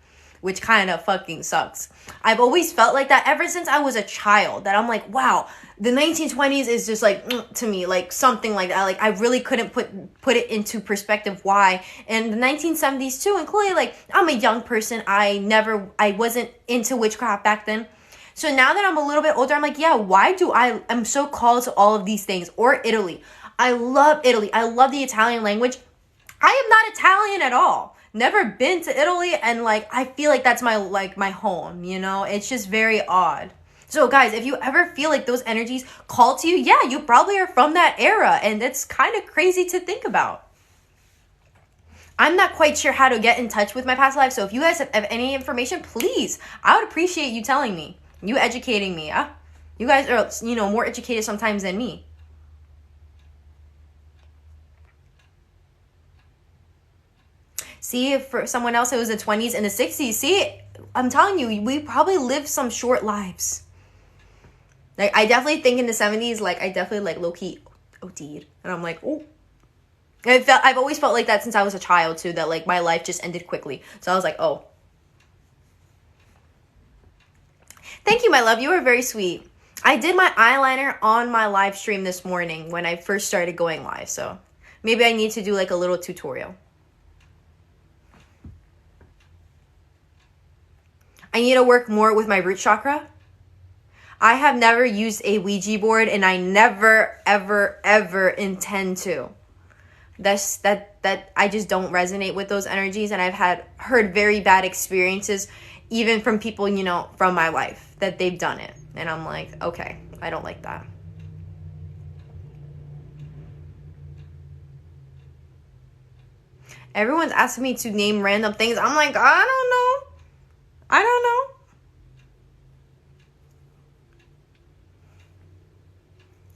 which kind of fucking sucks. I've always felt like that ever since I was a child, that I'm like, wow, the 1920s is just like, to me, like something like that. Like I really couldn't put it into perspective why. And the 1970s too, and clearly like I'm a young person. I wasn't into witchcraft back then. So now that I'm a little bit older, I'm like, yeah, why do I'm so called to all of these things? Or Italy. I love Italy. I love the Italian language. I am not Italian at all. Never been to Italy, and like I feel like that's my home, you know? It's just very odd. So guys, if you ever feel like those energies call to you, yeah, you probably are from that era, and it's kind of crazy to think about. I'm not quite sure how to get in touch with my past life, so if you guys have any information, please, I would appreciate you telling me, you educating me. You guys are, you know, more educated sometimes than me. See, if for someone else it was the 20s and the 60s, see, I'm telling you, we probably lived some short lives. Like, I definitely think in the 70s, like, I definitely, like, low-key OD'd. And I'm like, oh. I've always felt like that since I was a child, too, that, like, my life just ended quickly. So I was like, oh. Thank you, my love. You were very sweet. I did my eyeliner on my live stream this morning when I first started going live. So maybe I need to do, like, a little tutorial. I need to work more with my root chakra. I have never used a Ouija board, and I never, ever, ever intend to. That I just don't resonate with those energies, and I've heard very bad experiences, even from people, you know, from my life, that they've done it. And I'm like, okay, I don't like that. Everyone's asking me to name random things. I'm like, I don't know.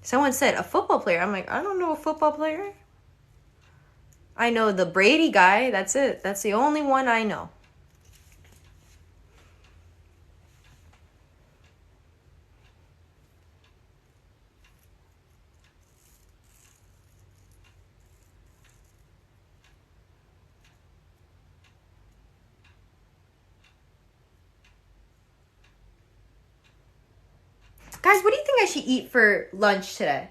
Someone said a football player. I'm like, I don't know a football player. I know the Brady guy. That's it. That's the only one I know. Guys, what do you think I should eat for lunch today?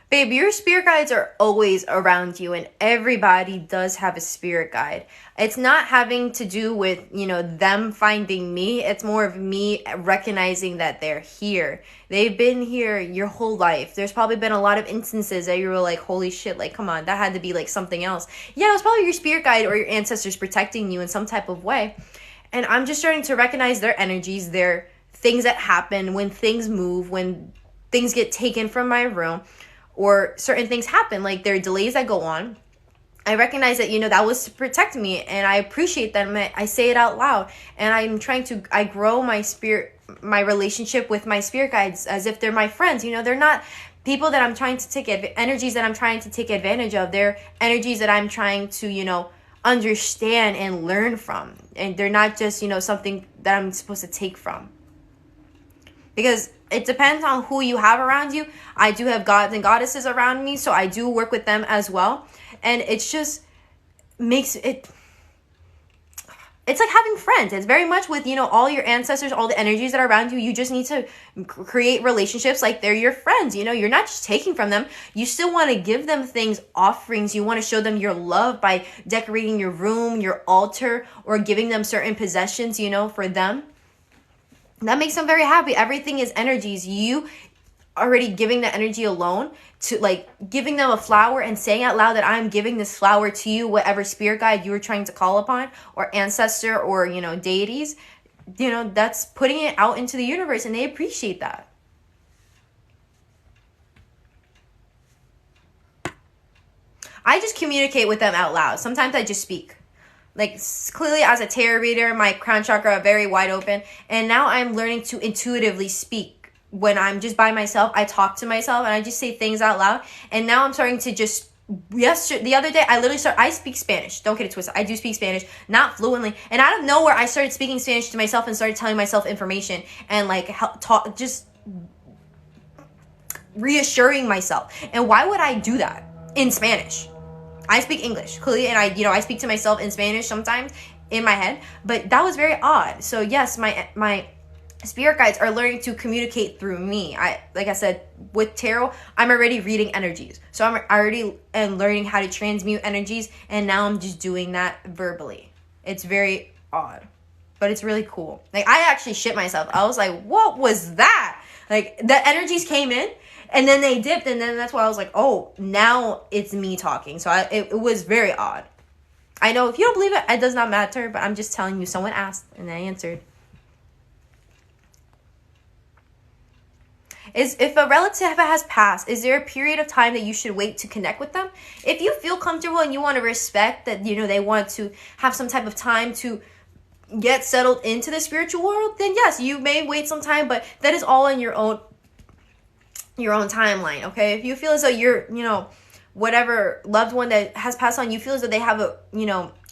Babe, your spirit guides are always around you, and everybody does have a spirit guide. It's not having to do with, you know, them finding me. It's more of me recognizing that they're here. They've been here your whole life. There's probably been a lot of instances that you were like, holy shit, like, come on, that had to be like something else. Yeah, it was probably your spirit guide or your ancestors protecting you in some type of way. And I'm just starting to recognize their energies, their things that happen when things move, when things get taken from my room, or certain things happen, like there are delays that go on. I recognize that, you know, that was to protect me, and I appreciate that. I say it out loud, and I grow my spirit, my relationship with my spirit guides as if they're my friends. You know, they're not people that I'm trying to take energies that I'm trying to take advantage of. They're energies that I'm trying to, you know, understand and learn from. And they're not just, you know, something that I'm supposed to take from. Because it depends on who you have around you. I do have gods and goddesses around me, so I do work with them as well. And it's just makes it... It's like having friends. It's very much with, you know, all your ancestors, all the energies that are around you. You just need to create relationships like they're your friends. You know, you're not just taking from them. You still want to give them things, offerings. You want to show them your love by decorating your room, your altar, or giving them certain possessions, you know, for them. That makes them very happy. Everything is energies. You already giving the energy alone, to like giving them a flower and saying out loud that I'm giving this flower to you, whatever spirit guide you were trying to call upon, or ancestor, or, you know, deities, you know, that's putting it out into the universe, and they appreciate that. I just communicate with them out loud. Sometimes I just speak. Like, clearly as a tarot reader, my crown chakra are very wide open. And now I'm learning to intuitively speak. When I'm just by myself, I talk to myself and I just say things out loud. And now I'm starting to just... the other day, I speak Spanish. Don't get it twisted. I do speak Spanish, not fluently. And out of nowhere, I started speaking Spanish to myself and started telling myself information. And, like, just reassuring myself. And why would I do that? in Spanish. I speak English clearly, and I speak to myself in Spanish sometimes in my head, but that was very odd. So yes, my spirit guides are learning to communicate through me. Like I said, with tarot, I'm already reading energies. So I already am learning how to transmute energies, and now I'm just doing that verbally. It's very odd, but it's really cool. Like, I actually shit myself. I was like, what was that? Like, the energies came in, and then they dipped, and then that's why I was like, oh, now it's me talking. So it was very odd. I know if you don't believe it, it does not matter, but I'm just telling you, someone asked, and I answered. If a relative has passed, is there a period of time that you should wait to connect with them? If you feel comfortable and you want to respect that, they want to have some type of time to get settled into the spiritual world, then yes, you may wait some time, but that is all in your own timeline, okay? If you feel as though you're, whatever loved one that has passed on, you feel as though they have a,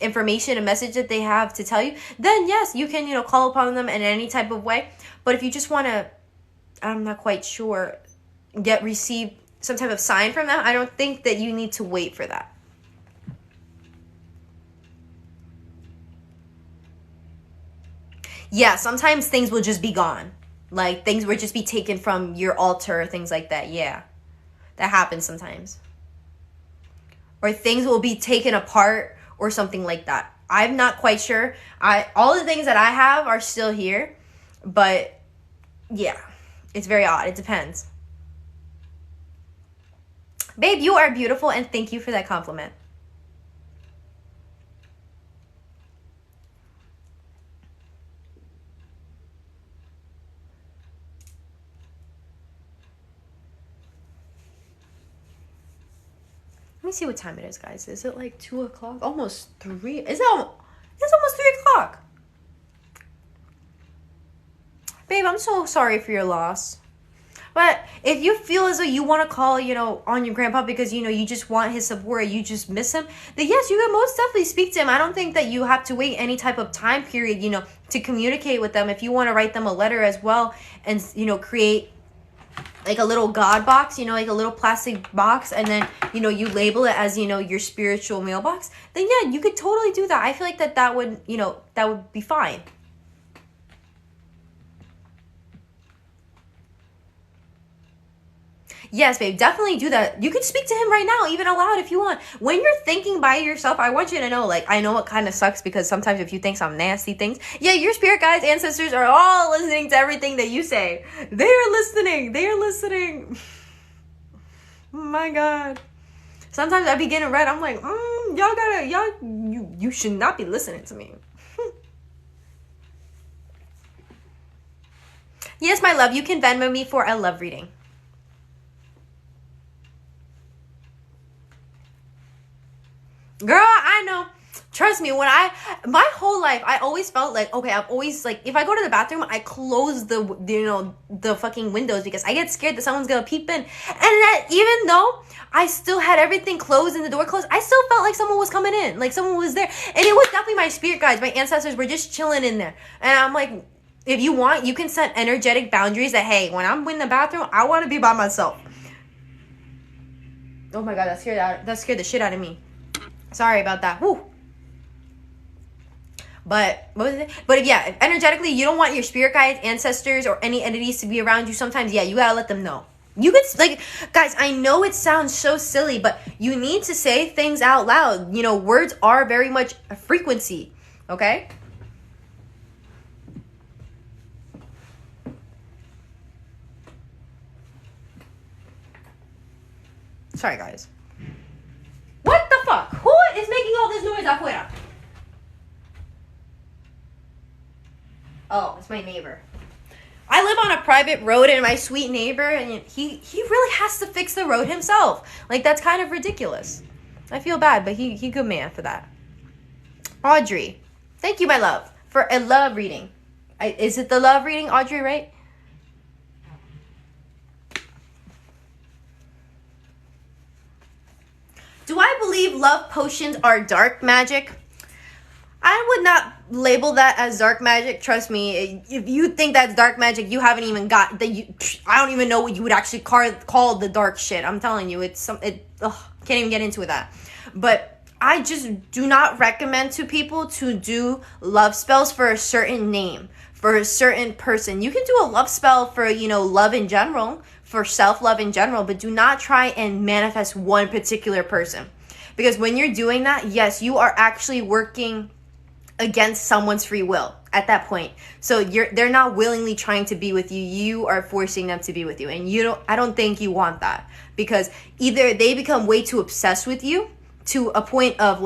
information, a message that they have to tell you, then yes, you can, call upon them in any type of way. But if you just want to, I'm not quite sure, receive some type of sign from them, I don't think that you need to wait for that. Yeah, sometimes things will just be gone. Like, things will just be taken from your altar, things like that. Yeah, that happens sometimes. Or things will be taken apart or something like that. I'm not quite sure. All the things that I have are still here. But, yeah, it's very odd. It depends. Babe, you are beautiful, and thank you for that compliment. Let me see what time it is, guys. Is it like 2 o'clock? Almost 3. It's almost 3 o'clock. Babe, I'm so sorry for your loss. But if you feel as though you want to call, on your grandpa because, you just want his support, you just miss him, then yes, you can most definitely speak to him. I don't think that you have to wait any type of time period, to communicate with them. If you want to write them a letter as well and, create like a little God box, like a little plastic box, and then, you label it as, your spiritual mailbox, then yeah, you could totally do that. I feel like that would, that would be fine. Yes, babe, definitely do that. You can speak to him right now, even aloud if you want. When you're thinking by yourself, I want you to know, I know it kind of sucks because sometimes if you think some nasty things, yeah, your spirit guides, ancestors are all listening to everything that you say. They are listening. My God. Sometimes I be getting red. I'm like, you should not be listening to me. Yes, my love, you can Venmo me for a love reading. Girl, I know. Trust me, my whole life, I always felt like, okay, I'm always like, if I go to the bathroom, I close the fucking windows because I get scared that someone's gonna peep in. And that even though I still had everything closed and the door closed, I still felt like someone was coming in, like someone was there. And it was definitely my spirit guides, my ancestors were just chilling in there. And I'm like, if you want, you can set energetic boundaries that, hey, when I'm in the bathroom, I want to be by myself. Oh my God, that scared the shit out of me. Sorry about that. Whew. But what was it? But yeah, if energetically you don't want your spirit guides, ancestors, or any entities to be around you, sometimes, yeah, you gotta let them know. You could, guys, I know it sounds so silly, but you need to say things out loud. Words are very much a frequency, okay? Sorry, guys. What the fuck? Who is making all this noise afuera? Oh, it's my neighbor. I live on a private road, and my sweet neighbor, and he really has to fix the road himself. That's kind of ridiculous. I feel bad, but he good man for that. Audrey, thank you, my love, for a love reading. Is it the love reading, Audrey, right? Do I believe love potions are dark magic? I I would not label that as dark magic. Trust me, if you think that's dark magic, you haven't even got that. I don't even know what you would actually call the dark shit. I'm telling you, can't even get into that. But I just do not recommend to people to do love spells for a certain name, for a certain person. You can do a love spell for, love in general, for self-love in general, but do not try and manifest one particular person. Because when you're doing that, yes, you are actually working against someone's free will at that point. So they're not willingly trying to be with you. You are forcing them to be with you. And I don't think you want that, because either they become way too obsessed with you to a point of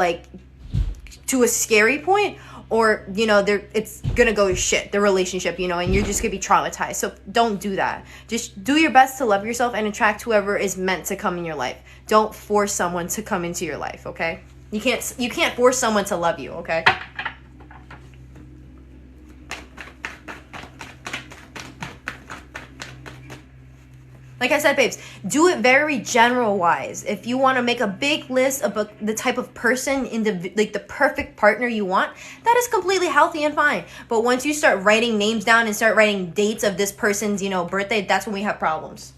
to a scary point, or it's gonna go to shit, the relationship, and you're just gonna be traumatized. So don't do that. Just do your best to love yourself and attract whoever is meant to come in your life. Don't force someone to come into your life, okay? You can't force someone to love you, okay? Like I said, babes, do it very general-wise. If you want to make a big list of the type of person, the perfect partner you want, that is completely healthy and fine. But once you start writing names down and start writing dates of this person's, birthday, that's when we have problems.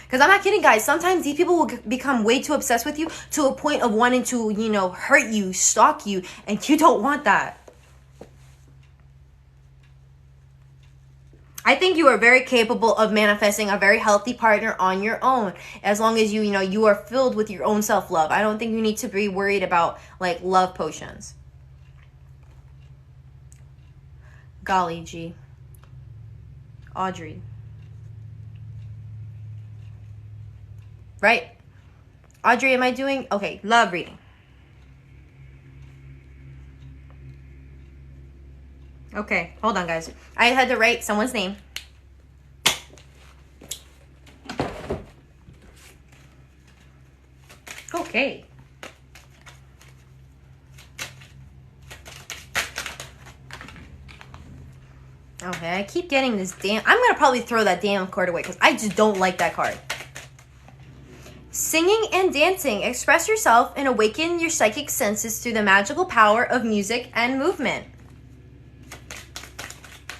Because I'm not kidding, guys. Sometimes these people will become way too obsessed with you to a point of wanting to, hurt you, stalk you, and you don't want that. I think you are very capable of manifesting a very healthy partner on your own, as long as you are filled with your own self-love. I don't think you need to be worried about love potions. Golly gee. Audrey. Right? Audrey, am I doing okay? Love reading. Okay, hold on, guys. I had to write someone's name. Okay. Okay, I keep getting this I'm gonna probably throw that damn card away because I just don't like that card. Singing and dancing. Express yourself and awaken your psychic senses through the magical power of music and movement.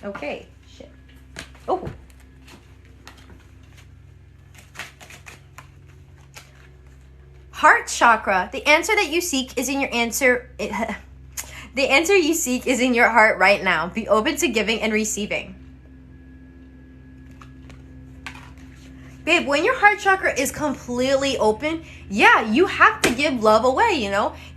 Okay, shit. Oh. Heart chakra. The answer that you seek is in your answer. The answer you seek is in your heart right now. Be open to giving and receiving. Babe, when your heart chakra is completely open, yeah, you have to give love away,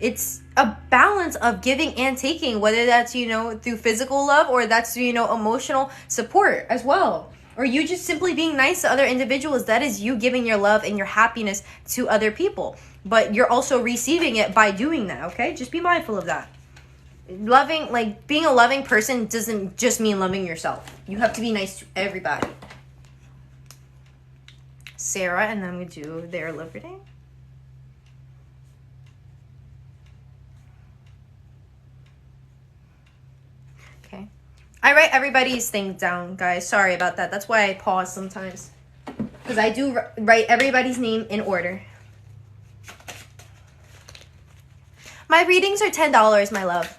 It's a balance of giving and taking, whether that's, through physical love or that's, emotional support as well. Or you just simply being nice to other individuals. That is you giving your love and your happiness to other people. But you're also receiving it by doing that, okay? Just be mindful of that. Being a loving person doesn't just mean loving yourself. You have to be nice to everybody. Sarah, and then I'm going to do their love reading. Okay. I write everybody's things down, guys. Sorry about that. That's why I pause sometimes. Because I do write everybody's name in order. My readings are $10, my love.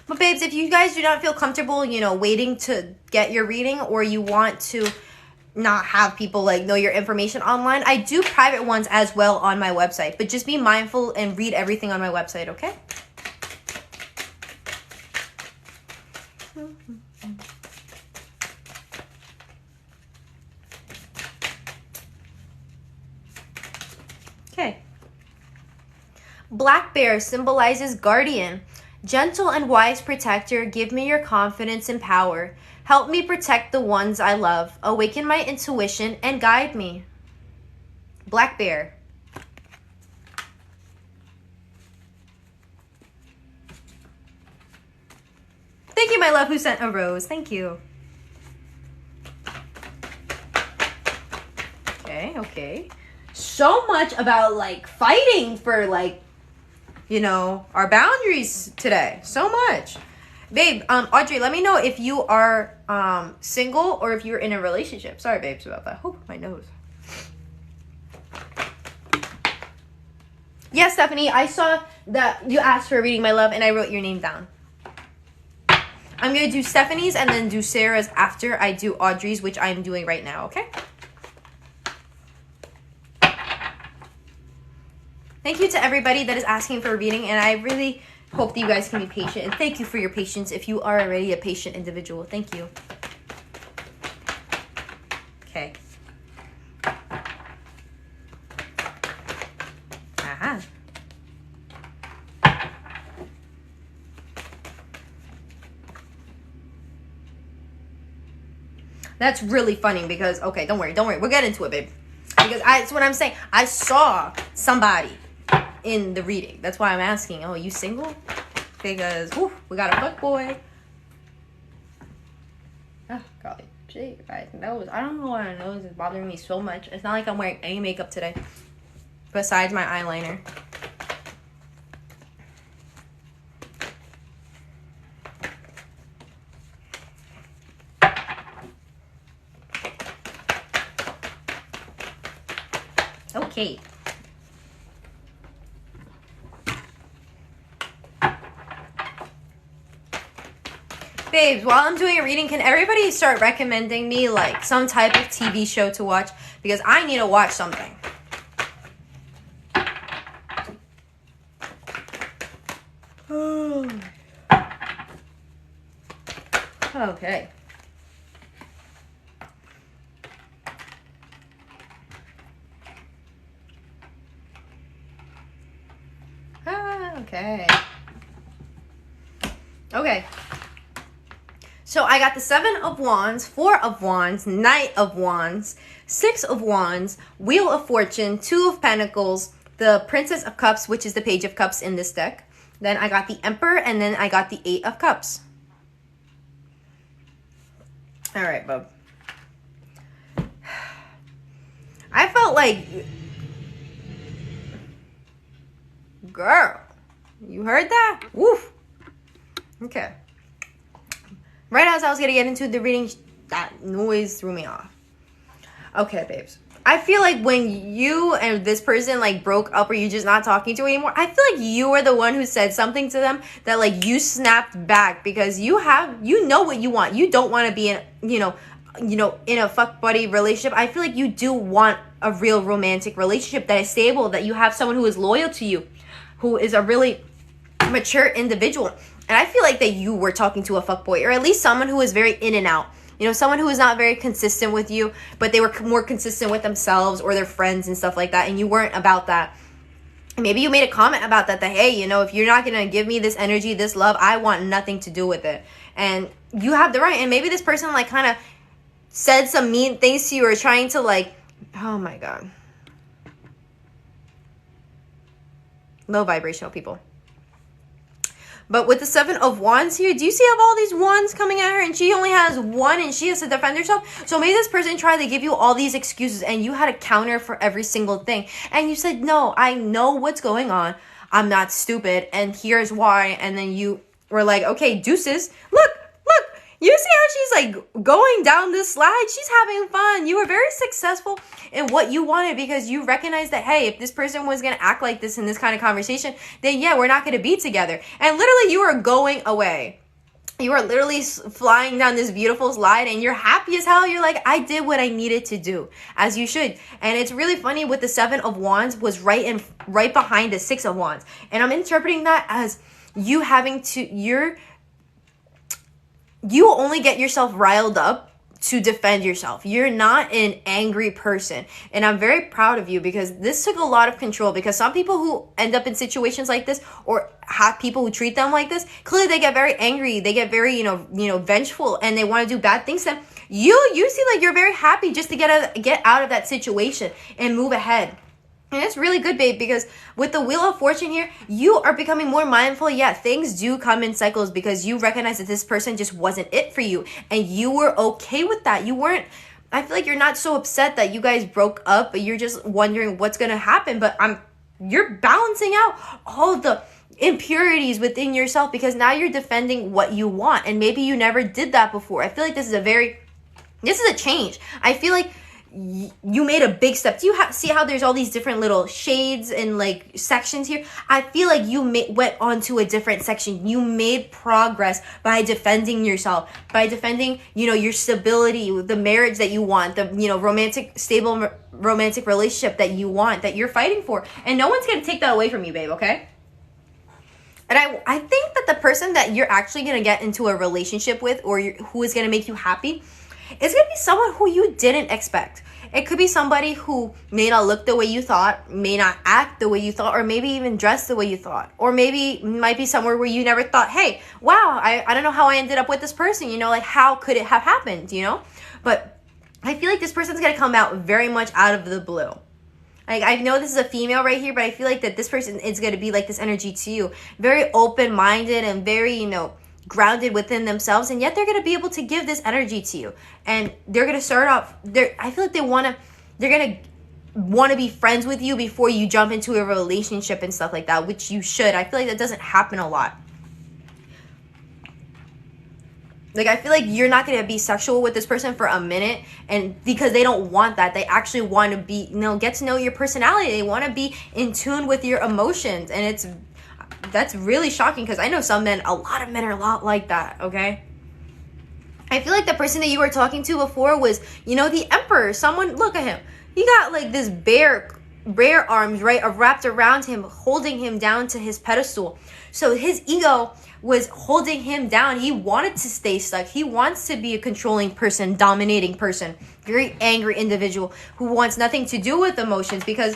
But babes, if you guys do not feel comfortable, waiting to get your reading, or you want to not have people know your information online, I do private ones as well on my website. But just be mindful and read everything on my website, okay? Okay. Black bear symbolizes guardian. Gentle and wise protector, give me your confidence and power. Help me protect the ones I love. Awaken my intuition and guide me. Black bear. Thank you, my love, who sent a rose. Thank you. Okay. So much about fighting for our boundaries today. So much. Babe, Audrey, let me know if you are single or if you're in a relationship. Sorry, babes, about that. Oh, my nose. Yes, Stephanie, I saw that you asked for a reading, my love, and I wrote your name down. I'm going to do Stephanie's and then do Sarah's after I do Audrey's, which I'm doing right now, okay? Thank you to everybody that is asking for a reading, and I really hope that you guys can be patient. And thank you for your patience if you are already a patient individual. Thank you. Okay. Aha. That's really funny because, okay, don't worry. We'll get into it, babe. Because that's what I'm saying. I saw somebody in the reading. That's why I'm asking, oh, are you single? Because, we got a fuck boy. Oh, golly. Gee, right. Nose. I don't know why my nose is bothering me so much. It's not like I'm wearing any makeup today. Besides my eyeliner. Okay. Babes, while I'm doing a reading, can everybody start recommending me like some type of TV show to watch? Because I need to watch something. Okay. Okay. Okay. So I got the 7 of Wands, 4 of Wands, Knight of Wands, 6 of Wands, Wheel of Fortune, 2 of Pentacles, the Princess of Cups, which is the Page of Cups in this deck. Then I got the Emperor, and then I got the 8 of Cups. All right, bub. I felt like... Girl, you heard that? Woof. Okay. Right as I was going to get into the reading, that noise threw me off. Okay, babes. I feel like when you and this person, like, broke up or you're just not talking to anymore, I feel like you were the one who said something to them that, like, you snapped back because you know what you want. You don't want to be in, in a fuck buddy relationship. I feel like you do want a real romantic relationship that is stable, that you have someone who is loyal to you, who is a really mature individual. And I feel like that you were talking to a fuckboy, or at least someone who is very in and out. Someone who is not very consistent with you, but they were more consistent with themselves or their friends and stuff like that, and you weren't about that. Maybe you made a comment about that, hey, if you're not going to give me this energy, this love, I want nothing to do with it. And you have the right. And maybe this person, like, kind of said some mean things to you or trying to, like, oh, my God. Low vibrational people. But with the 7 of Wands here, do you see all these wands coming at her? And she only has 1 and she has to defend herself. So maybe this person tried to give you all these excuses and you had a counter for every single thing. And you said, no, I know what's going on. I'm not stupid. And here's why. And then you were like, okay, deuces. Look. You see how she's like going down this slide? She's having fun. You were very successful in what you wanted because you recognized that, hey, if this person was going to act like this in this kind of conversation, then yeah, we're not going to be together. And literally you are going away. You are literally flying down this beautiful slide and you're happy as hell. You're like, I did what I needed to do, as you should. And it's really funny with the 7 of Wands was right behind the 6 of Wands. And I'm interpreting that as you having to, you only get yourself riled up to defend yourself. You're not an angry person. And I'm very proud of you because this took a lot of control, because some people who end up in situations like this or have people who treat them like this, clearly they get very angry. They get very, vengeful, and they want to do bad things to them. You seem like you're very happy just to get out of that situation and move ahead. And it's really good, babe, because with the Wheel of Fortune here, you are becoming more mindful. Yeah, things do come in cycles because you recognize that this person just wasn't it for you. And you were okay with that. I feel like you're not so upset that you guys broke up, but you're just wondering what's going to happen. But you're balancing out all the impurities within yourself, because now you're defending what you want, and maybe you never did that before. I feel like this is a change. I feel like you made a big step. Do you see how there's all these different little shades and like sections here? I feel like you went onto a different section. You made progress by defending yourself, by defending, your stability, the marriage that you want, the, stable romantic relationship that you want, that you're fighting for. And no one's going to take that away from you, babe, okay? And I think that the person that you're actually going to get into a relationship with, or who is going to make you happy, it's going to be someone who you didn't expect. It could be somebody who may not look the way you thought, may not act the way you thought, or maybe even dress the way you thought. Or maybe might be somewhere where you never thought, hey, wow, I don't know how I ended up with this person. Like, how could it have happened, But I feel like this person's going to come out very much out of the blue. Like, I know this is a female right here, but I feel like that this person is going to be like this energy to you. Very open-minded and very, grounded within themselves, and yet they're going to be able to give this energy to you. And they're going to start off, I feel like they're going to want to be friends with you before you jump into a relationship and stuff like that, which you should. I feel like that doesn't happen a lot. Like, I feel like you're not going to be sexual with this person for a minute, and because they don't want that. They actually want to be, get to know your personality. They want to be in tune with your emotions, and that's really shocking, because I know a lot of men are a lot like that, okay? I feel like the person that you were talking to before was, the emperor. Someone, look at him. He got like this bear arms, right, wrapped around him, holding him down to his pedestal. So his ego was holding him down. He wanted to stay stuck. He wants to be a controlling person, dominating person, very angry individual who wants nothing to do with emotions, because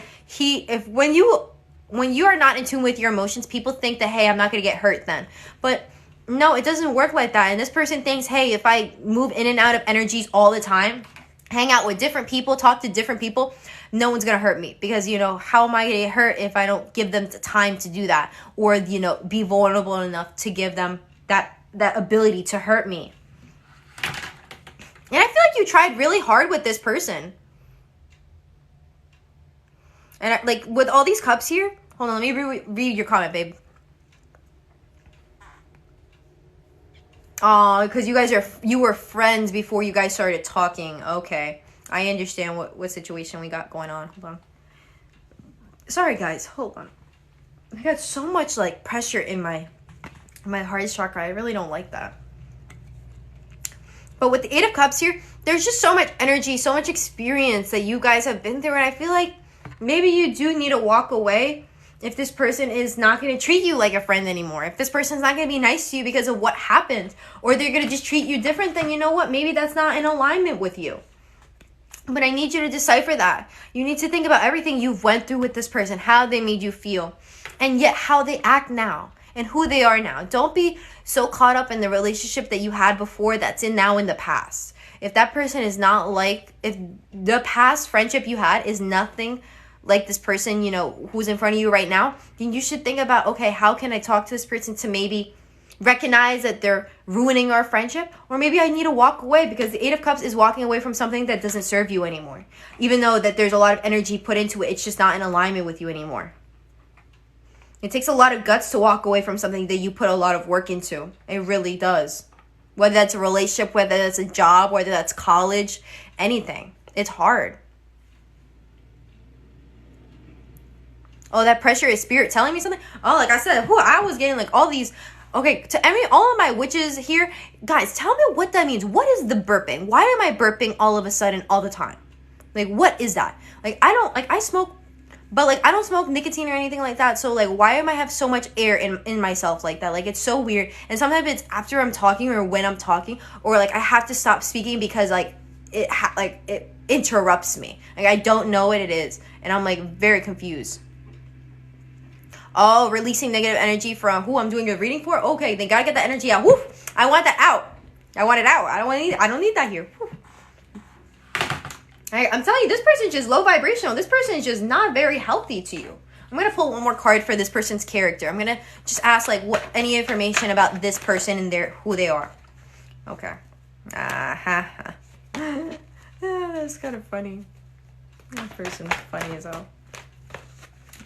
when you are not in tune with your emotions, people think that, hey, I'm not going to get hurt then. But no, it doesn't work like that. And this person thinks, hey, if I move in and out of energies all the time, hang out with different people, talk to different people, no one's going to hurt me. Because, how am I going to get hurt if I don't give them the time to do that? Or, be vulnerable enough to give them that ability to hurt me. And I feel like you tried really hard with this person. And like with all these cups here, hold on, let me read your comment, babe. Oh, because you were friends before you guys started talking. Okay, I understand what situation we got going on. Hold on. Sorry, guys. Hold on. I got so much like pressure in my heart chakra. I really don't like that. But with the Eight of Cups here, there's just so much energy, so much experience that you guys have been through, and I feel like maybe you do need to walk away if this person is not going to treat you like a friend anymore. If this person's not going to be nice to you because of what happened, or they're going to just treat you different, then you know what? Maybe that's not in alignment with you. But I need you to decipher that. You need to think about everything you've went through with this person, how they made you feel, and yet how they act now and who they are now. Don't be so caught up in the relationship that you had before that's now in the past. If that person is not like, if the past friendship you had is nothing like this person, who's in front of you right now, then you should think about, okay, how can I talk to this person to maybe recognize that they're ruining our friendship? Or maybe I need to walk away, because the Eight of Cups is walking away from something that doesn't serve you anymore. Even though that there's a lot of energy put into it, it's just not in alignment with you anymore. It takes a lot of guts to walk away from something that you put a lot of work into. It really does. Whether that's a relationship, whether that's a job, whether that's college, anything. It's hard. Oh, that pressure is spirit telling me something? Oh, like I said, I was getting like all these. Okay, all of my witches here, guys, tell me what that means. What is the burping? Why am I burping all of a sudden all the time? Like, what is that? Like, I smoke, but like I don't smoke nicotine or anything like that. So like, why am I have so much air in myself like that? Like, it's so weird. And sometimes it's after I'm talking or when I'm talking, or like I have to stop speaking because like it interrupts me. Like, I don't know what it is, and I'm like very confused. Oh, releasing negative energy from who I'm doing a reading for? Okay, then gotta get that energy out. Woo! I want that out. I want it out. I don't need that here. I'm telling you, this person's just low vibrational. This person is just not very healthy to you. I'm going to pull one more card for this person's character. I'm going to just ask like any information about this person and who they are. Okay. That's kind of funny. That person's funny as hell.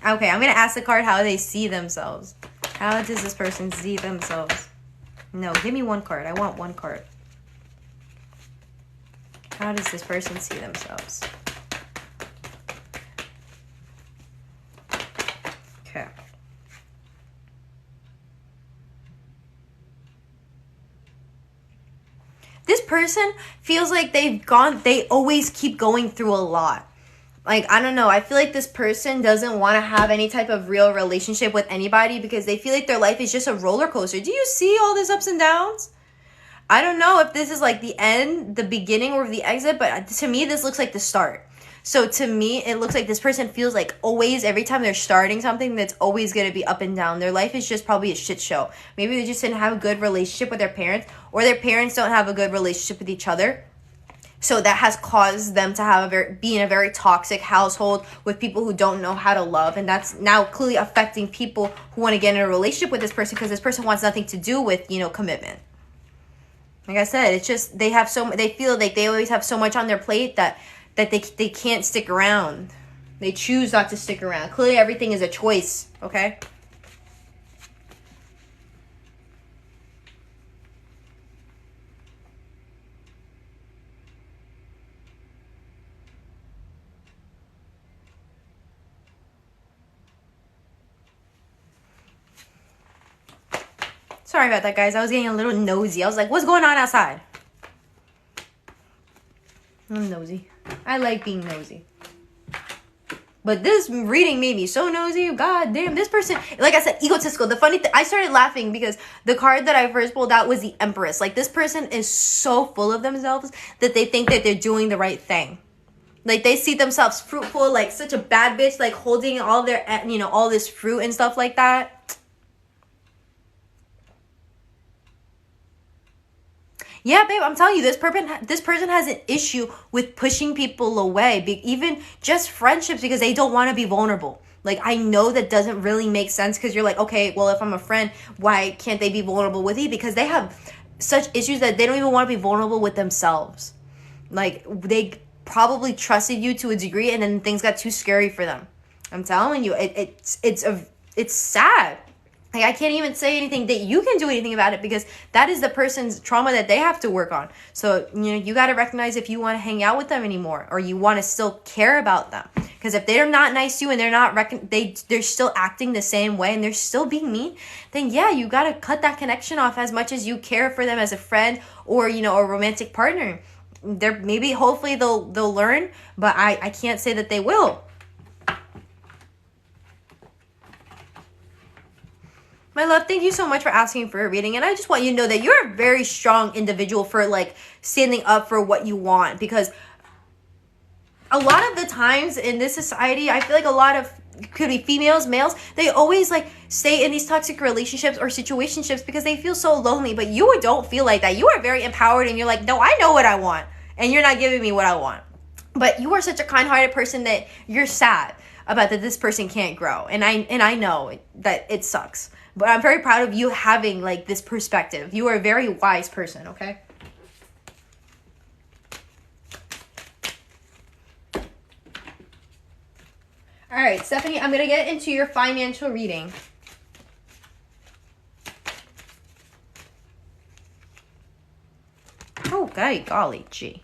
Okay, I'm going to ask the card how they see themselves. How does this person see themselves? No, give me one card. I want one card. How does this person see themselves? Okay. This person feels like they always keep going through a lot. Like, I don't know. I feel like this person doesn't want to have any type of real relationship with anybody because they feel like their life is just a roller coaster. Do you see all this ups and downs? I don't know if this is like the end, the beginning, or the exit, but to me, this looks like the start. So to me, it looks like this person feels like always, every time they're starting something, that's always going to be up and down. Their life is just probably a shit show. Maybe they just didn't have a good relationship with their parents, or their parents don't have a good relationship with each other. So that has caused them to be in a very toxic household with people who don't know how to love. And that's now clearly affecting people who want to get in a relationship with this person because this person wants nothing to do with, commitment. Like I said, it's just they feel like they always have so much on their plate that they can't stick around. They choose not to stick around. Clearly everything is a choice, okay? Sorry about that, guys. I was getting a little nosy. I was like, what's going on outside? I'm nosy. I like being nosy. But this reading made me so nosy. God damn, this person, like I said, egotistical. The funny thing, I started laughing because the card that I first pulled out was the Empress. Like, this person is so full of themselves that they think that they're doing the right thing. Like, they see themselves fruitful, like such a bad bitch, like holding all their, all this fruit and stuff like that. Yeah, babe, I'm telling you, this person has an issue with pushing people away, even just friendships, because they don't want to be vulnerable. Like, I know that doesn't really make sense because you're like, okay, well, if I'm a friend, why can't they be vulnerable with you? Because they have such issues that they don't even want to be vulnerable with themselves. Like, they probably trusted you to a degree, and then things got too scary for them. I'm telling you, it's sad. Like, I can't even say anything that you can do anything about it because that is the person's trauma that they have to work on. So, you got to recognize if you want to hang out with them anymore or you want to still care about them. Because if they're not nice to you and they're not they're still acting the same way and they're still being mean, then yeah, you got to cut that connection off as much as you care for them as a friend or, a romantic partner. Hopefully they'll learn, but I can't say that they will. My love, thank you so much for asking for a reading. And I just want you to know that you're a very strong individual for, like, standing up for what you want. Because a lot of the times in this society, I feel like a lot of, could be females, males, they always, like, stay in these toxic relationships or situationships because they feel so lonely. But you don't feel like that. You are very empowered and you're like, no, I know what I want. And you're not giving me what I want. But you are such a kind-hearted person that you're sad about that this person can't grow. And I know that it sucks. But I'm very proud of you having, like, this perspective. You are a very wise person, okay? All right, Stephanie, I'm going to get into your financial reading. Okay, golly gee.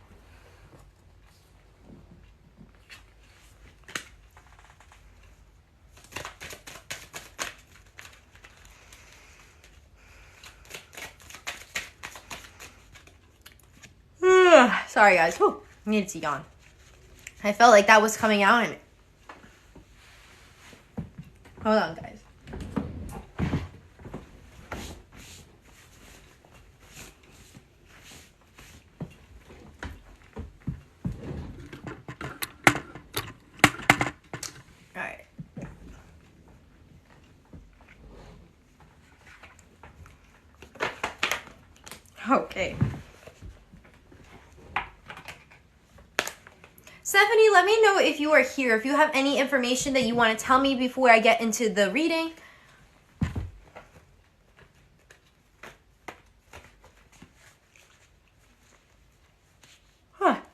Sorry, guys. Whew, needed to yawn. I felt like that was coming out and... Hold on, guys. All right. Okay. Stephanie, let me know if you are here, if you have any information that you want to tell me before I get into the reading.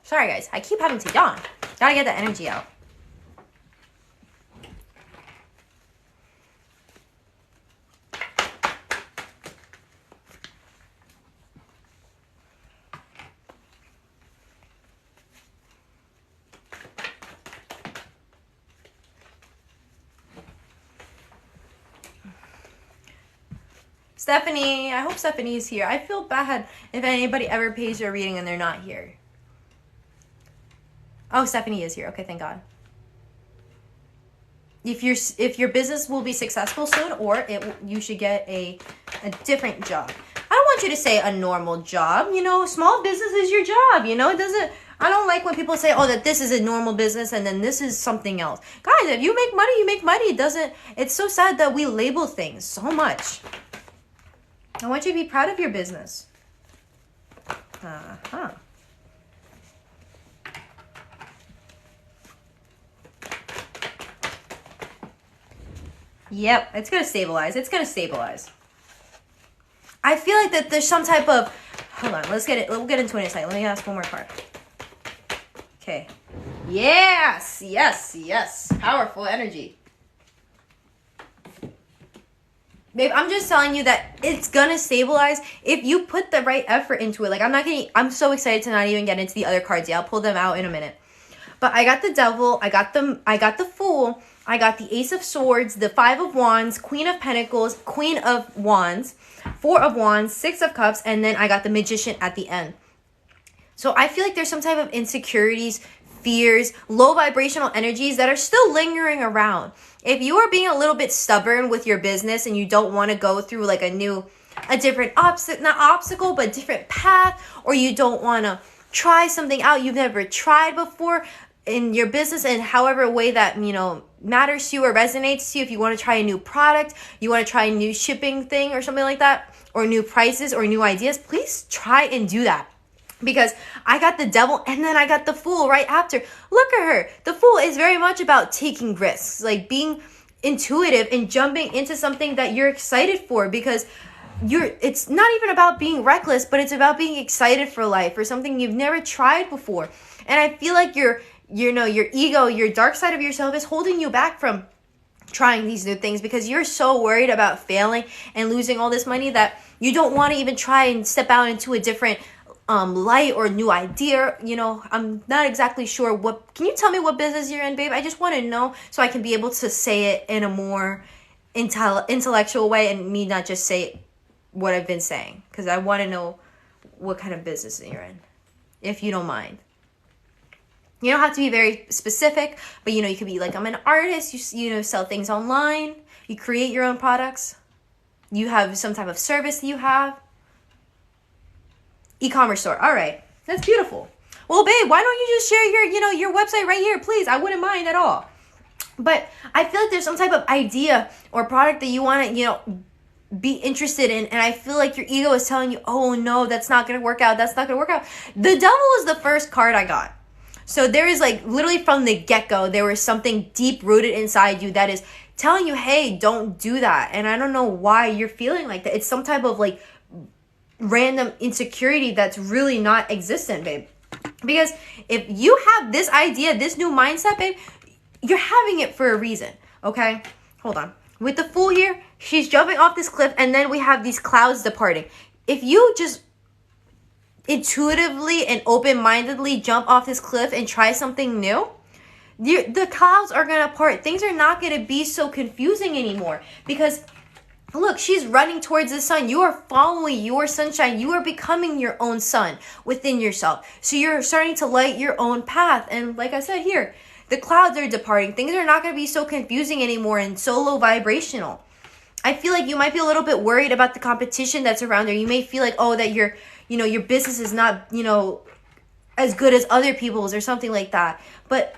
Sorry, guys. I keep having to yawn. Gotta get the energy out. Stephanie. I hope Stephanie is here. I feel bad if anybody ever pays your reading and they're not here. Oh, Stephanie is here. Okay, thank God. If your business will be successful soon, or you should get a different job. I don't want you to say a normal job. You know, small business is your job. You know, it doesn't. I don't like when people say, oh, that this is a normal business and then this is something else. Guys, if you make money, you make money. It's so sad that we label things so much. I want you to be proud of your business. Uh-huh. Yep, it's going to stabilize. It's going to stabilize. I feel like that there's some type of... Hold on, we'll get into it in a second. Let me ask one more card. Okay. Yes, yes, yes. Powerful energy. Babe, I'm just telling you that it's going to stabilize if you put the right effort into it. Like, I'm so excited to not even get into the other cards yet. I'll pull them out in a minute. But I got the Devil, I got the Fool, I got the Ace of Swords, the Five of Wands, Queen of Pentacles, Queen of Wands, Four of Wands, Six of Cups, and then I got the Magician at the end. So I feel like there's some type of insecurities, fears, low vibrational energies that are still lingering around. If you are being a little bit stubborn with your business and you don't want to go through like a different different path, or you don't want to try something out you've never tried before in your business in however way that, you know, matters to you or resonates to you. If you want to try a new product, you want to try a new shipping thing or something like that, or new prices or new ideas, please try and do that. Because I got the Devil and then I got the Fool right after. Look at her. The Fool is very much about taking risks, like being intuitive and jumping into something that you're excited for, because it's not even about being reckless, but it's about being excited for life, or something you've never tried before. And I feel like your ego, your dark side of yourself is holding you back from trying these new things, because you're so worried about failing and losing all this money that you don't want to even try and step out into a different light or new idea. You know, I'm not exactly sure can you tell me what business you're in, babe? I just want to know so I can be able to say it in a more intellectual way and me not just say what I've been saying, because I want to know what kind of business you're in, if you don't mind. You don't have to be very specific, but you know, you could be like, I'm an artist, you know, sell things online, you create your own products, you have some type of service that you have. E-commerce store. All right. That's beautiful. Well, babe, why don't you just share your website right here, please? I wouldn't mind at all. But I feel like there's some type of idea or product that you want to, be interested in, and I feel like your ego is telling you, oh no, that's not going to work out. That's not going to work out. The Devil is the first card I got. So there is like literally from the get-go, there was something deep rooted inside you that is telling you, hey, don't do that. And I don't know why you're feeling like that. It's some type of like random insecurity that's really not existent, babe. Because if you have this idea, this new mindset, babe, you're having it for a reason, okay? Hold on. With the Fool here, she's jumping off this cliff, and then we have these clouds departing. If you just intuitively and open-mindedly jump off this cliff and try something new, the clouds are going to part. Things are not going to be so confusing anymore, because look, she's running towards the sun. You are following your sunshine. You are becoming your own sun within yourself. So you're starting to light your own path. And like I said here, the clouds are departing. Things are not going to be so confusing anymore and so low vibrational. I feel like you might be a little bit worried about the competition that's around there. You may feel like, oh, that your business is not, as good as other people's or something like that. But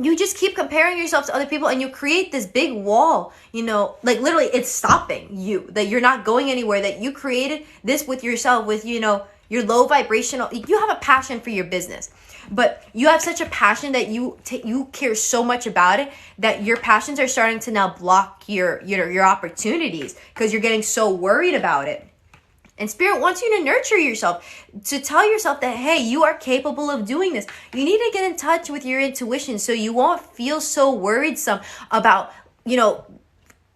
you just keep comparing yourself to other people, and you create this big wall, like literally it's stopping you, that you're not going anywhere, that you created this with yourself, with, your low vibrational, you have a passion for your business, but you have such a passion that you care so much about it that your passions are starting to now block your opportunities, because you're getting so worried about it. And Spirit wants you to nurture yourself, to tell yourself that, hey, you are capable of doing this. You need to get in touch with your intuition so you won't feel so worrisome about, you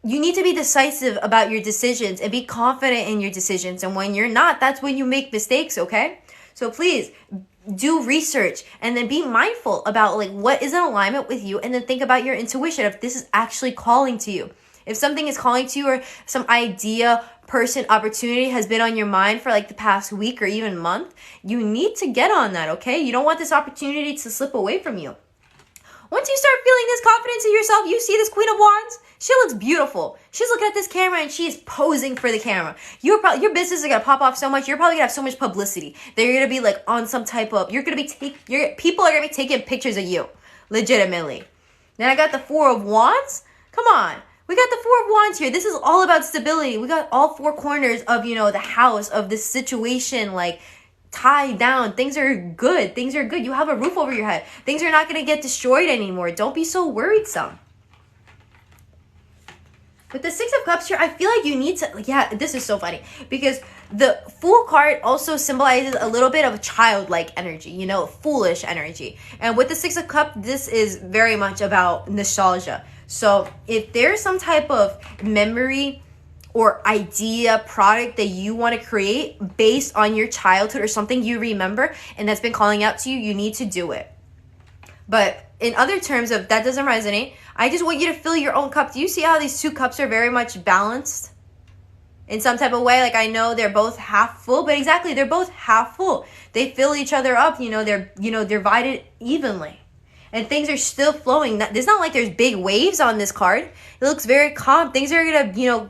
need to be decisive about your decisions and be confident in your decisions. And when you're not, that's when you make mistakes, okay? So please do research and then be mindful about like what is in alignment with you, and then think about your intuition if this is actually calling to you. If something is calling to you, or some idea, person, opportunity has been on your mind for like the past week or even month, you need to get on that, okay? You don't want this opportunity to slip away from you. Once you start feeling this confidence in yourself, you see this Queen of Wands, she looks beautiful. She's looking at this camera and she is posing for the camera. Your business is gonna pop off so much. You're probably gonna have so much publicity. They're gonna be like on some type of, people are gonna be taking pictures of you, legitimately. Then I got the Four of Wands. Come on. We got the Four of Wands here. This is all about stability. We got all four corners of, the house, of this situation, like, tied down. Things are good. Things are good. You have a roof over your head. Things are not going to get destroyed anymore. Don't be so worrisome. With the Six of Cups here, I feel like you need to, this is so funny, because the Fool card also symbolizes a little bit of childlike energy, foolish energy. And with the Six of Cups, this is very much about nostalgia. So if there's some type of memory or idea, product that you want to create based on your childhood or something you remember and that's been calling out to you, you need to do it. But in other terms, if that doesn't resonate, I just want you to fill your own cup. Do you see how these two cups are very much balanced in some type of way? Like, I know they're both half full, but exactly, they're both half full. They fill each other up, they're divided evenly. And things are still flowing. It's not like there's big waves on this card. It looks very calm. Things are going to,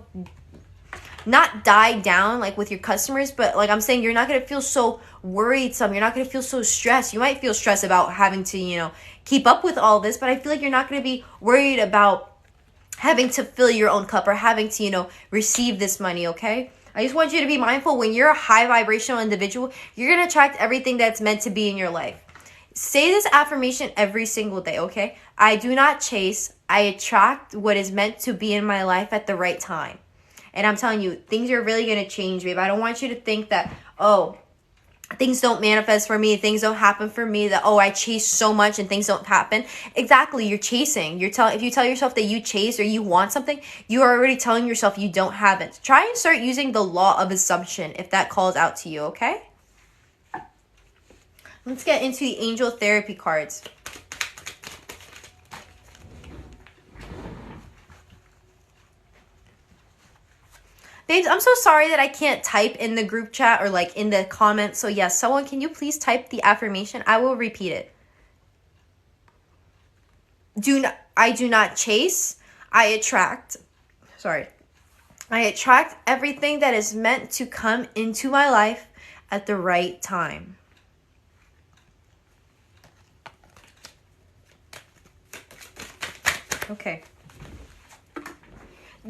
not die down like with your customers, but like I'm saying, you're not going to feel so worrisome. You're not going to feel so stressed. You might feel stressed about having to, keep up with all this, but I feel like you're not going to be worried about having to fill your own cup or having to, receive this money, okay? I just want you to be mindful when you're a high vibrational individual, you're going to attract everything that's meant to be in your life. Say this affirmation every single day, okay? I do not chase. I attract what is meant to be in my life at the right time. And I'm telling you, things are really going to change, babe. I don't want you to think that, things don't manifest for me, things don't happen for me, that, I chase so much and things don't happen. Exactly, you're chasing. If you tell yourself that you chase or you want something, you are already telling yourself you don't have it. Try and start using the law of assumption if that calls out to you, okay? Let's get into the angel therapy cards. Babes, I'm so sorry that I can't type in the group chat or like in the comments. So yes, someone, can you please type the affirmation? I will repeat it. I do not chase. I attract everything that is meant to come into my life at the right time. Okay.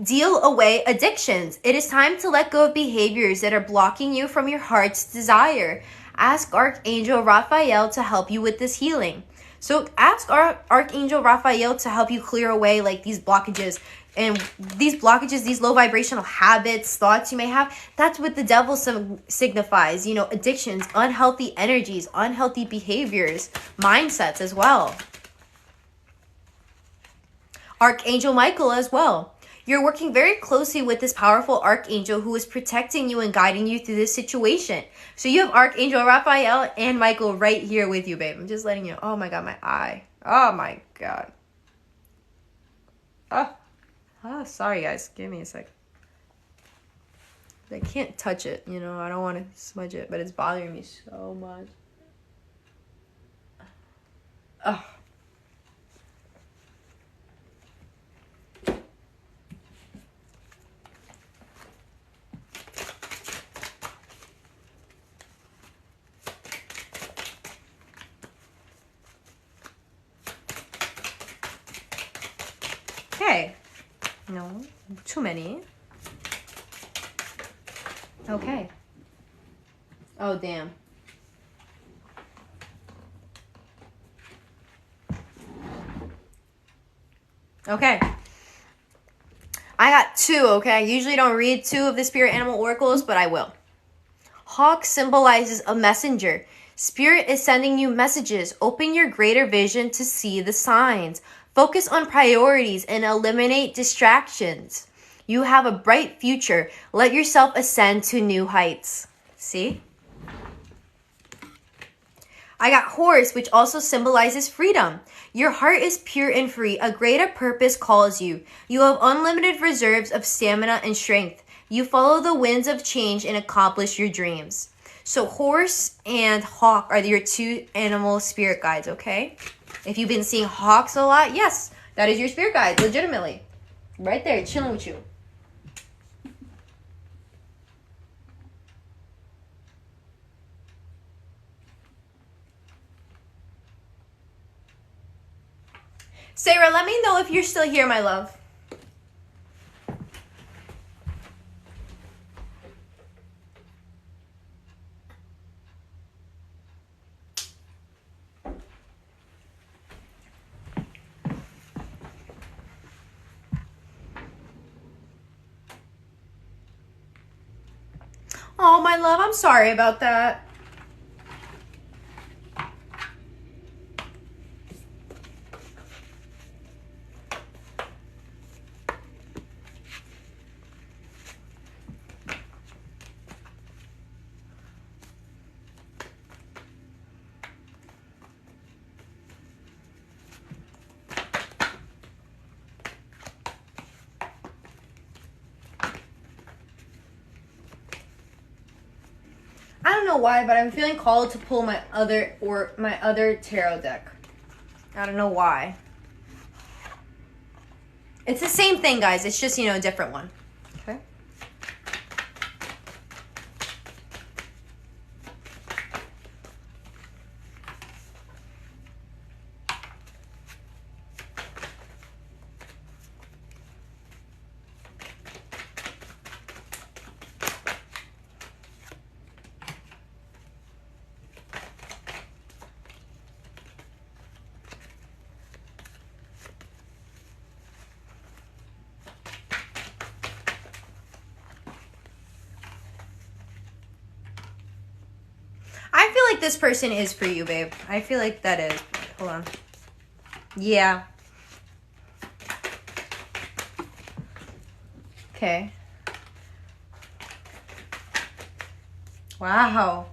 Deal away addictions. It is time to let go of behaviors that are blocking you from your heart's desire. Ask Archangel Raphael to help you with this healing. So ask Archangel Raphael to help you clear away like these blockages. And these blockages, these low vibrational habits, thoughts you may have, that's what the devil signifies. Addictions, unhealthy energies, unhealthy behaviors, mindsets as well. Archangel Michael as well. You're working very closely with this powerful archangel who is protecting you and guiding you through this situation. So you have Archangel Raphael and Michael right here with you, babe. I'm just letting you know. Oh my God, my eye. Oh my God. Oh, sorry guys. Give me a sec. I can't touch it, I don't want to smudge it, but it's bothering me so much. Oh. Okay. No, too many. Okay. Oh, damn. Okay. I got two, okay? I usually don't read two of the spirit animal oracles, but I will. Hawk symbolizes a messenger. Spirit is sending you messages. Open your greater vision to see the signs. Focus on priorities and eliminate distractions. You have a bright future. Let yourself ascend to new heights. See? I got Horse, which also symbolizes freedom. Your heart is pure and free. A greater purpose calls you. You have unlimited reserves of stamina and strength. You follow the winds of change and accomplish your dreams. So horse and hawk are your two animal spirit guides, okay? If you've been seeing hawks a lot, yes, that is your spirit guide, legitimately. Right there, chilling with you. Sarah, let me know if you're still here, my love. Oh, my love, I'm sorry about that. I don't know why, but I'm feeling called to pull my other tarot deck. I don't know why. It's the same thing, guys. It's just, a different one. Okay. I feel like this person is for you, babe. I feel like that is. Hold on. Yeah. Okay. Wow.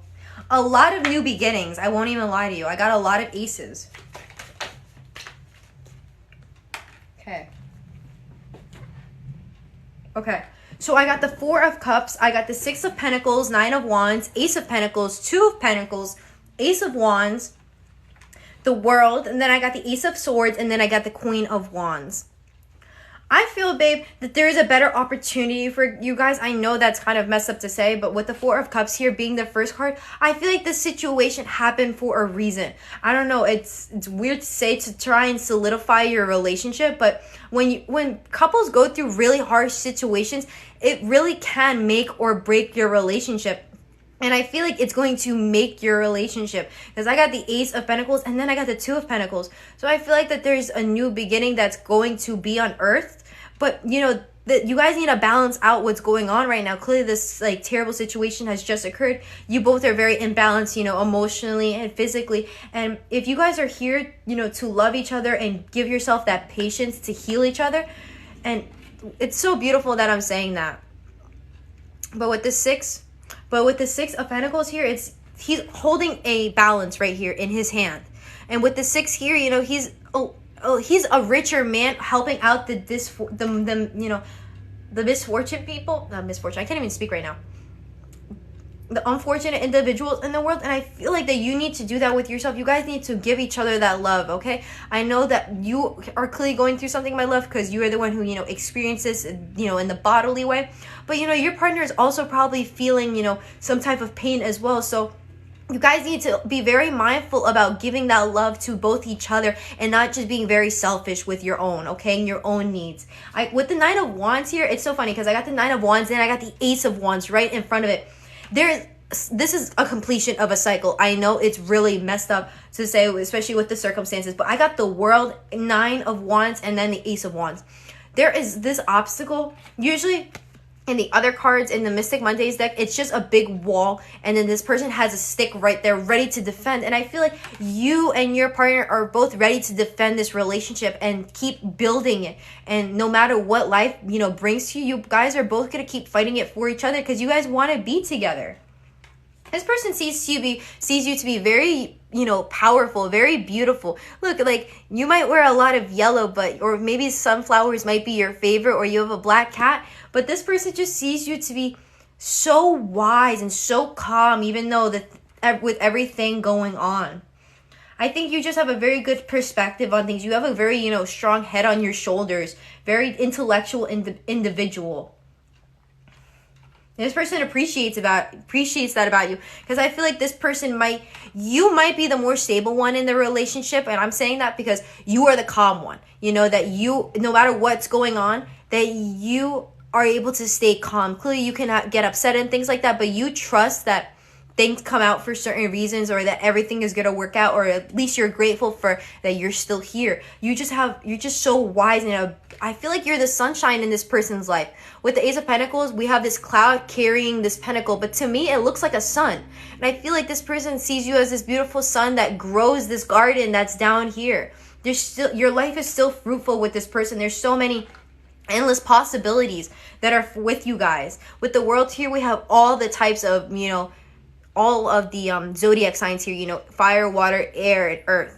A lot of new beginnings. I won't even lie to you. I got a lot of aces. Okay. Okay. So I got the Four of Cups, I got the Six of Pentacles, Nine of Wands, Ace of Pentacles, Two of Pentacles, Ace of Wands, the World, and then I got the Ace of Swords, and then I got the Queen of Wands. I feel, babe, that there is a better opportunity for you guys. I know that's kind of messed up to say, but with the Four of Cups here being the first card, I feel like this situation happened for a reason. I don't know. It's weird to say to try and solidify your relationship, but when couples go through really harsh situations, it really can make or break your relationship. And I feel like it's going to make your relationship. Because I got the Ace of Pentacles and then I got the Two of Pentacles. So I feel like that there's a new beginning that's going to be unearthed. But, that you guys need to balance out what's going on right now. Clearly this terrible situation has just occurred. You both are very imbalanced, emotionally and physically. And if you guys are here, to love each other and give yourself that patience to heal each other. And it's so beautiful that I'm saying that. But with the Six of Pentacles here, he's holding a balance right here in his hand. And with the Six here, he's a richer man helping out the misfortunate people. Not misfortune. I can't even speak right now. The unfortunate individuals in the world. And I feel like that you need to do that with yourself. You guys need to give each other that love, okay? I know that you are clearly going through something, my love, because you are the one who, experiences this, in the bodily way. But, your partner is also probably feeling, some type of pain as well. So you guys need to be very mindful about giving that love to both each other and not just being very selfish with your own, okay, and your own needs. With the Nine of Wands here, it's so funny because I got the Nine of Wands and I got the Ace of Wands right in front of it. This is a completion of a cycle. I know it's really messed up to say, especially with the circumstances, but I got the World, Nine of Wands, and then the Ace of Wands. There is this obstacle. Usually in the other cards in the Mystic Mondays deck, it's just a big wall, and then this person has a stick right there ready to defend. And I feel like you and your partner are both ready to defend this relationship and keep building it. And no matter what life, brings to you, you guys are both going to keep fighting it for each other because you guys want to be together. This person sees you to be very powerful, very beautiful. Look, like you might wear a lot of yellow, or maybe sunflowers might be your favorite, or you have a black cat, but this person just sees you to be so wise and so calm, even though with everything going on. I think you just have a very good perspective on things. You have a very, strong head on your shoulders, very intellectual individual. This person appreciates that about you, because I feel like this person you might be the more stable one in the relationship, and I'm saying that because you are the calm one. That you, no matter what's going on, that you are able to stay calm. Clearly, you can get upset and things like that, but you trust that things come out for certain reasons, or that everything is going to work out, or at least you're grateful for that you're still here. You're just so wise, and I feel like you're the sunshine in this person's life. With the Ace of Pentacles, we have this cloud carrying this pentacle, but to me, it looks like a sun. And I feel like this person sees you as this beautiful sun that grows this garden that's down here. Your life is still fruitful with this person. There's so many endless possibilities that are with you guys. With the world here, we have all the types of, all of the zodiac signs here, fire, water, air, and earth.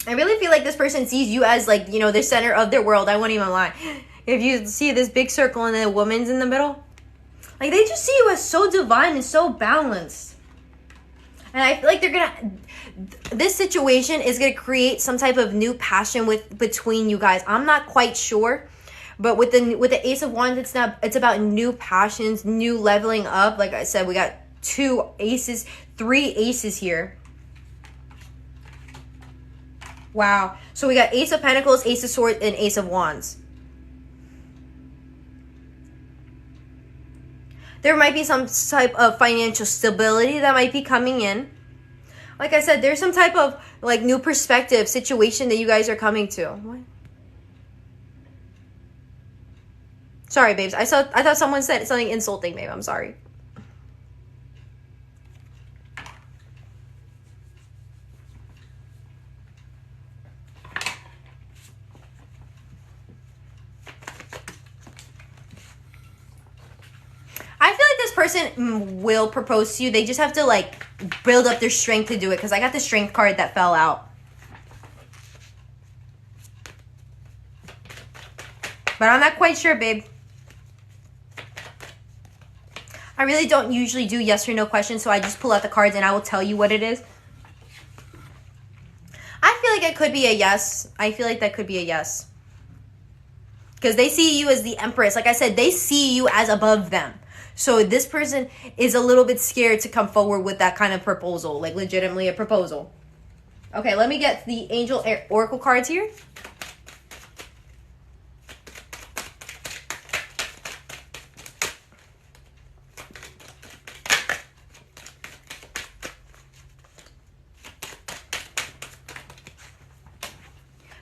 I really feel like this person sees you as the center of their world. I won't even lie. If you see this big circle and the woman's in the middle, they just see you as so divine and so balanced. And I feel like this situation is gonna create some type of new passion between you guys. I'm not quite sure. But with the Ace of Wands, it's about new passions, new leveling up. Like I said, we got 3 aces here. Wow. So we got Ace of Pentacles, Ace of Swords, and Ace of Wands. There might be some type of financial stability that might be coming in. Like I said, there's some type of new perspective situation that you guys are coming to. What? Sorry, babes. I thought someone said something insulting, babe. I'm sorry. I feel like this person will propose to you. They just have to build up their strength to do it, because I got the strength card that fell out. But I'm not quite sure, babe. I really don't usually do yes or no questions, so I just pull out the cards and I will tell you what it is. I feel like it could be a yes. I feel like that could be a yes. Because they see you as the Empress. Like I said, they see you as above them. So this person is a little bit scared to come forward with that kind of proposal. Legitimately a proposal. Okay, let me get the Angel Oracle cards here.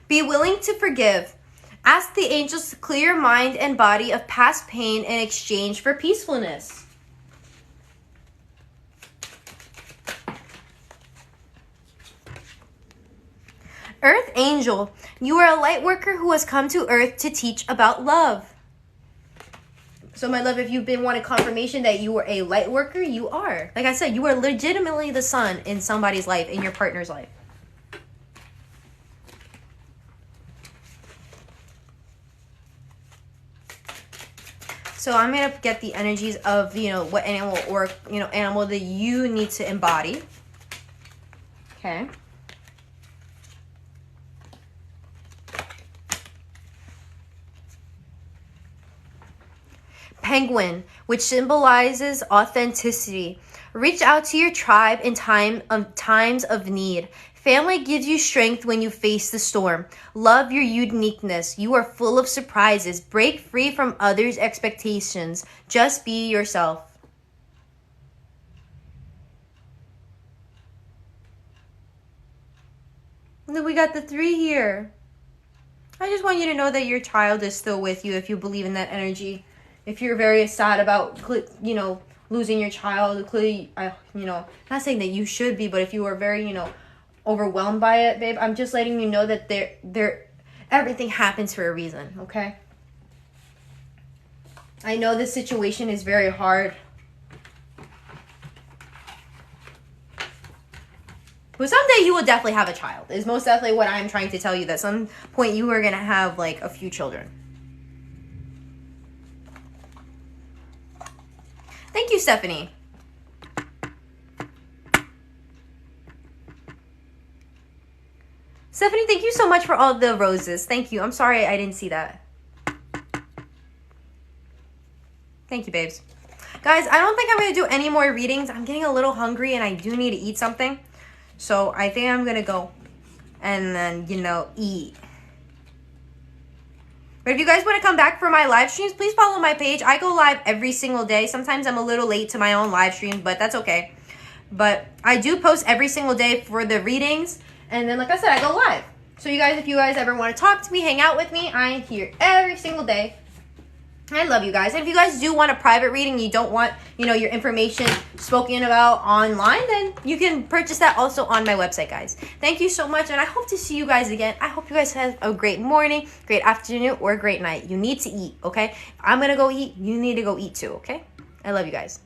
Be willing to forgive. Ask the angels to clear your mind and body of past pain in exchange for peacefulness. Earth Angel, you are a light worker who has come to Earth to teach about love. So my love, if you've been wanting confirmation that you are a light worker, you are. Like I said, you are legitimately the sun in somebody's life, in your partner's life. So I'm going to get the energies of, what animal or, animal that you need to embody. Okay. Penguin, which symbolizes authenticity. Reach out to your tribe in times of need. Family gives you strength when you face the storm. Love your uniqueness. You are full of surprises. Break free from others' expectations. Just be yourself. And then we got the 3 here. I just want you to know that your child is still with you if you believe in that energy. If you're very sad about, losing your child, clearly, not saying that you should be, but if you are very, overwhelmed by it, babe, I'm just letting you know that everything happens for a reason, okay? I know this situation is very hard. But someday you will definitely have a child. Is most definitely what I'm trying to tell you. That some point you are going to have like a few children. Thank you, Stephanie. Stephanie, thank you so much for all the roses. Thank you. I'm sorry I didn't see that. Thank you, babes. Guys, I don't think I'm going to do any more readings. I'm getting a little hungry and I do need to eat something. So I think I'm going to go and then, you know, eat. But if you guys want to come back for my live streams, please follow my page. I go live every single day. Sometimes I'm a little late to my own live streams, but that's okay. But I do post every single day for the readings. And then, like I said, I go live. So you guys, if you guys ever want to talk to me, hang out with me, I'm here every single day. I love you guys. And if you guys do want a private reading, you don't want, you know, your information spoken about online, then you can purchase that also on my website, guys. Thank you so much, and I hope to see you guys again. I hope you guys have a great morning, great afternoon, or great night. You need to eat, okay? If I'm going to go eat, you need to go eat too, okay? I love you guys.